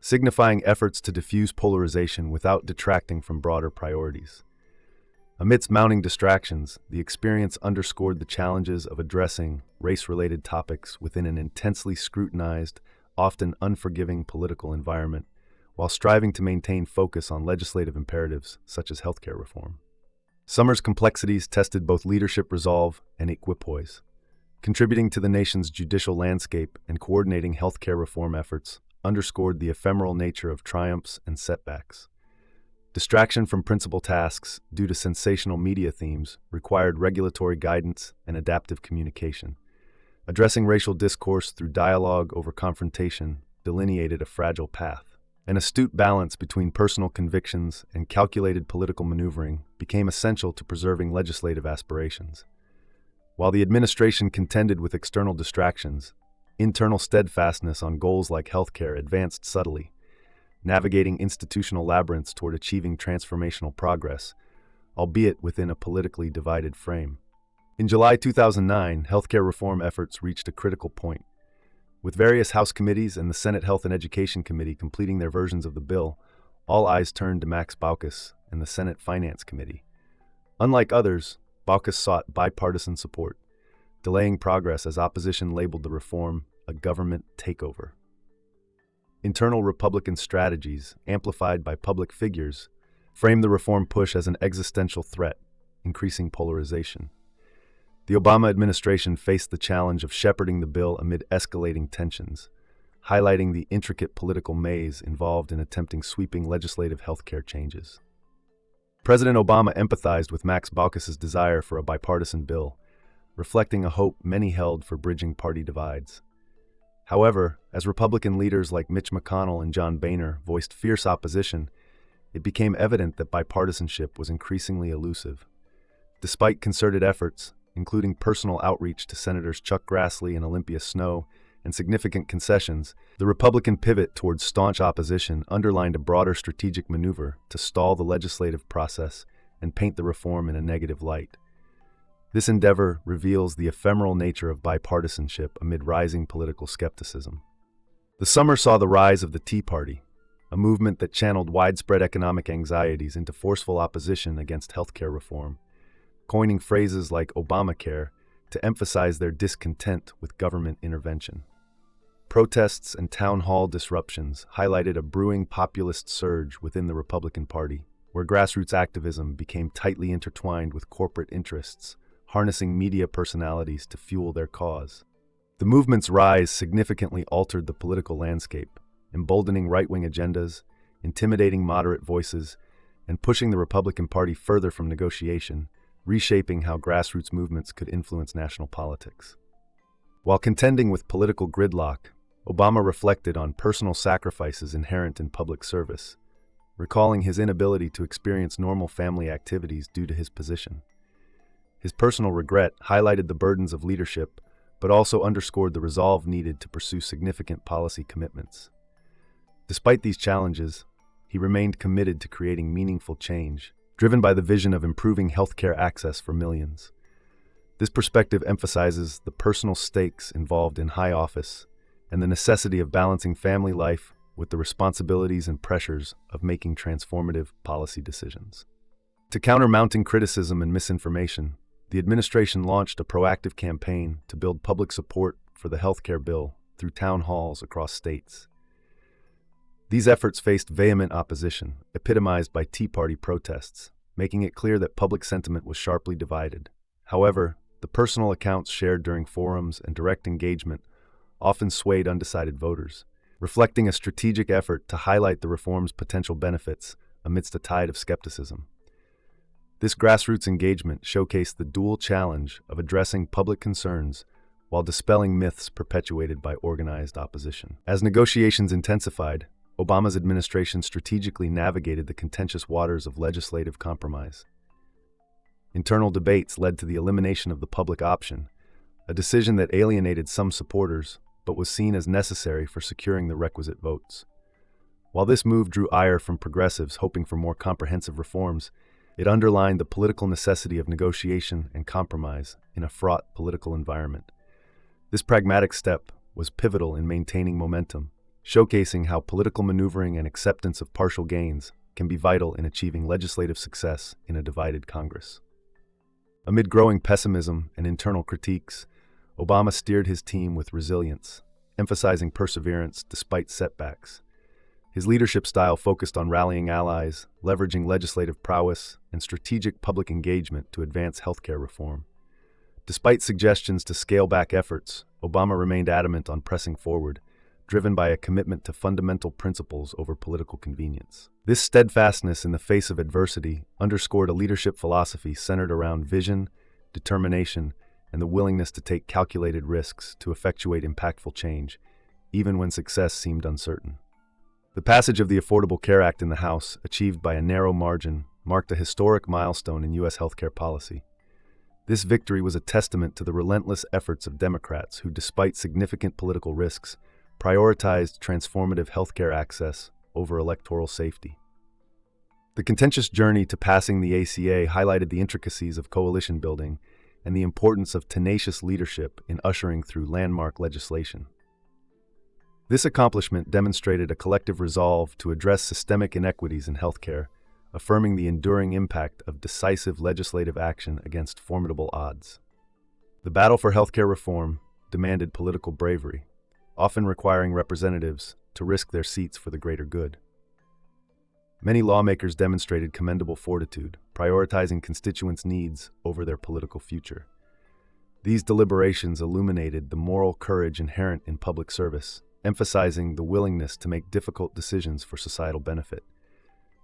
signifying efforts to diffuse polarization without detracting from broader priorities. Amidst mounting distractions, the experience underscored the challenges of addressing race-related topics within an intensely scrutinized, often unforgiving political environment, while striving to maintain focus on legislative imperatives such as healthcare reform. Summer's complexities tested both leadership resolve and equipoise. Contributing to the nation's judicial landscape and coordinating healthcare reform efforts underscored the ephemeral nature of triumphs and setbacks. Distraction from principal tasks due to sensational media themes required regulatory guidance and adaptive communication. Addressing racial discourse through dialogue over confrontation delineated a fragile path. An astute balance between personal convictions and calculated political maneuvering became essential to preserving legislative aspirations. While the administration contended with external distractions, internal steadfastness on goals like healthcare advanced subtly, navigating institutional labyrinths toward achieving transformational progress, albeit within a politically divided frame. In July 2009, healthcare reform efforts reached a critical point. With various House committees and the Senate Health and Education Committee completing their versions of the bill, all eyes turned to Max Baucus and the Senate Finance Committee. Unlike others, Baucus sought bipartisan support, delaying progress as opposition labeled the reform a government takeover. Internal Republican strategies, amplified by public figures, framed the reform push as an existential threat, increasing polarization. The Obama administration faced the challenge of shepherding the bill amid escalating tensions, highlighting the intricate political maze involved in attempting sweeping legislative healthcare changes. President Obama empathized with Max Baucus's desire for a bipartisan bill, reflecting a hope many held for bridging party divides. However, as Republican leaders like Mitch McConnell and John Boehner voiced fierce opposition, it became evident that bipartisanship was increasingly elusive. Despite concerted efforts, including personal outreach to Senators Chuck Grassley and Olympia Snowe, and significant concessions, the Republican pivot towards staunch opposition underlined a broader strategic maneuver to stall the legislative process and paint the reform in a negative light. This endeavor reveals the ephemeral nature of bipartisanship amid rising political skepticism. The summer saw the rise of the Tea Party, a movement that channeled widespread economic anxieties into forceful opposition against healthcare reform, coining phrases like Obamacare to emphasize their discontent with government intervention. Protests and town hall disruptions highlighted a brewing populist surge within the Republican Party, where grassroots activism became tightly intertwined with corporate interests, harnessing media personalities to fuel their cause. The movement's rise significantly altered the political landscape, emboldening right-wing agendas, intimidating moderate voices, and pushing the Republican Party further from negotiation, reshaping how grassroots movements could influence national politics. While contending with political gridlock, Obama reflected on personal sacrifices inherent in public service, recalling his inability to experience normal family activities due to his position. His personal regret highlighted the burdens of leadership, but also underscored the resolve needed to pursue significant policy commitments. Despite these challenges, he remained committed to creating meaningful change, driven by the vision of improving healthcare access for millions. This perspective emphasizes the personal stakes involved in high office and the necessity of balancing family life with the responsibilities and pressures of making transformative policy decisions. To counter mounting criticism and misinformation, the administration launched a proactive campaign to build public support for the healthcare bill through town halls across states. These efforts faced vehement opposition, epitomized by Tea Party protests, making it clear that public sentiment was sharply divided. However, the personal accounts shared during forums and direct engagement often swayed undecided voters, reflecting a strategic effort to highlight the reform's potential benefits amidst a tide of skepticism. This grassroots engagement showcased the dual challenge of addressing public concerns while dispelling myths perpetuated by organized opposition. As negotiations intensified, Obama's administration strategically navigated the contentious waters of legislative compromise. Internal debates led to the elimination of the public option, a decision that alienated some supporters but was seen as necessary for securing the requisite votes. While this move drew ire from progressives hoping for more comprehensive reforms, it underlined the political necessity of negotiation and compromise in a fraught political environment. This pragmatic step was pivotal in maintaining momentum, showcasing how political maneuvering and acceptance of partial gains can be vital in achieving legislative success in a divided Congress. Amid growing pessimism and internal critiques, Obama steered his team with resilience, emphasizing perseverance despite setbacks. His leadership style focused on rallying allies, leveraging legislative prowess, and strategic public engagement to advance healthcare reform. Despite suggestions to scale back efforts, Obama remained adamant on pressing forward, driven by a commitment to fundamental principles over political convenience. This steadfastness in the face of adversity underscored a leadership philosophy centered around vision, determination, and the willingness to take calculated risks to effectuate impactful change, even when success seemed uncertain. The passage of the Affordable Care Act in the House, achieved by a narrow margin, marked a historic milestone in U.S. healthcare policy. This victory was a testament to the relentless efforts of Democrats who, despite significant political risks, prioritized transformative healthcare access over electoral safety. The contentious journey to passing the ACA highlighted the intricacies of coalition building and the importance of tenacious leadership in ushering through landmark legislation. This accomplishment demonstrated a collective resolve to address systemic inequities in healthcare, affirming the enduring impact of decisive legislative action against formidable odds. The battle for healthcare reform demanded political bravery, often requiring representatives to risk their seats for the greater good. Many lawmakers demonstrated commendable fortitude, prioritizing constituents' needs over their political future. These deliberations illuminated the moral courage inherent in public service, emphasizing the willingness to make difficult decisions for societal benefit.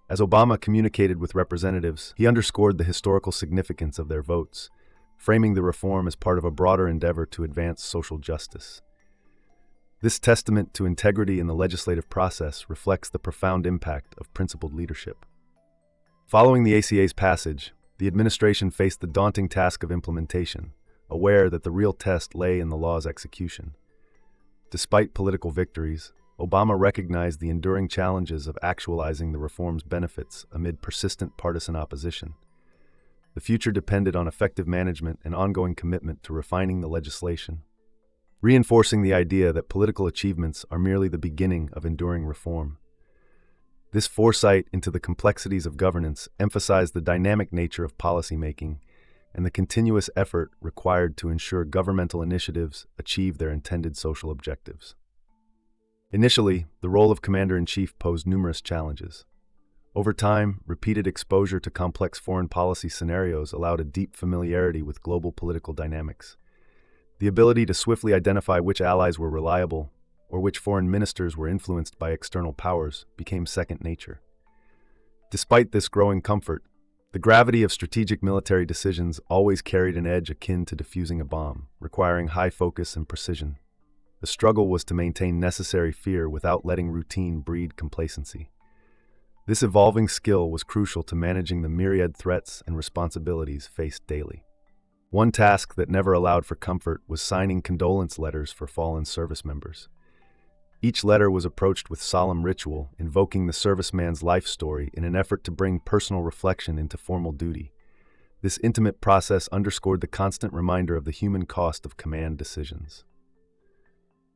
As Obama communicated with representatives, he underscored the historical significance of their votes, framing the reform as part of a broader endeavor to advance social justice. This testament to integrity in the legislative process reflects the profound impact of principled leadership. Following the ACA's passage, the administration faced the daunting task of implementation, aware that the real test lay in the law's execution. Despite political victories, Obama recognized the enduring challenges of actualizing the reform's benefits amid persistent partisan opposition. The future depended on effective management and ongoing commitment to refining the legislation, reinforcing the idea that political achievements are merely the beginning of enduring reform. This foresight into the complexities of governance emphasized the dynamic nature of policymaking and the continuous effort required to ensure governmental initiatives achieve their intended social objectives. Initially, the role of commander-in-chief posed numerous challenges. Over time, repeated exposure to complex foreign policy scenarios allowed a deep familiarity with global political dynamics. The ability to swiftly identify which allies were reliable or which foreign ministers were influenced by external powers became second nature. Despite this growing comfort, the gravity of strategic military decisions always carried an edge akin to defusing a bomb, requiring high focus and precision. The struggle was to maintain necessary fear without letting routine breed complacency. This evolving skill was crucial to managing the myriad threats and responsibilities faced daily. One task that never allowed for comfort was signing condolence letters for fallen service members. Each letter was approached with solemn ritual, invoking the serviceman's life story in an effort to bring personal reflection into formal duty. This intimate process underscored the constant reminder of the human cost of command decisions.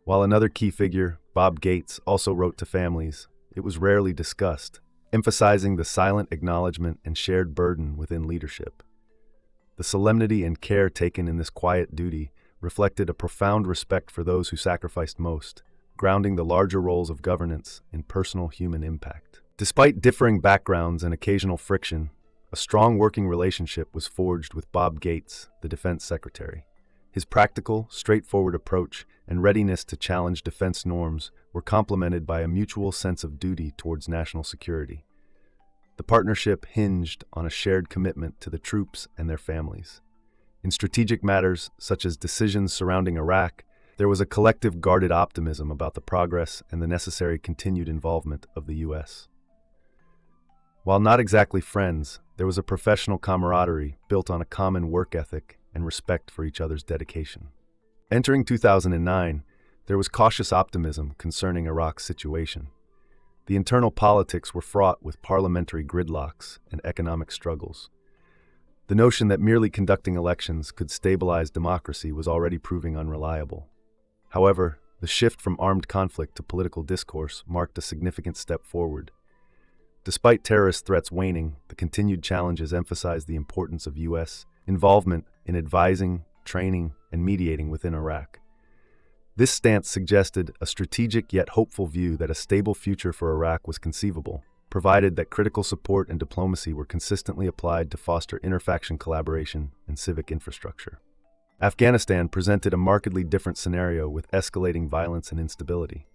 While another key figure, Bob Gates, also wrote to families, it was rarely discussed, emphasizing the silent acknowledgement and shared burden within leadership. The solemnity and care taken in this quiet duty reflected a profound respect for those who sacrificed most, grounding the larger roles of governance in personal human impact. Despite differing backgrounds and occasional friction, a strong working relationship was forged with Bob Gates, the Defense Secretary. His practical, straightforward approach and readiness to challenge defense norms were complemented by a mutual sense of duty towards national security. The partnership hinged on a shared commitment to the troops and their families. In strategic matters, such as decisions surrounding Iraq, there was a collective guarded optimism about the progress and the necessary continued involvement of the U.S. While not exactly friends, there was a professional camaraderie built on a common work ethic and respect for each other's dedication. Entering 2009, there was cautious optimism concerning Iraq's situation. The internal politics were fraught with parliamentary gridlocks and economic struggles. The notion that merely conducting elections could stabilize democracy was already proving unreliable. However, the shift from armed conflict to political discourse marked a significant step forward. Despite terrorist threats waning, the continued challenges emphasized the importance of U.S. involvement in advising, training, and mediating within Iraq. This stance suggested a strategic yet hopeful view that a stable future for Iraq was conceivable, provided that critical support and diplomacy were consistently applied to foster interfaction collaboration and civic infrastructure. Afghanistan presented a markedly different scenario with escalating violence and instability.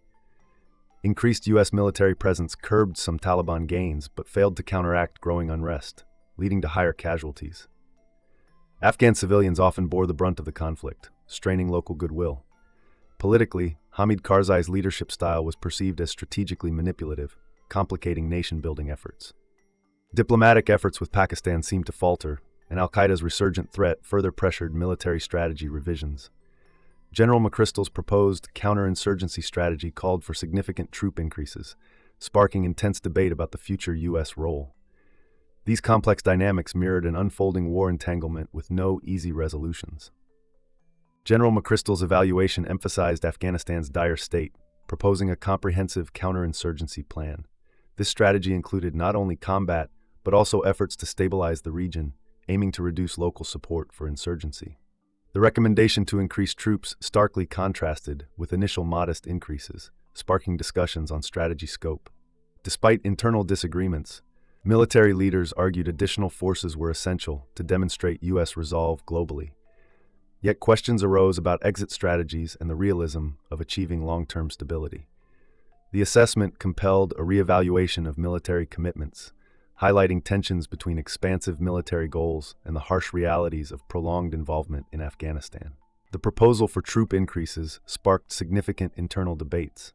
Increased U.S. military presence curbed some Taliban gains but failed to counteract growing unrest, leading to higher casualties. Afghan civilians often bore the brunt of the conflict, straining local goodwill. Politically, Hamid Karzai's leadership style was perceived as strategically manipulative, complicating nation-building efforts. Diplomatic efforts with Pakistan seemed to falter, and al-Qaeda's resurgent threat further pressured military strategy revisions. General McChrystal's proposed counterinsurgency strategy called for significant troop increases, sparking intense debate about the future U.S. role. These complex dynamics mirrored an unfolding war entanglement with no easy resolutions. General McChrystal's evaluation emphasized Afghanistan's dire state, proposing a comprehensive counterinsurgency plan. This strategy included not only combat, but also efforts to stabilize the region, aiming to reduce local support for insurgency. The recommendation to increase troops starkly contrasted with initial modest increases, sparking discussions on strategy scope. Despite internal disagreements, military leaders argued additional forces were essential to demonstrate U.S. resolve globally. Yet questions arose about exit strategies and the realism of achieving long-term stability. The assessment compelled a reevaluation of military commitments, highlighting tensions between expansive military goals and the harsh realities of prolonged involvement in Afghanistan. The proposal for troop increases sparked significant internal debates.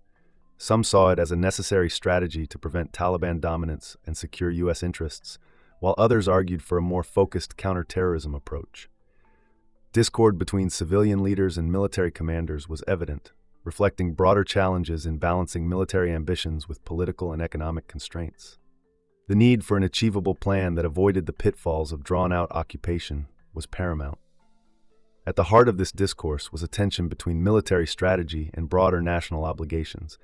Some saw it as a necessary strategy to prevent Taliban dominance and secure U.S. interests, while others argued for a more focused counterterrorism approach. Discord between civilian leaders and military commanders was evident, reflecting broader challenges in balancing military ambitions with political and economic constraints. The need for an achievable plan that avoided the pitfalls of drawn-out occupation was paramount. At the heart of this discourse was a tension between military strategy and broader national obligations,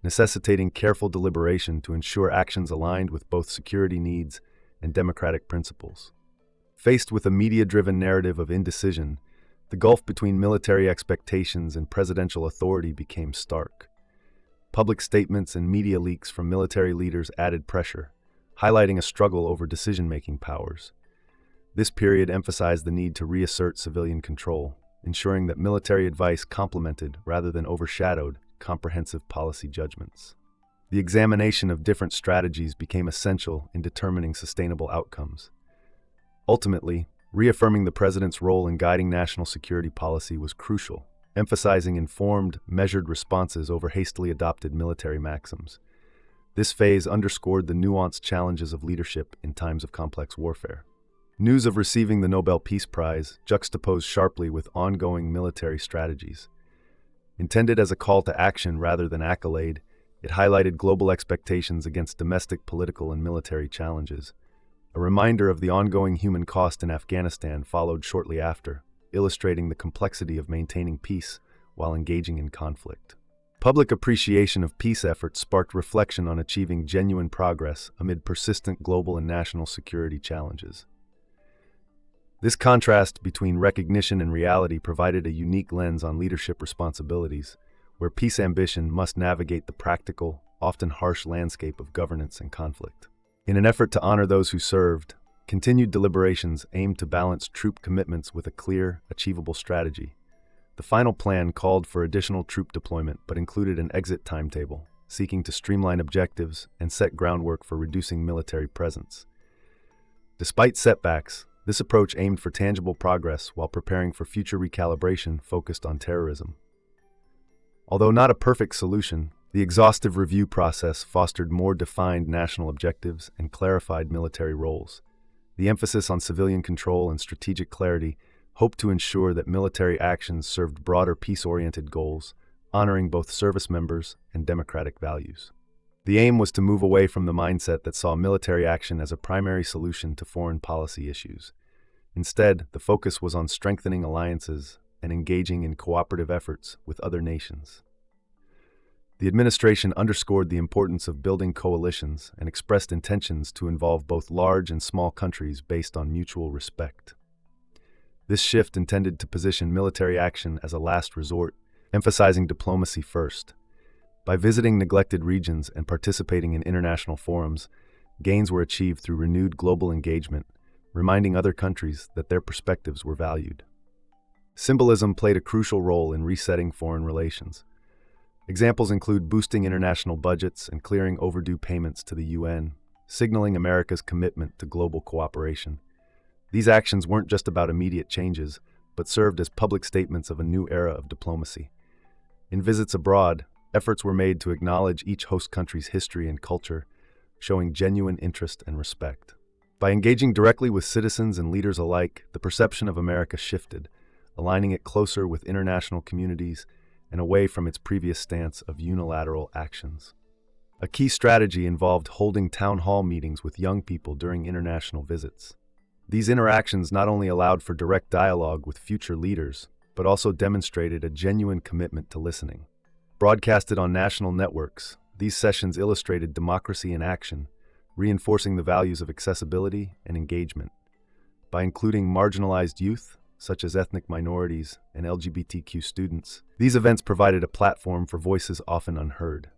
necessitating careful deliberation to ensure actions aligned with both security needs and democratic principles. Faced with a media-driven narrative of indecision, the gulf between military expectations and presidential authority became stark. Public statements and media leaks from military leaders added pressure, highlighting a struggle over decision-making powers. This period emphasized the need to reassert civilian control, ensuring that military advice complemented rather than overshadowed comprehensive policy judgments. The examination of different strategies became essential in determining sustainable outcomes. Ultimately, reaffirming the president's role in guiding national security policy was crucial, emphasizing informed, measured responses over hastily adopted military maxims. This phase underscored the nuanced challenges of leadership in times of complex warfare. News of receiving the Nobel Peace Prize juxtaposed sharply with ongoing military strategies. Intended as a call to action rather than accolade, it highlighted global expectations against domestic political and military challenges. A reminder of the ongoing human cost in Afghanistan followed shortly after, illustrating the complexity of maintaining peace while engaging in conflict. Public appreciation of peace efforts sparked reflection on achieving genuine progress amid persistent global and national security challenges. This contrast between recognition and reality provided a unique lens on leadership responsibilities, where peace ambition must navigate the practical, often harsh landscape of governance and conflict. In an effort to honor those who served, continued deliberations aimed to balance troop commitments with a clear, achievable strategy. The final plan called for additional troop deployment but included an exit timetable, seeking to streamline objectives and set groundwork for reducing military presence. Despite setbacks, this approach aimed for tangible progress while preparing for future recalibration focused on terrorism. Although not a perfect solution, the exhaustive review process fostered more defined national objectives and clarified military roles. The emphasis on civilian control and strategic clarity hoped to ensure that military actions served broader peace-oriented goals, honoring both service members and democratic values. The aim was to move away from the mindset that saw military action as a primary solution to foreign policy issues. Instead, the focus was on strengthening alliances and engaging in cooperative efforts with other nations. The administration underscored the importance of building coalitions and expressed intentions to involve both large and small countries based on mutual respect. This shift intended to position military action as a last resort, emphasizing diplomacy first. By visiting neglected regions and participating in international forums, gains were achieved through renewed global engagement, reminding other countries that their perspectives were valued. Symbolism played a crucial role in resetting foreign relations. Examples include boosting international budgets and clearing overdue payments to the UN, signaling America's commitment to global cooperation. These actions weren't just about immediate changes, but served as public statements of a new era of diplomacy. In visits abroad, efforts were made to acknowledge each host country's history and culture, showing genuine interest and respect. By engaging directly with citizens and leaders alike, the perception of America shifted, aligning it closer with international communities and away from its previous stance of unilateral actions. A key strategy involved holding town hall meetings with young people during international visits. These interactions not only allowed for direct dialogue with future leaders, but also demonstrated a genuine commitment to listening. Broadcasted on national networks, these sessions illustrated democracy in action, reinforcing the values of accessibility and engagement. By including marginalized youth, such as ethnic minorities and LGBTQ students, these events provided a platform for voices often unheard.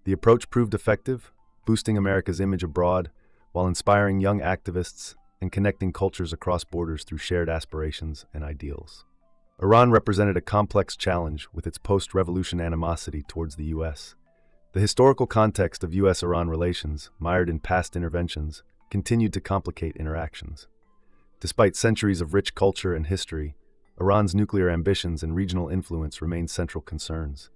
The approach proved effective, boosting America's image abroad while inspiring young activists and connecting cultures across borders through shared aspirations and ideals. Iran represented a complex challenge with its post-revolution animosity towards the U.S. The historical context of U.S.-Iran relations, mired in past interventions, continued to complicate interactions. Despite centuries of rich culture and history, Iran's nuclear ambitions and regional influence remain central concerns.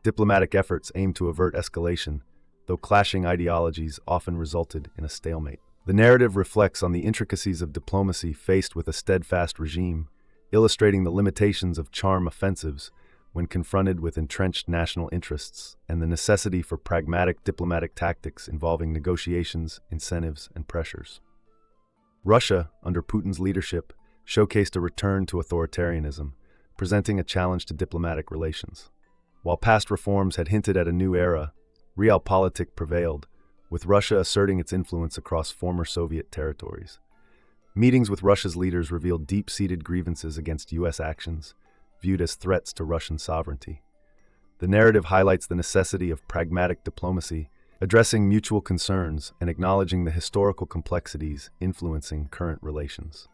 Diplomatic efforts aimed to avert escalation, though clashing ideologies often resulted in a stalemate. The narrative reflects on the intricacies of diplomacy faced with a steadfast regime, illustrating the limitations of charm offensives when confronted with entrenched national interests and the necessity for pragmatic diplomatic tactics involving negotiations, incentives, and pressures. Russia, under Putin's leadership, showcased a return to authoritarianism, presenting a challenge to diplomatic relations. While past reforms had hinted at a new era, realpolitik prevailed, with Russia asserting its influence across former Soviet territories. Meetings with Russia's leaders revealed deep-seated grievances against U.S. actions, viewed as threats to Russian sovereignty. The narrative highlights the necessity of pragmatic diplomacy, addressing mutual concerns and acknowledging the historical complexities influencing current relations.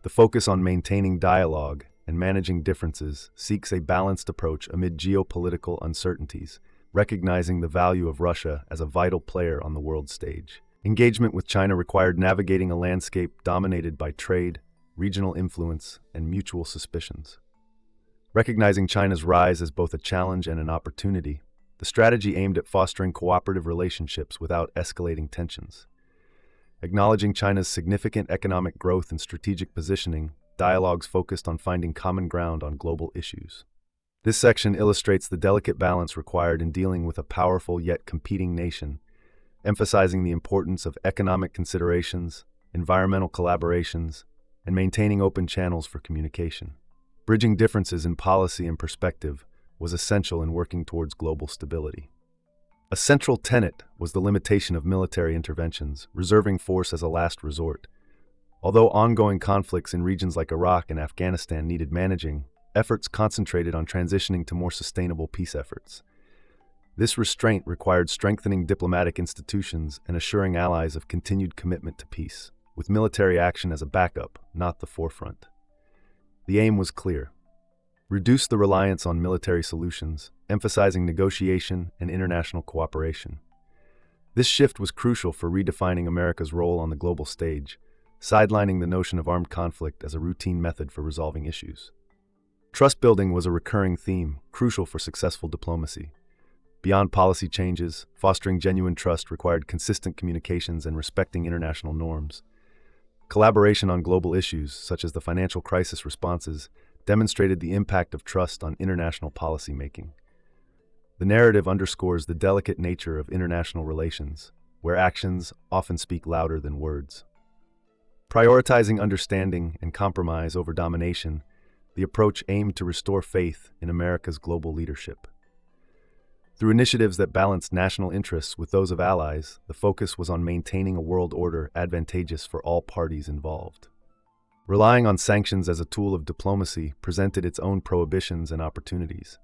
The focus on maintaining dialogue and managing differences seeks a balanced approach amid geopolitical uncertainties, recognizing the value of Russia as a vital player on the world stage. Engagement with China required navigating a landscape dominated by trade, regional influence, and mutual suspicions. Recognizing China's rise as both a challenge and an opportunity, the strategy aimed at fostering cooperative relationships without escalating tensions. Acknowledging China's significant economic growth and strategic positioning, dialogues focused on finding common ground on global issues. This section illustrates the delicate balance required in dealing with a powerful yet competing nation, emphasizing the importance of economic considerations, environmental collaborations, and maintaining open channels for communication. Bridging differences in policy and perspective was essential in working towards global stability. A central tenet was the limitation of military interventions, reserving force as a last resort. Although ongoing conflicts in regions like Iraq and Afghanistan needed managing, efforts concentrated on transitioning to more sustainable peace efforts. This restraint required strengthening diplomatic institutions and assuring allies of continued commitment to peace, with military action as a backup, not the forefront. The aim was clear: reduce the reliance on military solutions, emphasizing negotiation and international cooperation. This shift was crucial for redefining America's role on the global stage, sidelining the notion of armed conflict as a routine method for resolving issues. Trust building was a recurring theme, crucial for successful diplomacy. Beyond policy changes, fostering genuine trust required consistent communications and respecting international norms. Collaboration on global issues, such as the financial crisis responses, demonstrated the impact of trust on international policy making. The narrative underscores the delicate nature of international relations, where actions often speak louder than words. Prioritizing understanding and compromise over domination, the approach aimed to restore faith in America's global leadership. Through initiatives that balanced national interests with those of allies, the focus was on maintaining a world order advantageous for all parties involved. Relying on sanctions as a tool of diplomacy presented its own prohibitions and opportunities.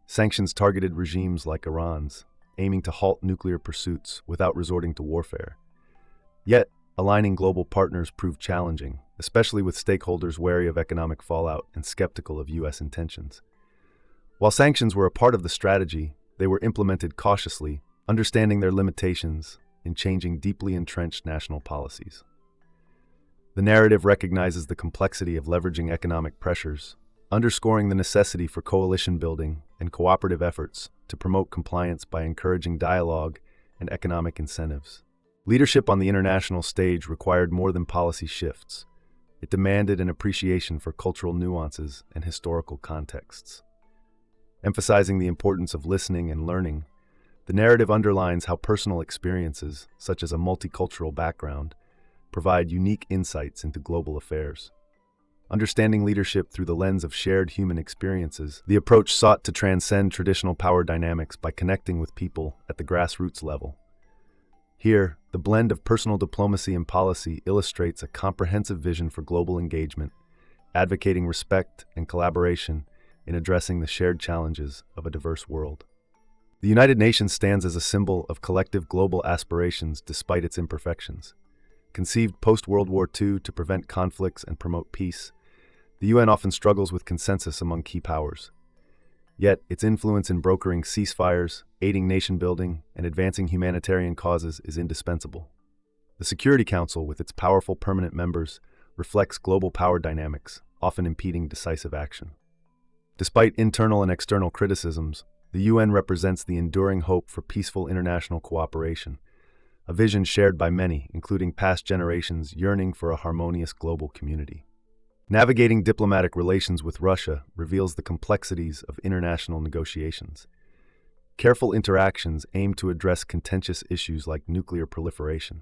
Sanctions targeted regimes like Iran's, aiming to halt nuclear pursuits without resorting to warfare. Yet, aligning global partners proved challenging, especially with stakeholders wary of economic fallout and skeptical of U.S. intentions. While sanctions were a part of the strategy, they were implemented cautiously, understanding their limitations in changing deeply entrenched national policies. The narrative recognizes the complexity of leveraging economic pressures, underscoring the necessity for coalition building and cooperative efforts to promote compliance by encouraging dialogue and economic incentives. Leadership on the international stage required more than policy shifts. It demanded an appreciation for cultural nuances and historical contexts. Emphasizing the importance of listening and learning, the narrative underlines how personal experiences, such as a multicultural background, provide unique insights into global affairs. Understanding leadership through the lens of shared human experiences, the approach sought to transcend traditional power dynamics by connecting with people at the grassroots level. Here, the blend of personal diplomacy and policy illustrates a comprehensive vision for global engagement, advocating respect and collaboration in addressing the shared challenges of a diverse world. The United Nations stands as a symbol of collective global aspirations despite its imperfections. Conceived post-World War II to prevent conflicts and promote peace, the UN often struggles with consensus among key powers. Yet, its influence in brokering ceasefires, aiding nation-building, and advancing humanitarian causes is indispensable. The Security Council, with its powerful permanent members, reflects global power dynamics, often impeding decisive action. Despite internal and external criticisms, the UN represents the enduring hope for peaceful international cooperation, a vision shared by many, including past generations yearning for a harmonious global community. Navigating diplomatic relations with Russia reveals the complexities of international negotiations. Careful interactions aim to address contentious issues like nuclear proliferation.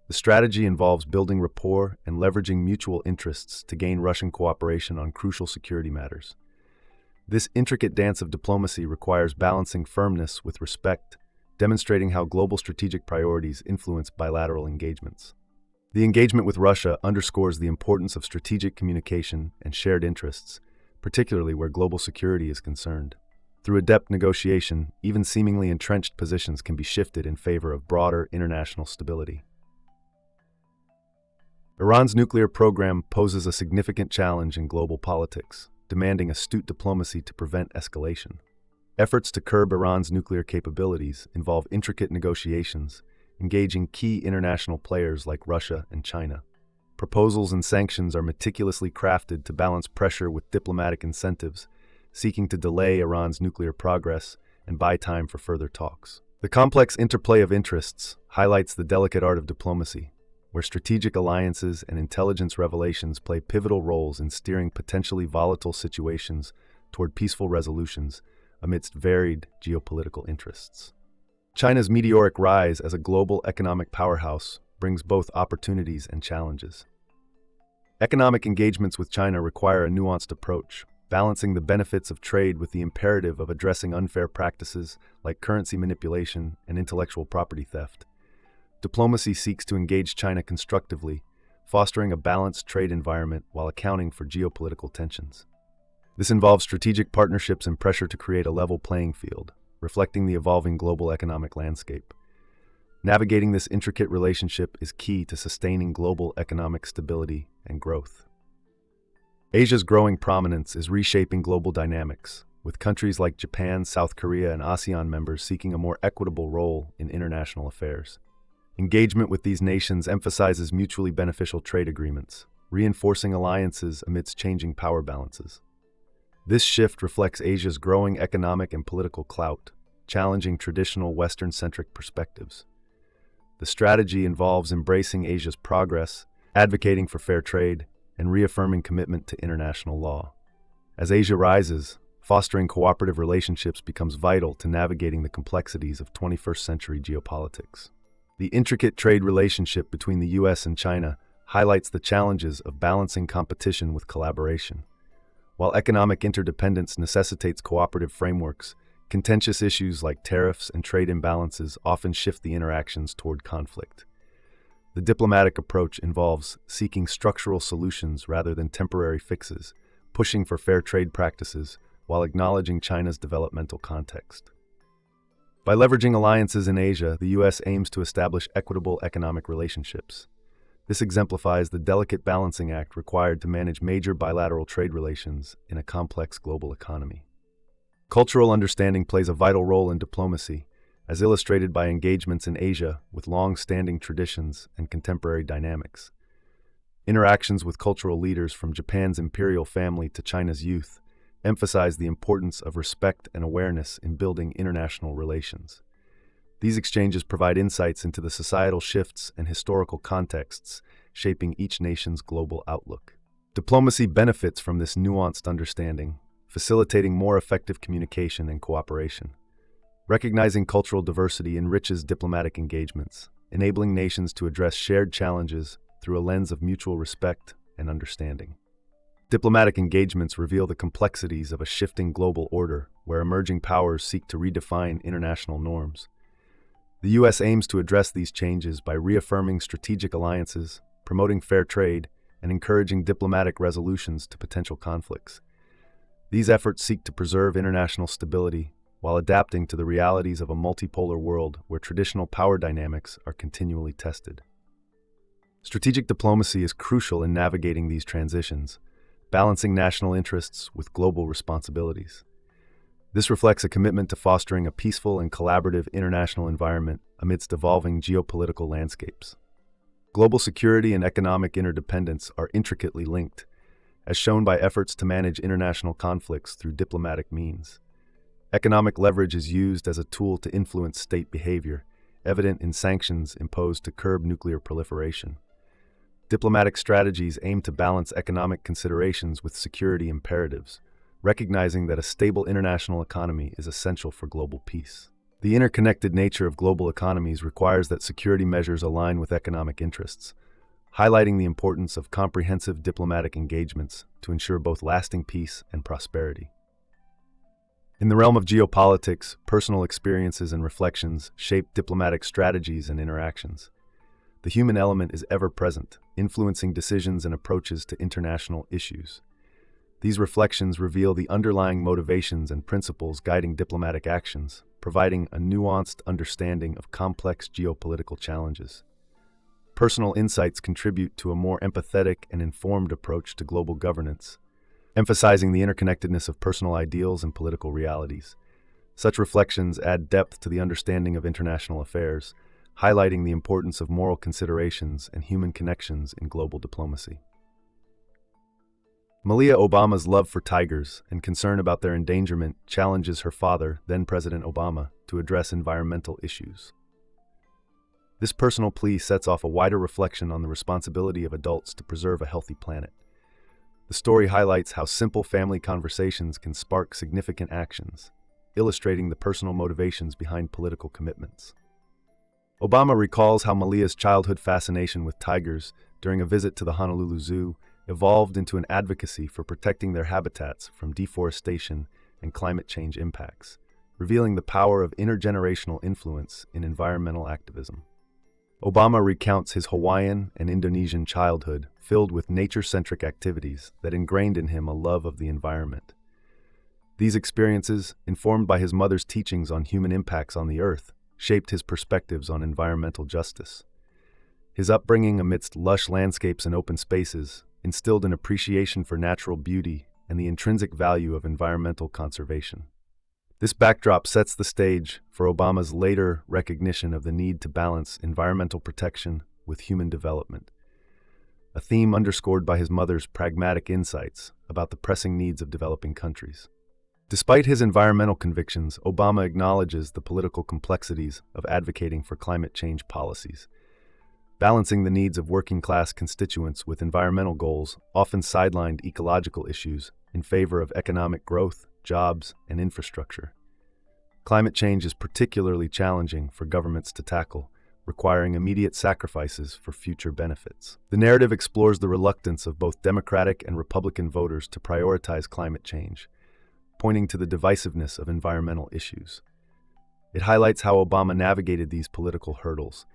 The strategy involves building rapport and leveraging mutual interests to gain Russian cooperation on crucial security matters. This intricate dance of diplomacy requires balancing firmness with respect, demonstrating how global strategic priorities influence bilateral engagements. The engagement with Russia underscores the importance of strategic communication and shared interests, particularly where global security is concerned. Through adept negotiation, even seemingly entrenched positions can be shifted in favor of broader international stability. Iran's nuclear program poses a significant challenge in global politics, demanding astute diplomacy to prevent escalation. Efforts to curb Iran's nuclear capabilities involve intricate negotiations, engaging key international players like Russia and China. Proposals and sanctions are meticulously crafted to balance pressure with diplomatic incentives, seeking to delay Iran's nuclear progress and buy time for further talks. The complex interplay of interests highlights the delicate art of diplomacy, where strategic alliances and intelligence revelations play pivotal roles in steering potentially volatile situations toward peaceful resolutions amidst varied geopolitical interests. China's meteoric rise as a global economic powerhouse brings both opportunities and challenges. Economic engagements with China require a nuanced approach, balancing the benefits of trade with the imperative of addressing unfair practices like currency manipulation and intellectual property theft. Diplomacy seeks to engage China constructively, fostering a balanced trade environment while accounting for geopolitical tensions. This involves strategic partnerships and pressure to create a level playing field, reflecting the evolving global economic landscape. Navigating this intricate relationship is key to sustaining global economic stability and growth. Asia's growing prominence is reshaping global dynamics, with countries like Japan, South Korea, and ASEAN members seeking a more equitable role in international affairs. Engagement with these nations emphasizes mutually beneficial trade agreements, reinforcing alliances amidst changing power balances. This shift reflects Asia's growing economic and political clout, challenging traditional Western-centric perspectives. The strategy involves embracing Asia's progress, advocating for fair trade, and reaffirming commitment to international law. As Asia rises, fostering cooperative relationships becomes vital to navigating the complexities of 21st century geopolitics. The intricate trade relationship between the U.S. and China highlights the challenges of balancing competition with collaboration. While economic interdependence necessitates cooperative frameworks, contentious issues like tariffs and trade imbalances often shift the interactions toward conflict. The diplomatic approach involves seeking structural solutions rather than temporary fixes, pushing for fair trade practices while acknowledging China's developmental context. By leveraging alliances in Asia, the U.S. aims to establish equitable economic relationships. This exemplifies the delicate balancing act required to manage major bilateral trade relations in a complex global economy. Cultural understanding plays a vital role in diplomacy, as illustrated by engagements in Asia with long-standing traditions and contemporary dynamics. Interactions with cultural leaders from Japan's imperial family to China's youth emphasize the importance of respect and awareness in building international relations. These exchanges provide insights into the societal shifts and historical contexts shaping each nation's global outlook. Diplomacy benefits from this nuanced understanding, facilitating more effective communication and cooperation. Recognizing cultural diversity enriches diplomatic engagements, enabling nations to address shared challenges through a lens of mutual respect and understanding. Diplomatic engagements reveal the complexities of a shifting global order where emerging powers seek to redefine international norms. The U.S. aims to address these changes by reaffirming strategic alliances, promoting fair trade, and encouraging diplomatic resolutions to potential conflicts. These efforts seek to preserve international stability while adapting to the realities of a multipolar world where traditional power dynamics are continually tested. Strategic diplomacy is crucial in navigating these transitions, balancing national interests with global responsibilities. This reflects a commitment to fostering a peaceful and collaborative international environment amidst evolving geopolitical landscapes. Global security and economic interdependence are intricately linked, as shown by efforts to manage international conflicts through diplomatic means. Economic leverage is used as a tool to influence state behavior, evident in sanctions imposed to curb nuclear proliferation. Diplomatic strategies aim to balance economic considerations with security imperatives, recognizing that a stable international economy is essential for global peace. The interconnected nature of global economies requires that security measures align with economic interests, highlighting the importance of comprehensive diplomatic engagements to ensure both lasting peace and prosperity. In the realm of geopolitics, personal experiences and reflections shape diplomatic strategies and interactions. The human element is ever present, influencing decisions and approaches to international issues. These reflections reveal the underlying motivations and principles guiding diplomatic actions, providing a nuanced understanding of complex geopolitical challenges. Personal insights contribute to a more empathetic and informed approach to global governance, emphasizing the interconnectedness of personal ideals and political realities. Such reflections add depth to the understanding of international affairs, highlighting the importance of moral considerations and human connections in global diplomacy. Malia Obama's love for tigers and concern about their endangerment challenges her father, then President Obama, to address environmental issues. This personal plea sets off a wider reflection on the responsibility of adults to preserve a healthy planet. The story highlights how simple family conversations can spark significant actions, illustrating the personal motivations behind political commitments. Obama recalls how Malia's childhood fascination with tigers during a visit to the Honolulu Zoo evolved into an advocacy for protecting their habitats from deforestation and climate change impacts, revealing the power of intergenerational influence in environmental activism. Obama recounts his Hawaiian and Indonesian childhood filled with nature-centric activities that ingrained in him a love of the environment. These experiences, informed by his mother's teachings on human impacts on the earth, shaped his perspectives on environmental justice. His upbringing amidst lush landscapes and open spaces instilled an appreciation for natural beauty and the intrinsic value of environmental conservation. This backdrop sets the stage for Obama's later recognition of the need to balance environmental protection with human development, a theme underscored by his mother's pragmatic insights about the pressing needs of developing countries. Despite his environmental convictions, Obama acknowledges the political complexities of advocating for climate change policies. Balancing the needs of working-class constituents with environmental goals often sidelined ecological issues in favor of economic growth, jobs, and infrastructure. Climate change is particularly challenging for governments to tackle, requiring immediate sacrifices for future benefits. The narrative explores the reluctance of both Democratic and Republican voters to prioritize climate change, pointing to the divisiveness of environmental issues. It highlights how Obama navigated these political hurdles,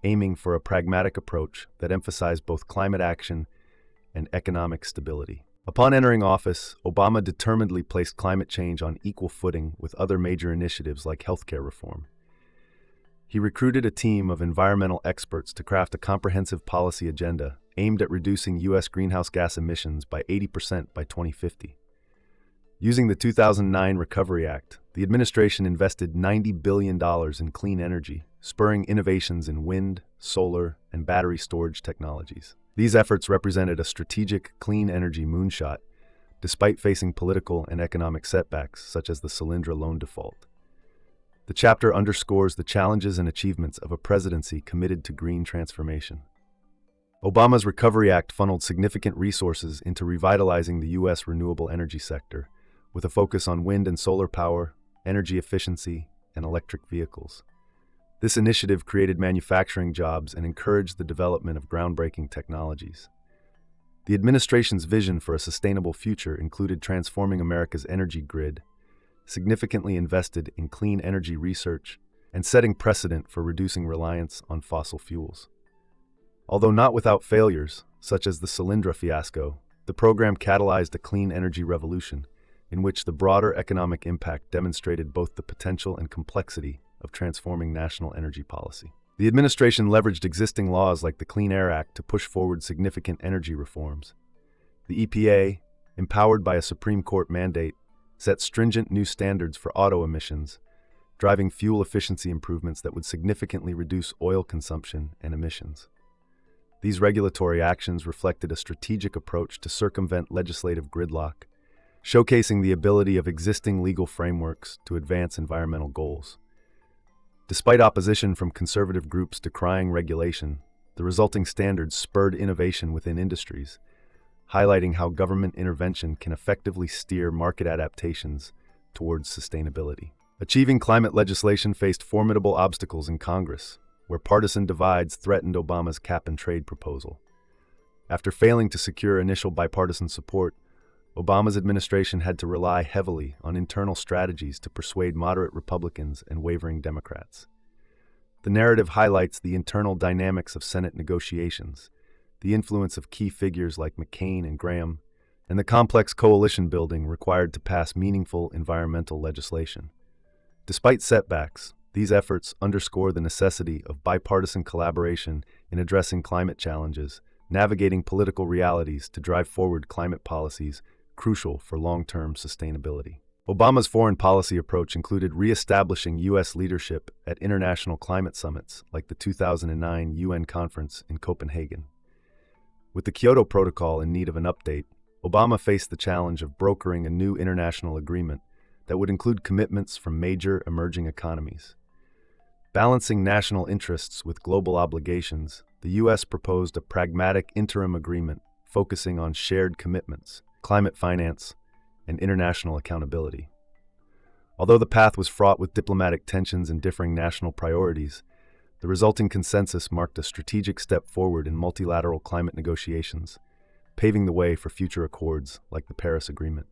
aiming for a pragmatic approach that emphasized both climate action and economic stability. Upon entering office, Obama determinedly placed climate change on equal footing with other major initiatives like healthcare reform. He recruited a team of environmental experts to craft a comprehensive policy agenda aimed at reducing U.S. greenhouse gas emissions by 80% by 2050. Using the 2009 Recovery Act, the administration invested $90 billion in clean energy, spurring innovations in wind, solar, and battery storage technologies. These efforts represented a strategic, clean energy moonshot, despite facing political and economic setbacks such as the Solyndra loan default. The chapter underscores the challenges and achievements of a presidency committed to green transformation. Obama's Recovery Act funneled significant resources into revitalizing the U.S. renewable energy sector, with a focus on wind and solar power, energy efficiency, and electric vehicles. This initiative created manufacturing jobs and encouraged the development of groundbreaking technologies. The administration's vision for a sustainable future included transforming America's energy grid, significantly invested in clean energy research, and setting precedent for reducing reliance on fossil fuels. Although not without failures, such as the Solyndra fiasco, the program catalyzed a clean energy revolution, in which the broader economic impact demonstrated both the potential and complexity of transforming national energy policy. The administration leveraged existing laws like the Clean Air Act to push forward significant energy reforms. The EPA, empowered by a Supreme Court mandate, set stringent new standards for auto emissions, driving fuel efficiency improvements that would significantly reduce oil consumption and emissions. These regulatory actions reflected a strategic approach to circumvent legislative gridlock, showcasing the ability of existing legal frameworks to advance environmental goals. Despite opposition from conservative groups decrying regulation, the resulting standards spurred innovation within industries, highlighting how government intervention can effectively steer market adaptations towards sustainability. Achieving climate legislation faced formidable obstacles in Congress, where partisan divides threatened Obama's cap-and-trade proposal. After failing to secure initial bipartisan support, Obama's administration had to rely heavily on internal strategies to persuade moderate Republicans and wavering Democrats. The narrative highlights the internal dynamics of Senate negotiations, the influence of key figures like McCain and Graham, and the complex coalition building required to pass meaningful environmental legislation. Despite setbacks, these efforts underscore the necessity of bipartisan collaboration in addressing climate challenges, navigating political realities to drive forward climate policies crucial for long-term sustainability. Obama's foreign policy approach included re-establishing U.S. leadership at international climate summits like the 2009 UN conference in Copenhagen. With the Kyoto Protocol in need of an update, Obama faced the challenge of brokering a new international agreement that would include commitments from major emerging economies. Balancing national interests with global obligations, the U.S. proposed a pragmatic interim agreement focusing on shared commitments, climate finance, and international accountability. Although the path was fraught with diplomatic tensions and differing national priorities, the resulting consensus marked a strategic step forward in multilateral climate negotiations, paving the way for future accords like the Paris Agreement.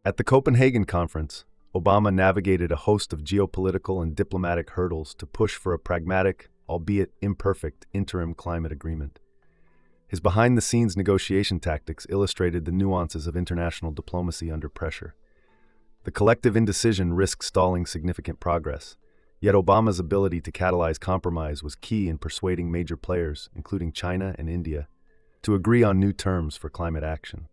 At the Copenhagen conference, Obama navigated a host of geopolitical and diplomatic hurdles to push for a pragmatic, albeit imperfect, interim climate agreement. His behind-the-scenes negotiation tactics illustrated the nuances of international diplomacy under pressure. The collective indecision risked stalling significant progress, yet Obama's ability to catalyze compromise was key in persuading major players, including China and India, to agree on new terms for climate action.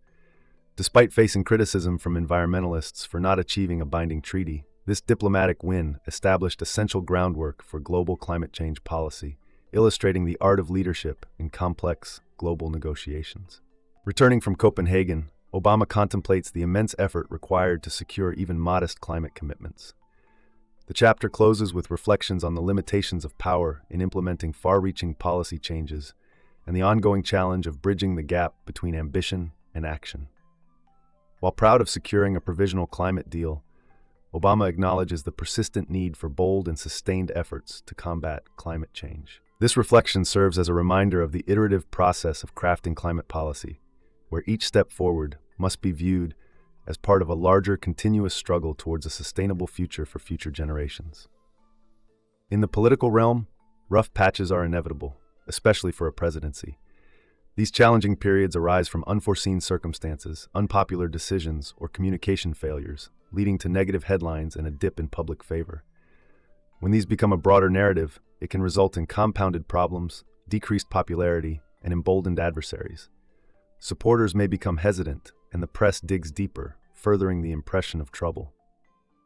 Despite facing criticism from environmentalists for not achieving a binding treaty, this diplomatic win established essential groundwork for global climate change policy, illustrating the art of leadership in complex global negotiations. Returning from Copenhagen, Obama contemplates the immense effort required to secure even modest climate commitments. The chapter closes with reflections on the limitations of power in implementing far-reaching policy changes and the ongoing challenge of bridging the gap between ambition and action. While proud of securing a provisional climate deal, Obama acknowledges the persistent need for bold and sustained efforts to combat climate change. This reflection serves as a reminder of the iterative process of crafting climate policy, where each step forward must be viewed as part of a larger, continuous struggle towards a sustainable future for future generations. In the political realm, rough patches are inevitable, especially for a presidency. These challenging periods arise from unforeseen circumstances, unpopular decisions, or communication failures, leading to negative headlines and a dip in public favor. When these become a broader narrative, it can result in compounded problems, decreased popularity, and emboldened adversaries. Supporters may become hesitant, and the press digs deeper, furthering the impression of trouble.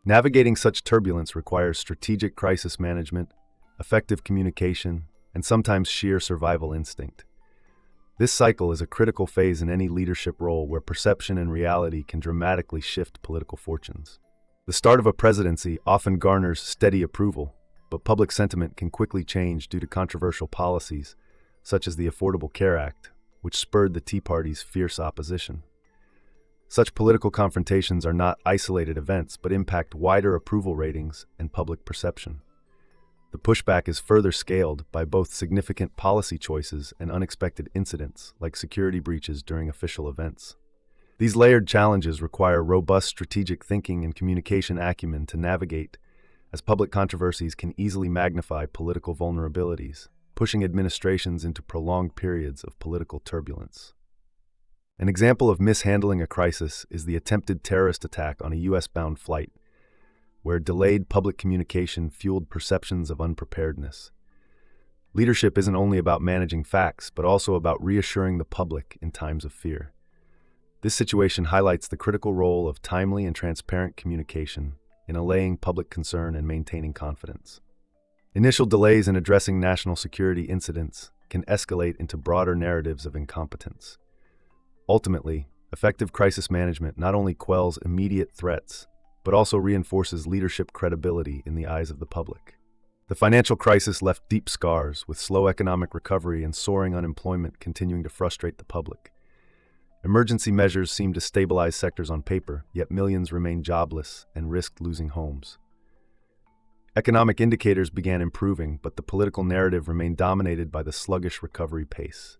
Navigating such turbulence requires strategic crisis management, effective communication, and sometimes sheer survival instinct. This cycle is a critical phase in any leadership role where perception and reality can dramatically shift political fortunes. The start of a presidency often garners steady approval, but public sentiment can quickly change due to controversial policies, such as the Affordable Care Act, which spurred the Tea Party's fierce opposition. Such political confrontations are not isolated events, but impact wider approval ratings and public perception. The pushback is further scaled by both significant policy choices and unexpected incidents, like security breaches during official events. These layered challenges require robust strategic thinking and communication acumen to navigate, as public controversies can easily magnify political vulnerabilities, pushing administrations into prolonged periods of political turbulence. An example of mishandling a crisis is the attempted terrorist attack on a U.S.-bound flight, where delayed public communication fueled perceptions of unpreparedness. Leadership isn't only about managing facts, but also about reassuring the public in times of fear. This situation highlights the critical role of timely and transparent communication in allaying public concern and maintaining confidence. Initial delays in addressing national security incidents can escalate into broader narratives of incompetence. Ultimately, effective crisis management not only quells immediate threats, but also reinforces leadership credibility in the eyes of the public. The financial crisis left deep scars, with slow economic recovery and soaring unemployment continuing to frustrate the public. Emergency measures seemed to stabilize sectors on paper, yet millions remained jobless and risked losing homes. Economic indicators began improving, but the political narrative remained dominated by the sluggish recovery pace.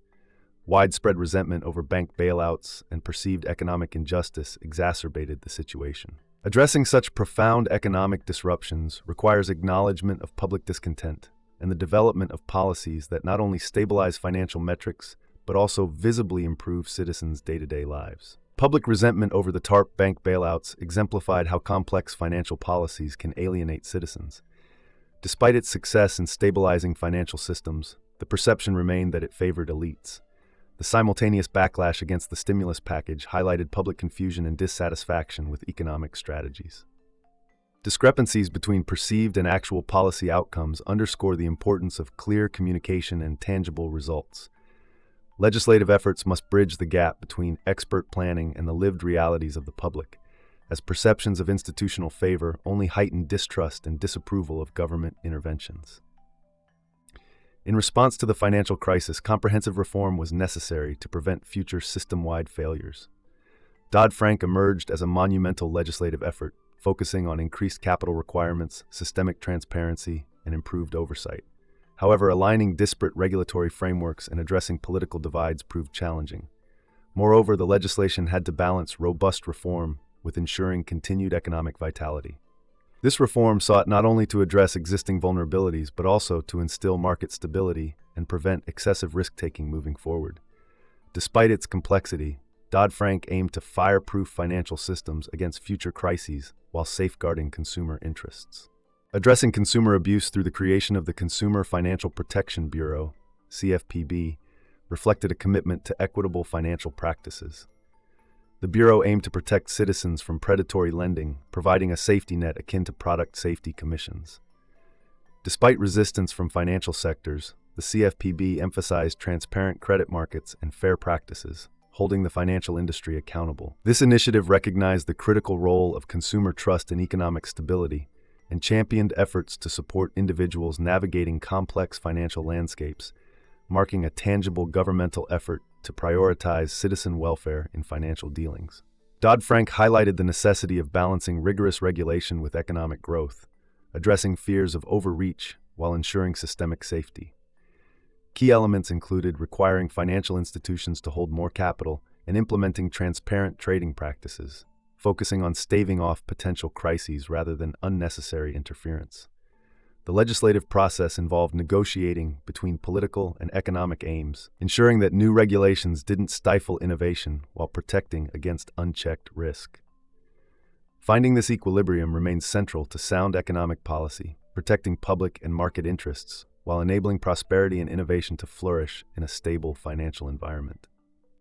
Widespread resentment over bank bailouts and perceived economic injustice exacerbated the situation. Addressing such profound economic disruptions requires acknowledgement of public discontent and the development of policies that not only stabilize financial metrics, but also visibly improve citizens' day-to-day lives. Public resentment over the TARP bank bailouts exemplified how complex financial policies can alienate citizens. Despite its success in stabilizing financial systems, the perception remained that it favored elites. The simultaneous backlash against the stimulus package highlighted public confusion and dissatisfaction with economic strategies. Discrepancies between perceived and actual policy outcomes underscore the importance of clear communication and tangible results. Legislative efforts must bridge the gap between expert planning and the lived realities of the public, as perceptions of institutional favor only heighten distrust and disapproval of government interventions. In response to the financial crisis, comprehensive reform was necessary to prevent future system-wide failures. Dodd-Frank emerged as a monumental legislative effort, focusing on increased capital requirements, systemic transparency, and improved oversight. However, aligning disparate regulatory frameworks and addressing political divides proved challenging. Moreover, the legislation had to balance robust reform with ensuring continued economic vitality. This reform sought not only to address existing vulnerabilities, but also to instill market stability and prevent excessive risk-taking moving forward. Despite its complexity, Dodd-Frank aimed to fireproof financial systems against future crises while safeguarding consumer interests. Addressing consumer abuse through the creation of the Consumer Financial Protection Bureau, CFPB, reflected a commitment to equitable financial practices. The Bureau aimed to protect citizens from predatory lending, providing a safety net akin to product safety commissions. Despite resistance from financial sectors, the CFPB emphasized transparent credit markets and fair practices, holding the financial industry accountable. This initiative recognized the critical role of consumer trust in economic stability and championed efforts to support individuals navigating complex financial landscapes, marking a tangible governmental effort to prioritize citizen welfare in financial dealings. Dodd-Frank highlighted the necessity of balancing rigorous regulation with economic growth, addressing fears of overreach while ensuring systemic safety. Key elements included requiring financial institutions to hold more capital and implementing transparent trading practices, focusing on staving off potential crises rather than unnecessary interference. The legislative process involved negotiating between political and economic aims, ensuring that new regulations didn't stifle innovation while protecting against unchecked risk. Finding this equilibrium remains central to sound economic policy, protecting public and market interests while enabling prosperity and innovation to flourish in a stable financial environment.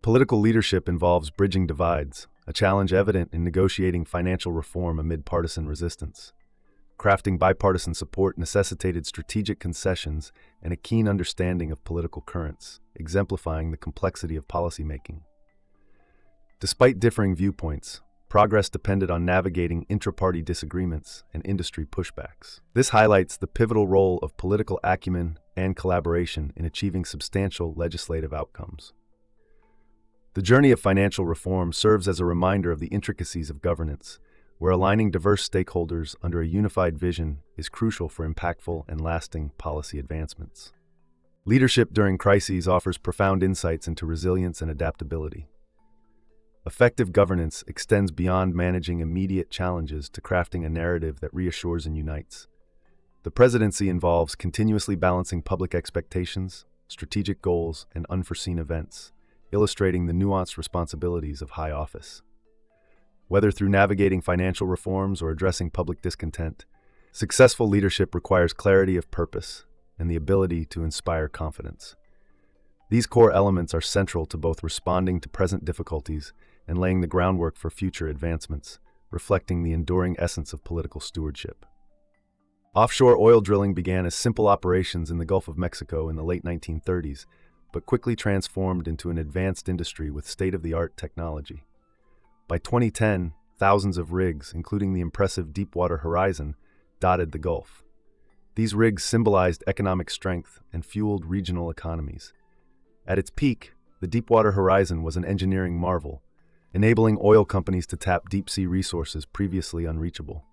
Political leadership involves bridging divides, a challenge evident in negotiating financial reform amid partisan resistance. Crafting bipartisan support necessitated strategic concessions and a keen understanding of political currents, exemplifying the complexity of policymaking. Despite differing viewpoints, progress depended on navigating intra-party disagreements and industry pushbacks. This highlights the pivotal role of political acumen and collaboration in achieving substantial legislative outcomes. The journey of financial reform serves as a reminder of the intricacies of governance, where aligning diverse stakeholders under a unified vision is crucial for impactful and lasting policy advancements. Leadership during crises offers profound insights into resilience and adaptability. Effective governance extends beyond managing immediate challenges to crafting a narrative that reassures and unites. The presidency involves continuously balancing public expectations, strategic goals, and unforeseen events, illustrating the nuanced responsibilities of high office. Whether through navigating financial reforms or addressing public discontent, successful leadership requires clarity of purpose and the ability to inspire confidence. These core elements are central to both responding to present difficulties and laying the groundwork for future advancements, reflecting the enduring essence of political stewardship. Offshore oil drilling began as simple operations in the Gulf of Mexico in the late 1930s, but quickly transformed into an advanced industry with state-of-the-art technology. By 2010, thousands of rigs, including the impressive Deepwater Horizon, dotted the Gulf. These rigs symbolized economic strength and fueled regional economies. At its peak, the Deepwater Horizon was an engineering marvel, enabling oil companies to tap deep-sea resources previously unreachable.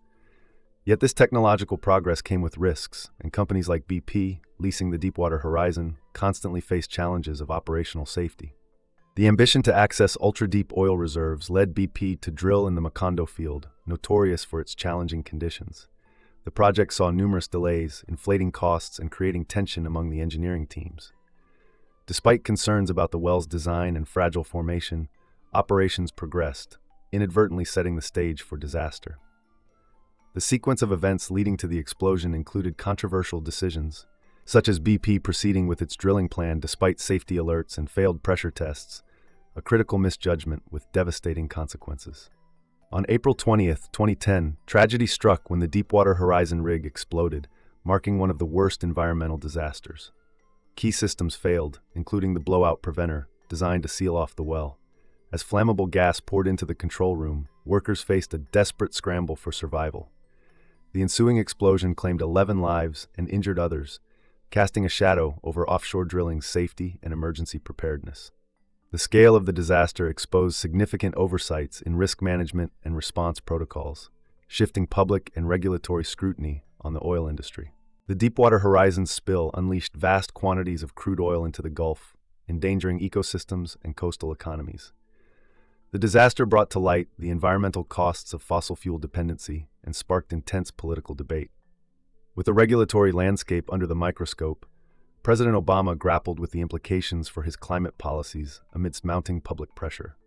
Yet this technological progress came with risks, and companies like BP, leasing the Deepwater Horizon, constantly faced challenges of operational safety. The ambition to access ultra-deep oil reserves led BP to drill in the Macondo field, notorious for its challenging conditions. The project saw numerous delays, inflating costs and creating tension among the engineering teams. Despite concerns about the well's design and fragile formation, operations progressed, inadvertently setting the stage for disaster. The sequence of events leading to the explosion included controversial decisions, such as BP proceeding with its drilling plan despite safety alerts and failed pressure tests, a critical misjudgment with devastating consequences. On April 20th, 2010, tragedy struck when the Deepwater Horizon rig exploded, marking one of the worst environmental disasters. Key systems failed, including the blowout preventer, designed to seal off the well. As flammable gas poured into the control room, workers faced a desperate scramble for survival. The ensuing explosion claimed 11 lives and injured others, casting a shadow over offshore drilling's safety and emergency preparedness. The scale of the disaster exposed significant oversights in risk management and response protocols, shifting public and regulatory scrutiny on the oil industry. The Deepwater Horizon spill unleashed vast quantities of crude oil into the Gulf, endangering ecosystems and coastal economies. The disaster brought to light the environmental costs of fossil fuel dependency and sparked intense political debate. With the regulatory landscape under the microscope, President Obama grappled with the implications for his climate policies amidst mounting public pressure.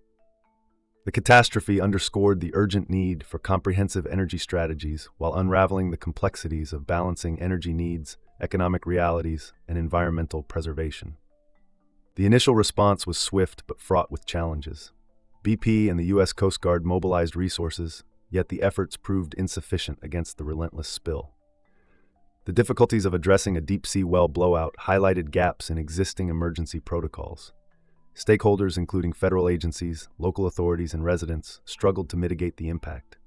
The catastrophe underscored the urgent need for comprehensive energy strategies while unraveling the complexities of balancing energy needs, economic realities, and environmental preservation. The initial response was swift but fraught with challenges. BP and the U.S. Coast Guard mobilized resources, yet the efforts proved insufficient against the relentless spill. The difficulties of addressing a deep-sea well blowout highlighted gaps in existing emergency protocols. Stakeholders, including federal agencies, local authorities, and residents, struggled to mitigate the impact.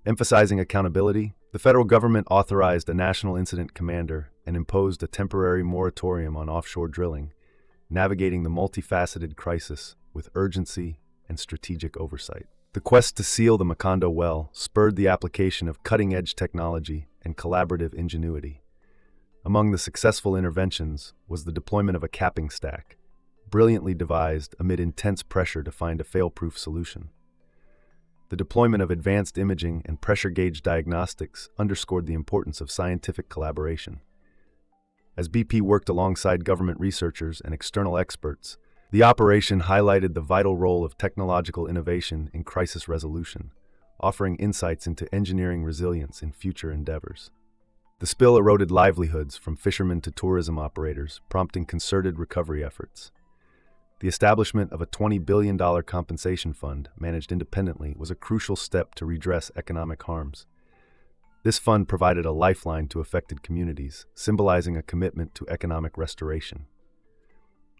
Emphasizing accountability, the federal government authorized a national incident commander and imposed a temporary moratorium on offshore drilling, navigating the multifaceted crisis with urgency and strategic oversight. The quest to seal the Macondo well spurred the application of cutting-edge technology and collaborative ingenuity. Among the successful interventions was the deployment of a capping stack, brilliantly devised amid intense pressure to find a fail-proof solution. The deployment of advanced imaging and pressure gauge diagnostics underscored the importance of scientific collaboration. As BP worked alongside government researchers and external experts, the operation highlighted the vital role of technological innovation in crisis resolution, offering insights into engineering resilience in future endeavors. The spill eroded livelihoods from fishermen to tourism operators, prompting concerted recovery efforts. The establishment of a $20 billion compensation fund managed independently was a crucial step to redress economic harms. This fund provided a lifeline to affected communities, symbolizing a commitment to economic restoration.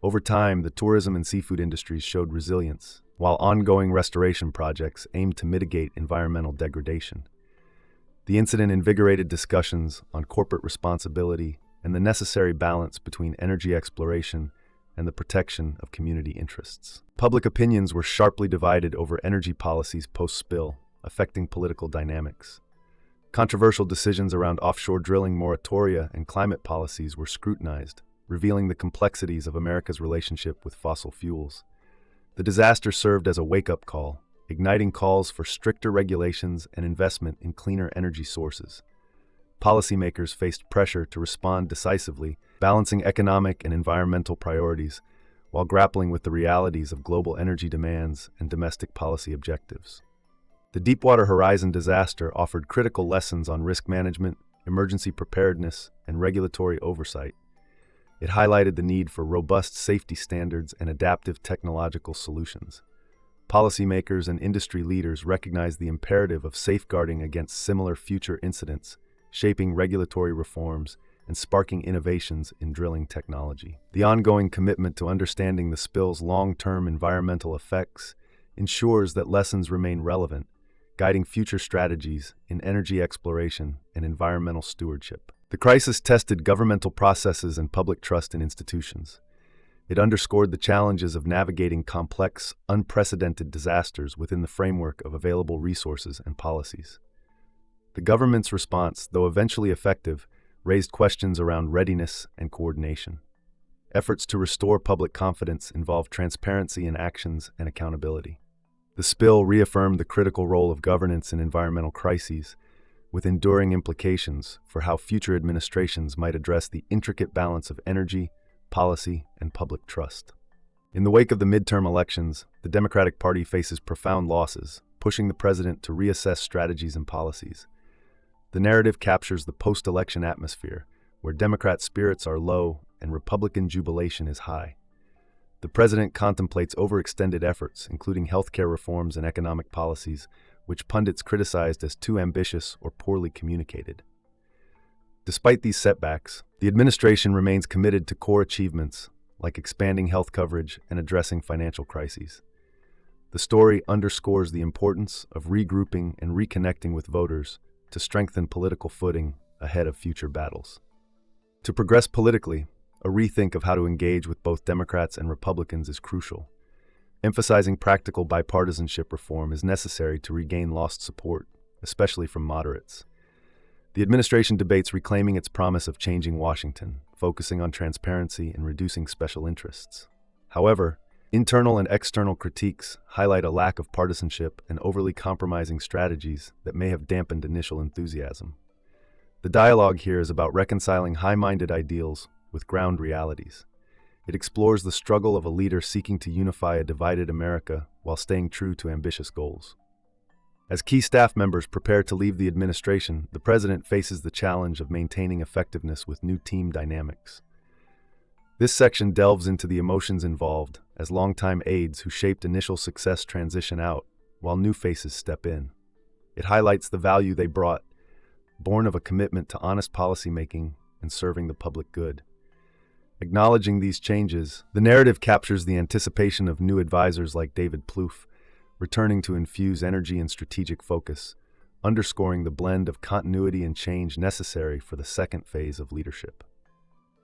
Over time, the tourism and seafood industries showed resilience, while ongoing restoration projects aimed to mitigate environmental degradation. The incident invigorated discussions on corporate responsibility and the necessary balance between energy exploration and the protection of community interests. Public opinions were sharply divided over energy policies post-spill, affecting political dynamics. Controversial decisions around offshore drilling moratoria and climate policies were scrutinized, revealing the complexities of America's relationship with fossil fuels. The disaster served as a wake-up call, igniting calls for stricter regulations and investment in cleaner energy sources. Policymakers faced pressure to respond decisively, balancing economic and environmental priorities, while grappling with the realities of global energy demands and domestic policy objectives. The Deepwater Horizon disaster offered critical lessons on risk management, emergency preparedness, and regulatory oversight. It highlighted the need for robust safety standards and adaptive technological solutions. Policymakers and industry leaders recognized the imperative of safeguarding against similar future incidents, shaping regulatory reforms and sparking innovations in drilling technology. The ongoing commitment to understanding the spill's long-term environmental effects ensures that lessons remain relevant, guiding future strategies in energy exploration and environmental stewardship. The crisis tested governmental processes and public trust in institutions. It underscored the challenges of navigating complex, unprecedented disasters within the framework of available resources and policies. The government's response, though eventually effective, raised questions around readiness and coordination. efforts to restore public confidence involve transparency in actions and accountability. The spill reaffirmed the critical role of governance in environmental crises, with enduring implications for how future administrations might address the intricate balance of energy, policy, and public trust. In the wake of the midterm elections, the Democratic Party faces profound losses, pushing the president to reassess strategies and policies. The narrative captures the post-election atmosphere, where Democrat spirits are low and Republican jubilation is high. The president contemplates overextended efforts, including healthcare reforms and economic policies, which pundits criticized as too ambitious or poorly communicated. Despite these setbacks, the administration remains committed to core achievements like expanding health coverage and addressing financial crises. The story underscores the importance of regrouping and reconnecting with voters to strengthen political footing ahead of future battles. To progress politically, a rethink of how to engage with both Democrats and Republicans is crucial. Emphasizing practical bipartisanship reform is necessary to regain lost support, especially from moderates. The administration debates reclaiming its promise of changing Washington, focusing on transparency and reducing special interests. However, internal and external critiques highlight a lack of partisanship and overly compromising strategies that may have dampened initial enthusiasm. The dialogue here is about reconciling high-minded ideals with ground realities. It explores the struggle of a leader seeking to unify a divided America while staying true to ambitious goals. As key staff members prepare to leave the administration, the president faces the challenge of maintaining effectiveness with new team dynamics. This section delves into the emotions involved as longtime aides who shaped initial success transition out, while new faces step in. It highlights the value they brought, born of a commitment to honest policymaking and serving the public good. Acknowledging these changes, the narrative captures the anticipation of new advisors like David Plouffe, returning to infuse energy and strategic focus, underscoring the blend of continuity and change necessary for the second phase of leadership.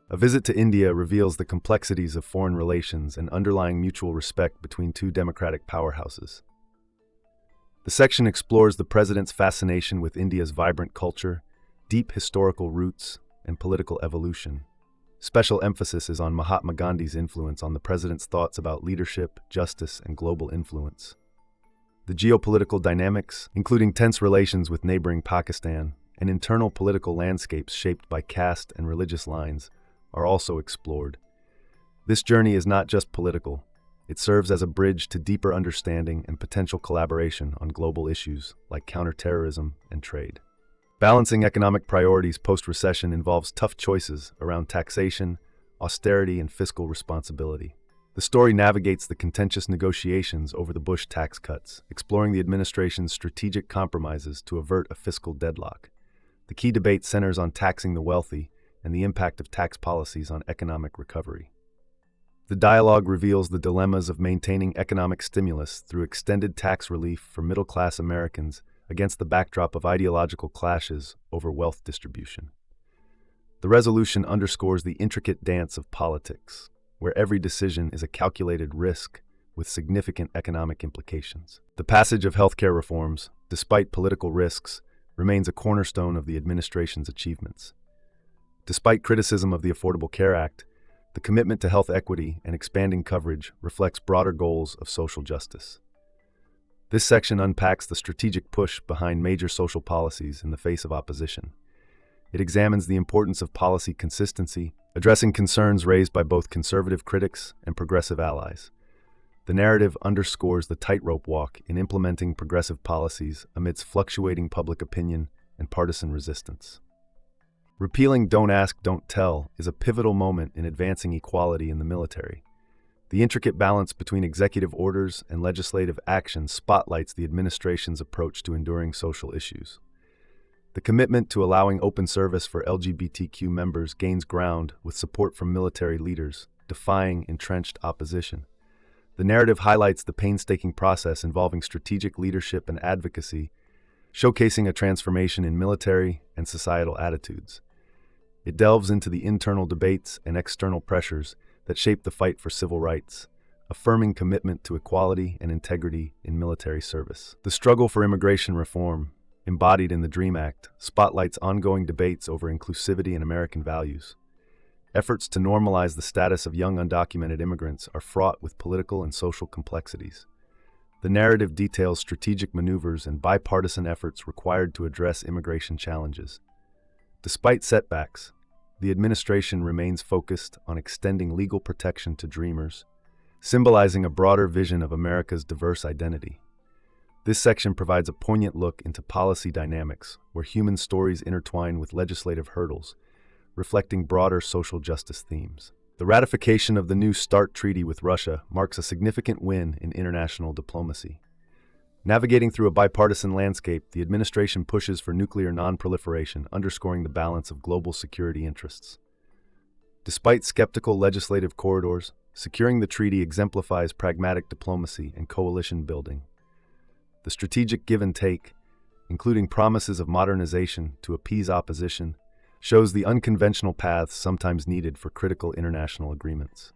A visit to India reveals the complexities of foreign relations and underlying mutual respect between two democratic powerhouses. The section explores the president's fascination with India's vibrant culture, deep historical roots, and political evolution. Special emphasis is on Mahatma Gandhi's influence on the president's thoughts about leadership, justice, and global influence. The geopolitical dynamics, including tense relations with neighboring Pakistan and internal political landscapes shaped by caste and religious lines, are also explored. This journey is not just political. It serves as a bridge to deeper understanding and potential collaboration on global issues like counterterrorism and trade. Balancing economic priorities post-recession involves tough choices around taxation, austerity, and fiscal responsibility. The story navigates the contentious negotiations over the Bush tax cuts, exploring the administration's strategic compromises to avert a fiscal deadlock. The key debate centers on taxing the wealthy and the impact of tax policies on economic recovery. The dialogue reveals the dilemmas of maintaining economic stimulus through extended tax relief for middle-class Americans against the backdrop of ideological clashes over wealth distribution. The resolution underscores the intricate dance of politics, where every decision is a calculated risk with significant economic implications. The passage of healthcare reforms, despite political risks, remains a cornerstone of the administration's achievements. Despite criticism of the Affordable Care Act, the commitment to health equity and expanding coverage reflects broader goals of social justice. This section unpacks the strategic push behind major social policies in the face of opposition. It examines the importance of policy consistency, addressing concerns raised by both conservative critics and progressive allies. The narrative underscores the tightrope walk in implementing progressive policies amidst fluctuating public opinion and partisan resistance. Repealing Don't Ask, Don't Tell is a pivotal moment in advancing equality in the military. The intricate balance between executive orders and legislative action spotlights the administration's approach to enduring social issues. The commitment to allowing open service for LGBTQ members gains ground with support from military leaders, defying entrenched opposition. The narrative highlights the painstaking process involving strategic leadership and advocacy, showcasing a transformation in military and societal attitudes. It delves into the internal debates and external pressures that shape the fight for civil rights, affirming commitment to equality and integrity in military service. The struggle for immigration reform, embodied in the DREAM Act, spotlights ongoing debates over inclusivity and American values. Efforts to normalize the status of young undocumented immigrants are fraught with political and social complexities. The narrative details strategic maneuvers and bipartisan efforts required to address immigration challenges. Despite setbacks, the administration remains focused on extending legal protection to dreamers, symbolizing a broader vision of America's diverse identity. This section provides a poignant look into policy dynamics, where human stories intertwine with legislative hurdles, reflecting broader social justice themes. The ratification of the new START treaty with Russia marks a significant win in international diplomacy. Navigating through a bipartisan landscape, the administration pushes for nuclear non-proliferation, underscoring the balance of global security interests. Despite skeptical legislative corridors, securing the treaty exemplifies pragmatic diplomacy and coalition building. The strategic give and take, including promises of modernization to appease opposition, shows the unconventional paths sometimes needed for critical international agreements.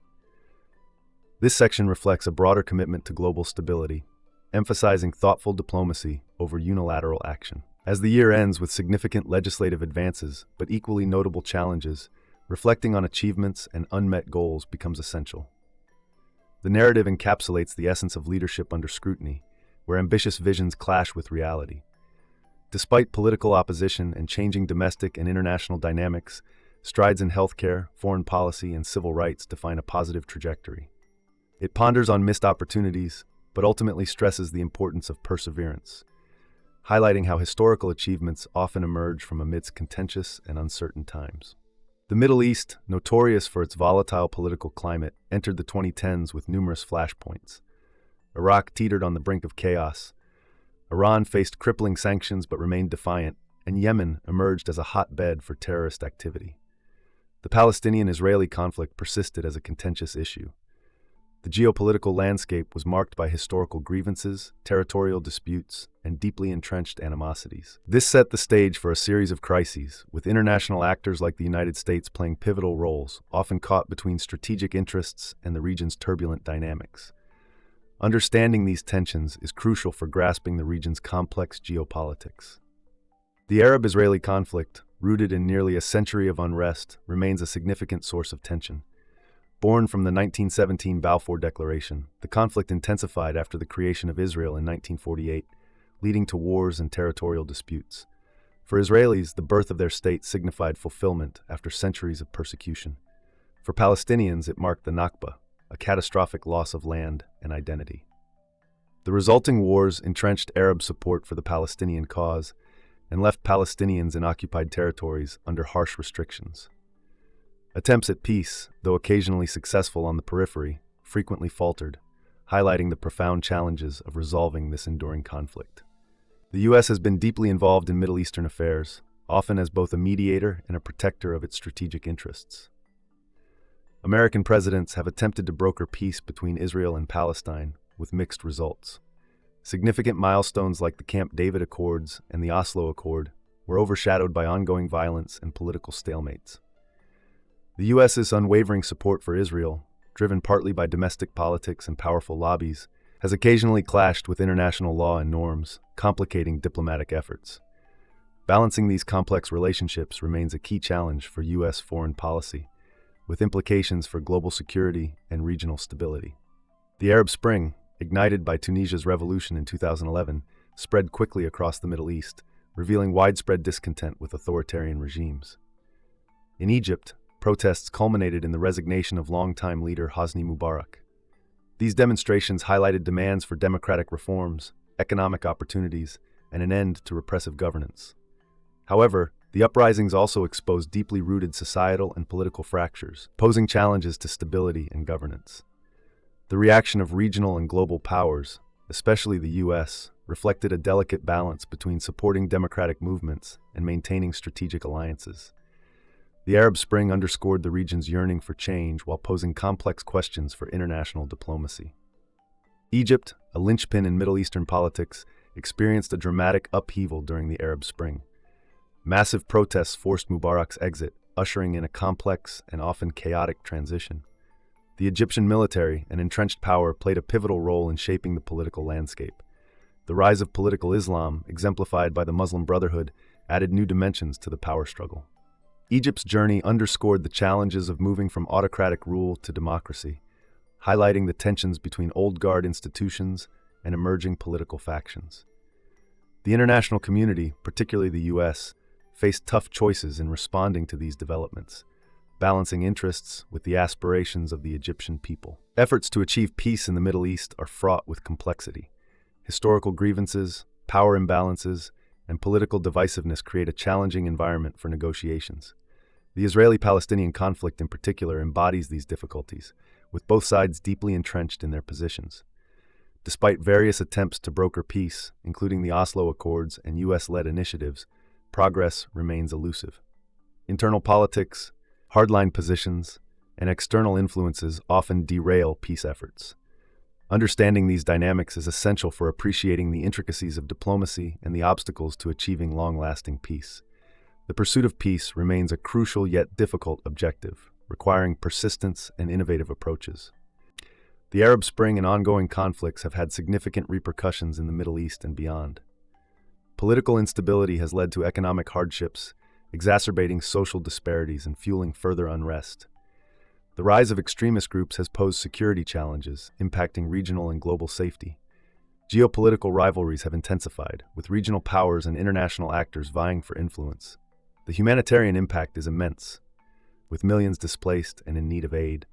This section reflects a broader commitment to global stability, emphasizing thoughtful diplomacy over unilateral action. As the year ends with significant legislative advances, but equally notable challenges, reflecting on achievements and unmet goals becomes essential. The narrative encapsulates the essence of leadership under scrutiny, where ambitious visions clash with reality. Despite political opposition and changing domestic and international dynamics, strides in healthcare, foreign policy, and civil rights define a positive trajectory. It ponders on missed opportunities, but ultimately stresses the importance of perseverance, highlighting how historical achievements often emerge from amidst contentious and uncertain times. The Middle East, notorious for its volatile political climate, entered the 2010s with numerous flashpoints. Iraq teetered on the brink of chaos. Iran faced crippling sanctions but remained defiant, and Yemen emerged as a hotbed for terrorist activity. The Palestinian-Israeli conflict persisted as a contentious issue. The geopolitical landscape was marked by historical grievances, territorial disputes, and deeply entrenched animosities. This set the stage for a series of crises, with international actors like the United States playing pivotal roles, often caught between strategic interests and the region's turbulent dynamics. Understanding these tensions is crucial for grasping the region's complex geopolitics. The Arab-Israeli conflict, rooted in nearly a century of unrest, remains a significant source of tension. Born from the 1917 Balfour Declaration, the conflict intensified after the creation of Israel in 1948, leading to wars and territorial disputes. For Israelis, the birth of their state signified fulfillment after centuries of persecution. For Palestinians, it marked the Nakba, a catastrophic loss of land and identity. The resulting wars entrenched Arab support for the Palestinian cause and left Palestinians in occupied territories under harsh restrictions. Attempts at peace, though occasionally successful on the periphery, frequently faltered, highlighting the profound challenges of resolving this enduring conflict. The U.S. has been deeply involved in Middle Eastern affairs, often as both a mediator and a protector of its strategic interests. American presidents have attempted to broker peace between Israel and Palestine, with mixed results. Significant milestones like the Camp David Accords and the Oslo Accord were overshadowed by ongoing violence and political stalemates. The U.S.'s unwavering support for Israel, driven partly by domestic politics and powerful lobbies, has occasionally clashed with international law and norms, complicating diplomatic efforts. Balancing these complex relationships remains a key challenge for U.S. foreign policy, with implications for global security and regional stability. The Arab Spring, ignited by Tunisia's revolution in 2011, spread quickly across the Middle East, revealing widespread discontent with authoritarian regimes. In Egypt, protests culminated in the resignation of longtime leader Hosni Mubarak. These demonstrations highlighted demands for democratic reforms, economic opportunities, and an end to repressive governance. However, the uprisings also exposed deeply rooted societal and political fractures, posing challenges to stability and governance. The reaction of regional and global powers, especially the U.S., reflected a delicate balance between supporting democratic movements and maintaining strategic alliances. The Arab Spring underscored the region's yearning for change while posing complex questions for international diplomacy. Egypt, a linchpin in Middle Eastern politics, experienced a dramatic upheaval during the Arab Spring. Massive protests forced Mubarak's exit, ushering in a complex and often chaotic transition. The Egyptian military and entrenched power played a pivotal role in shaping the political landscape. The rise of political Islam, exemplified by the Muslim Brotherhood, added new dimensions to the power struggle. Egypt's journey underscored the challenges of moving from autocratic rule to democracy, highlighting the tensions between old guard institutions and emerging political factions. The international community, particularly the U.S., faced tough choices in responding to these developments, balancing interests with the aspirations of the Egyptian people. Efforts to achieve peace in the Middle East are fraught with complexity. Historical grievances, power imbalances, and political divisiveness create a challenging environment for negotiations. The Israeli-Palestinian conflict in particular embodies these difficulties, with both sides deeply entrenched in their positions. Despite various attempts to broker peace, including the Oslo Accords and U.S.-led initiatives, progress remains elusive. Internal politics, hardline positions, and external influences often derail peace efforts. Understanding these dynamics is essential for appreciating the intricacies of diplomacy and the obstacles to achieving long-lasting peace. The pursuit of peace remains a crucial yet difficult objective, requiring persistence and innovative approaches. The Arab Spring and ongoing conflicts have had significant repercussions in the Middle East and beyond. Political instability has led to economic hardships, exacerbating social disparities and fueling further unrest. The rise of extremist groups has posed security challenges, impacting regional and global safety. Geopolitical rivalries have intensified, with regional powers and international actors vying for influence. The humanitarian impact is immense, with millions displaced and in need of aid.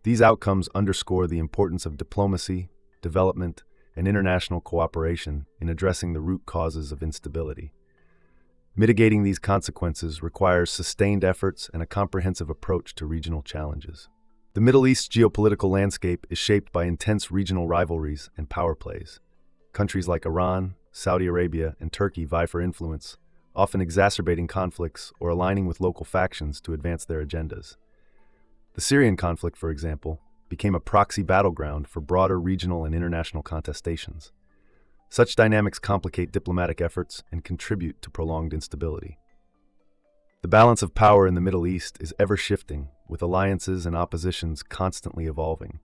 These outcomes underscore the importance of diplomacy, development, and international cooperation in addressing the root causes of instability. Mitigating these consequences requires sustained efforts and a comprehensive approach to regional challenges. The Middle East's geopolitical landscape is shaped by intense regional rivalries and power plays. Countries like Iran, Saudi Arabia, and Turkey vie for influence, often exacerbating conflicts or aligning with local factions to advance their agendas. The Syrian conflict, for example, became a proxy battleground for broader regional and international contestations. Such dynamics complicate diplomatic efforts and contribute to prolonged instability. The balance of power in the Middle East is ever-shifting, with alliances and oppositions constantly evolving.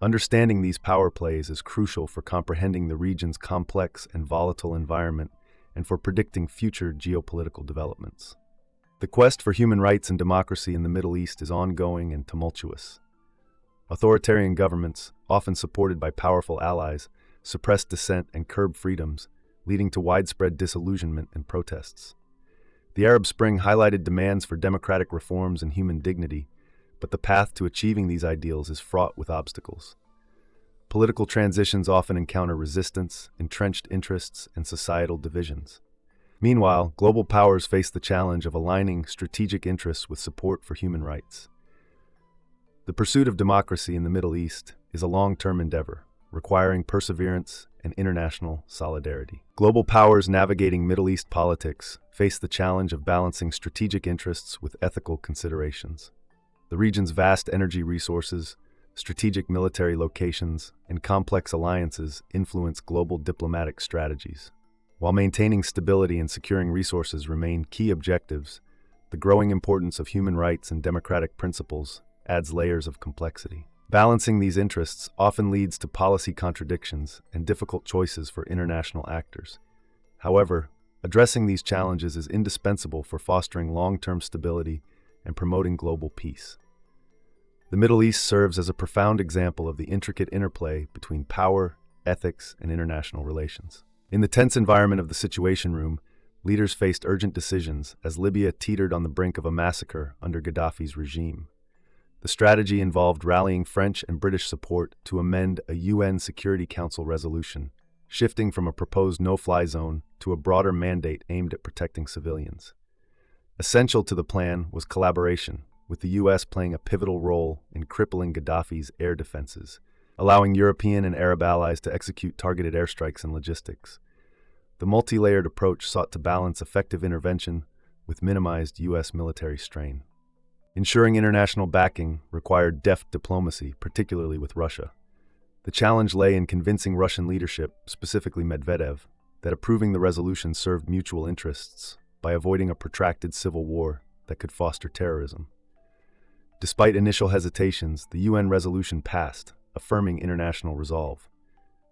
Understanding these power plays is crucial for comprehending the region's complex and volatile environment and for predicting future geopolitical developments. The quest for human rights and democracy in the Middle East is ongoing and tumultuous. Authoritarian governments, often supported by powerful allies, suppress dissent and curb freedoms, leading to widespread disillusionment and protests. The Arab Spring highlighted demands for democratic reforms and human dignity, but the path to achieving these ideals is fraught with obstacles. Political transitions often encounter resistance, entrenched interests, and societal divisions. Meanwhile, global powers face the challenge of aligning strategic interests with support for human rights. The pursuit of democracy in the Middle East is a long-term endeavor, requiring perseverance and international solidarity. Global powers navigating Middle East politics face the challenge of balancing strategic interests with ethical considerations. The region's vast energy resources, strategic military locations, and complex alliances influence global diplomatic strategies. While maintaining stability and securing resources remain key objectives, the growing importance of human rights and democratic principles adds layers of complexity. Balancing these interests often leads to policy contradictions and difficult choices for international actors. However, addressing these challenges is indispensable for fostering long-term stability and promoting global peace. The Middle East serves as a profound example of the intricate interplay between power, ethics, and international relations. In the tense environment of the Situation Room, leaders faced urgent decisions as Libya teetered on the brink of a massacre under Gaddafi's regime. The strategy involved rallying French and British support to amend a UN Security Council resolution, shifting from a proposed no-fly zone to a broader mandate aimed at protecting civilians. Essential to the plan was collaboration, with the U.S. playing a pivotal role in crippling Gaddafi's air defenses, allowing European and Arab allies to execute targeted airstrikes and logistics. The multi-layered approach sought to balance effective intervention with minimized U.S. military strain. Ensuring international backing required deft diplomacy, particularly with Russia. The challenge lay in convincing Russian leadership, specifically Medvedev, that approving the resolution served mutual interests by avoiding a protracted civil war that could foster terrorism. Despite initial hesitations, the UN resolution passed, affirming international resolve.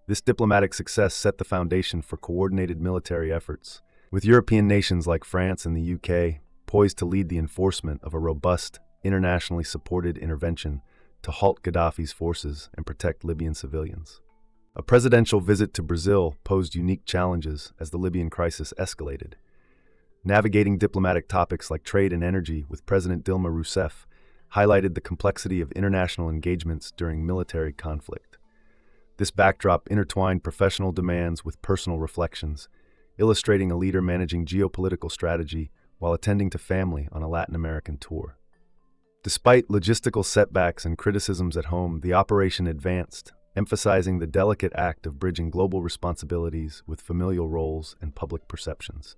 This diplomatic success set the foundation for coordinated military efforts, with European nations like France and the UK poised to lead the enforcement of a robust, internationally supported intervention to halt Gaddafi's forces and protect Libyan civilians. A presidential visit to Brazil posed unique challenges as the Libyan crisis escalated. Navigating diplomatic topics like trade and energy with President Dilma Rousseff highlighted the complexity of international engagements during military conflict. This backdrop intertwined professional demands with personal reflections, illustrating a leader managing geopolitical strategy while attending to family on a Latin American tour. Despite logistical setbacks and criticisms at home, the operation advanced, emphasizing the delicate act of bridging global responsibilities with familial roles and public perceptions.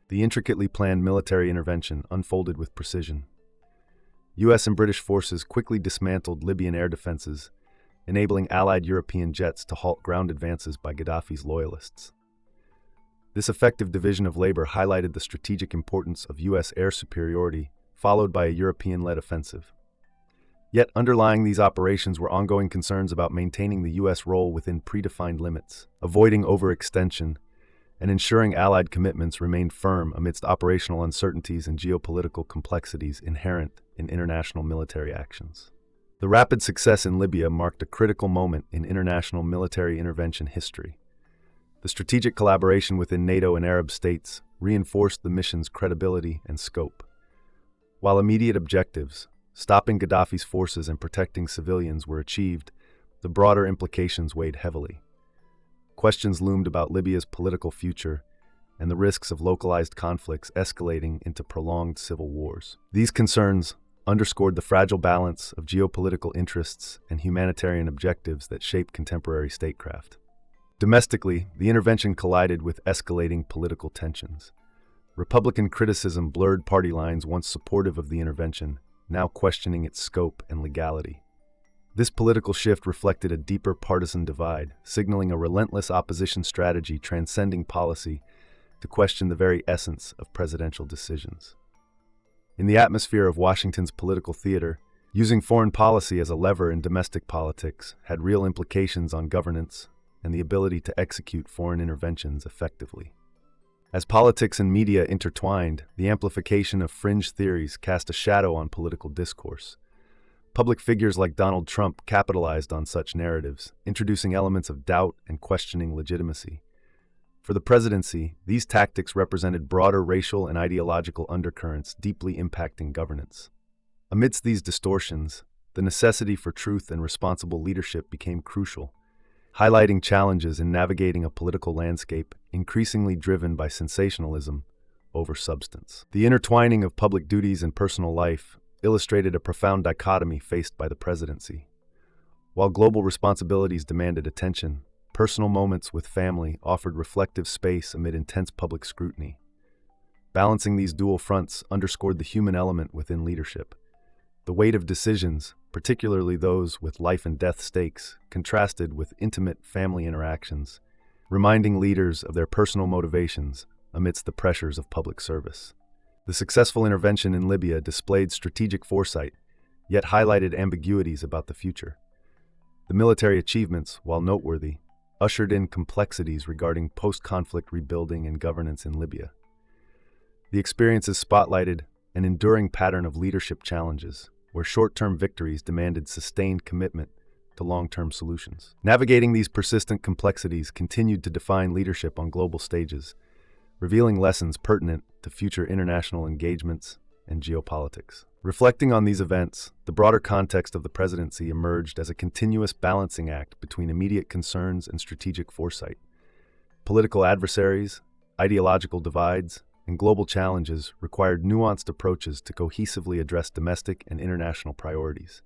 The intricately planned military intervention unfolded with precision. U.S. and British forces quickly dismantled Libyan air defenses, enabling Allied European jets to halt ground advances by Gaddafi's loyalists. This effective division of labor highlighted the strategic importance of U.S. air superiority, followed by a European-led offensive. Yet underlying these operations were ongoing concerns about maintaining the U.S. role within predefined limits, avoiding overextension, and ensuring Allied commitments remained firm amidst operational uncertainties and geopolitical complexities inherent in international military actions. The rapid success in Libya marked a critical moment in international military intervention history. The strategic collaboration within NATO and Arab states reinforced the mission's credibility and scope. While immediate objectives, stopping Gaddafi's forces and protecting civilians, were achieved, the broader implications weighed heavily. Questions loomed about Libya's political future and the risks of localized conflicts escalating into prolonged civil wars. These concerns underscored the fragile balance of geopolitical interests and humanitarian objectives that shape contemporary statecraft. Domestically, the intervention collided with escalating political tensions. Republican criticism blurred party lines once supportive of the intervention, now questioning its scope and legality. This political shift reflected a deeper partisan divide, signaling a relentless opposition strategy transcending policy to question the very essence of presidential decisions. In the atmosphere of Washington's political theater, using foreign policy as a lever in domestic politics had real implications on governance and the ability to execute foreign interventions effectively. As politics and media intertwined, the amplification of fringe theories cast a shadow on political discourse. Public figures like Donald Trump capitalized on such narratives, introducing elements of doubt and questioning legitimacy. For the presidency, these tactics represented broader racial and ideological undercurrents deeply impacting governance. Amidst these distortions, the necessity for truth and responsible leadership became crucial, highlighting challenges in navigating a political landscape increasingly driven by sensationalism over substance. The intertwining of public duties and personal life illustrated a profound dichotomy faced by the presidency. While global responsibilities demanded attention, personal moments with family offered reflective space amid intense public scrutiny. Balancing these dual fronts underscored the human element within leadership. The weight of decisions, particularly those with life and death stakes, contrasted with intimate family interactions, reminding leaders of their personal motivations amidst the pressures of public service. The successful intervention in Libya displayed strategic foresight, yet highlighted ambiguities about the future. The military achievements, while noteworthy, ushered in complexities regarding post-conflict rebuilding and governance in Libya. The experiences spotlighted an enduring pattern of leadership challenges, where short-term victories demanded sustained commitment to long-term solutions. Navigating these persistent complexities continued to define leadership on global stages, revealing lessons pertinent to future international engagements and geopolitics. Reflecting on these events, the broader context of the presidency emerged as a continuous balancing act between immediate concerns and strategic foresight. Political adversaries, ideological divides, and global challenges required nuanced approaches to cohesively address domestic and international priorities.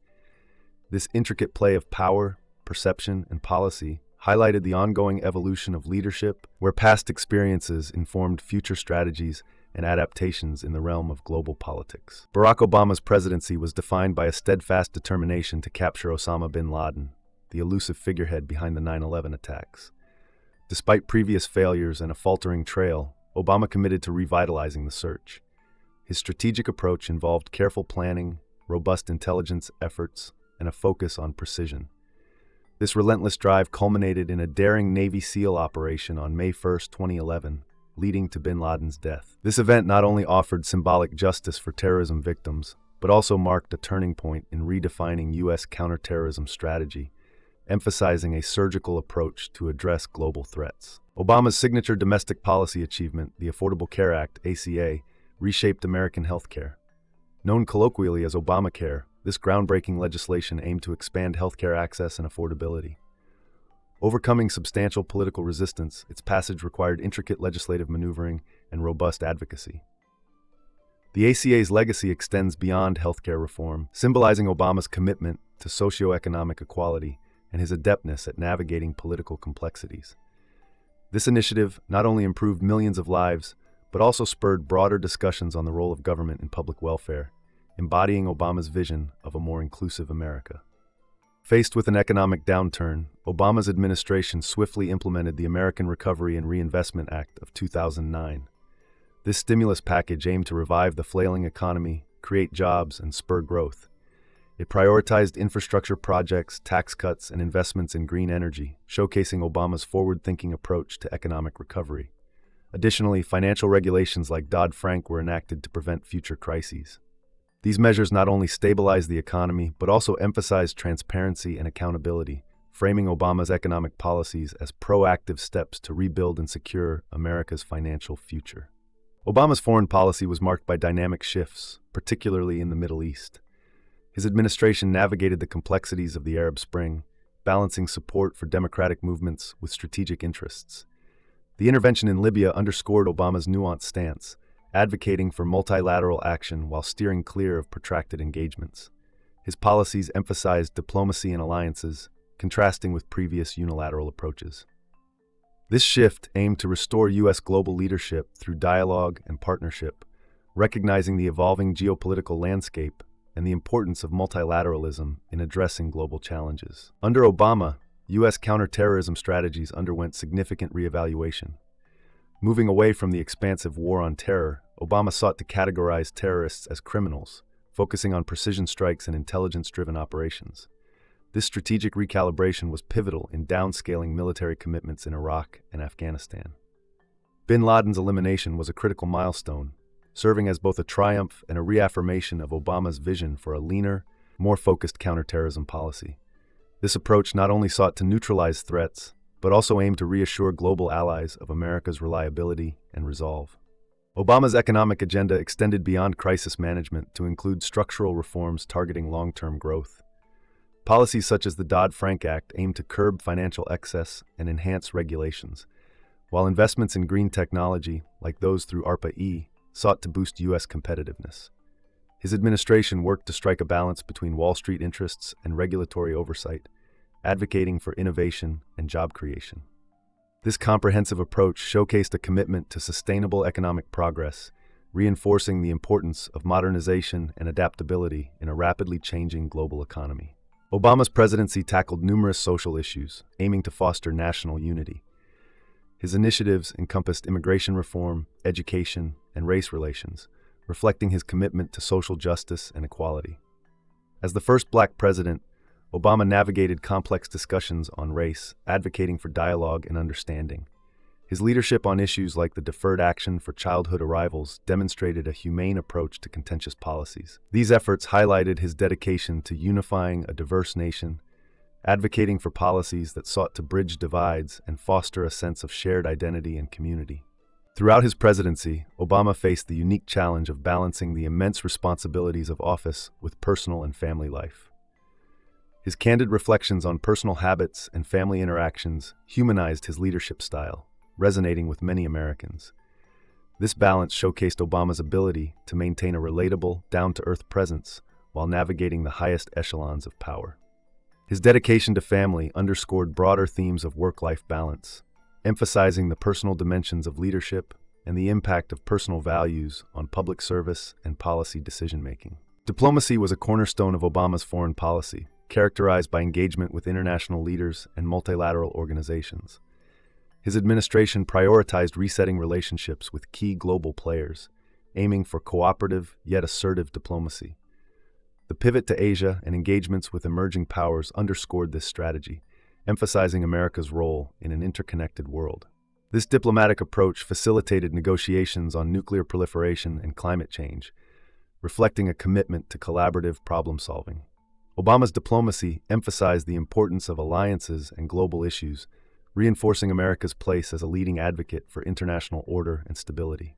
This intricate play of power, perception, and policy highlighted the ongoing evolution of leadership, where past experiences informed future strategies and adaptations in the realm of global politics. Barack Obama's presidency was defined by a steadfast determination to capture Osama bin Laden, the elusive figurehead behind the 9/11 attacks. Despite previous failures and a faltering trail, Obama committed to revitalizing the search. His strategic approach involved careful planning, robust intelligence efforts, and a focus on precision. This relentless drive culminated in a daring Navy SEAL operation on May 1, 2011, leading to bin Laden's death. This event not only offered symbolic justice for terrorism victims, but also marked a turning point in redefining U.S. counterterrorism strategy, emphasizing a surgical approach to address global threats. Obama's signature domestic policy achievement, the Affordable Care Act, ACA, reshaped American healthcare. Known colloquially as Obamacare, this groundbreaking legislation aimed to expand healthcare access and affordability. Overcoming substantial political resistance, its passage required intricate legislative maneuvering and robust advocacy. The ACA's legacy extends beyond healthcare reform, symbolizing Obama's commitment to socioeconomic equality and his adeptness at navigating political complexities. This initiative not only improved millions of lives, but also spurred broader discussions on the role of government in public welfare, embodying Obama's vision of a more inclusive America. Faced with an economic downturn, Obama's administration swiftly implemented the American Recovery and Reinvestment Act of 2009. This stimulus package aimed to revive the flailing economy, create jobs, and spur growth. It prioritized infrastructure projects, tax cuts, and investments in green energy, showcasing Obama's forward-thinking approach to economic recovery. Additionally, financial regulations like Dodd-Frank were enacted to prevent future crises. These measures not only stabilized the economy, but also emphasized transparency and accountability, framing Obama's economic policies as proactive steps to rebuild and secure America's financial future. Obama's foreign policy was marked by dynamic shifts, particularly in the Middle East. His administration navigated the complexities of the Arab Spring, balancing support for democratic movements with strategic interests. The intervention in Libya underscored Obama's nuanced stance, advocating for multilateral action while steering clear of protracted engagements. His policies emphasized diplomacy and alliances, contrasting with previous unilateral approaches. This shift aimed to restore U.S. global leadership through dialogue and partnership, recognizing the evolving geopolitical landscape and the importance of multilateralism in addressing global challenges. Under Obama, U.S. counterterrorism strategies underwent significant reevaluation. Moving away from the expansive war on terror, Obama sought to categorize terrorists as criminals, focusing on precision strikes and intelligence-driven operations. This strategic recalibration was pivotal in downscaling military commitments in Iraq and Afghanistan. Bin Laden's elimination was a critical milestone, serving as both a triumph and a reaffirmation of Obama's vision for a leaner, more focused counterterrorism policy. This approach not only sought to neutralize threats, but also aimed to reassure global allies of America's reliability and resolve. Obama's economic agenda extended beyond crisis management to include structural reforms targeting long-term growth. Policies such as the Dodd-Frank Act aimed to curb financial excess and enhance regulations, while investments in green technology, like those through ARPA-E, sought to boost U.S. competitiveness. His administration worked to strike a balance between Wall Street interests and regulatory oversight, advocating for innovation and job creation. This comprehensive approach showcased a commitment to sustainable economic progress, reinforcing the importance of modernization and adaptability in a rapidly changing global economy. Obama's presidency tackled numerous social issues, aiming to foster national unity. His initiatives encompassed immigration reform, education, and race relations, reflecting his commitment to social justice and equality. As the first Black president, Obama navigated complex discussions on race, advocating for dialogue and understanding. His leadership on issues like the Deferred Action for Childhood Arrivals demonstrated a humane approach to contentious policies. These efforts highlighted his dedication to unifying a diverse nation, advocating for policies that sought to bridge divides and foster a sense of shared identity and community. Throughout his presidency, Obama faced the unique challenge of balancing the immense responsibilities of office with personal and family life. His candid reflections on personal habits and family interactions humanized his leadership style, resonating with many Americans. This balance showcased Obama's ability to maintain a relatable, down-to-earth presence while navigating the highest echelons of power. His dedication to family underscored broader themes of work-life balance, emphasizing the personal dimensions of leadership and the impact of personal values on public service and policy decision-making. Diplomacy was a cornerstone of Obama's foreign policy, characterized by engagement with international leaders and multilateral organizations. His administration prioritized resetting relationships with key global players, aiming for cooperative yet assertive diplomacy. The pivot to Asia and engagements with emerging powers underscored this strategy, emphasizing America's role in an interconnected world. This diplomatic approach facilitated negotiations on nuclear proliferation and climate change, reflecting a commitment to collaborative problem-solving. Obama's diplomacy emphasized the importance of alliances and global issues, reinforcing America's place as a leading advocate for international order and stability.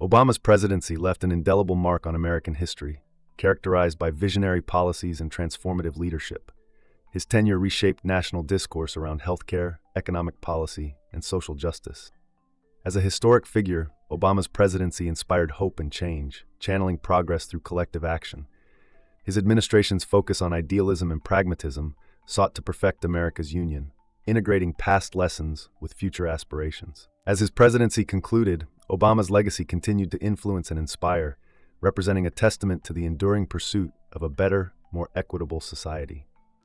Obama's presidency left an indelible mark on American history, characterized by visionary policies and transformative leadership. His tenure reshaped national discourse around healthcare, economic policy, and social justice. As a historic figure, Obama's presidency inspired hope and change, channeling progress through collective action. His administration's focus on idealism and pragmatism sought to perfect America's union, integrating past lessons with future aspirations. As his presidency concluded, Obama's legacy continued to influence and inspire, representing a testament to the enduring pursuit of a better, more equitable society.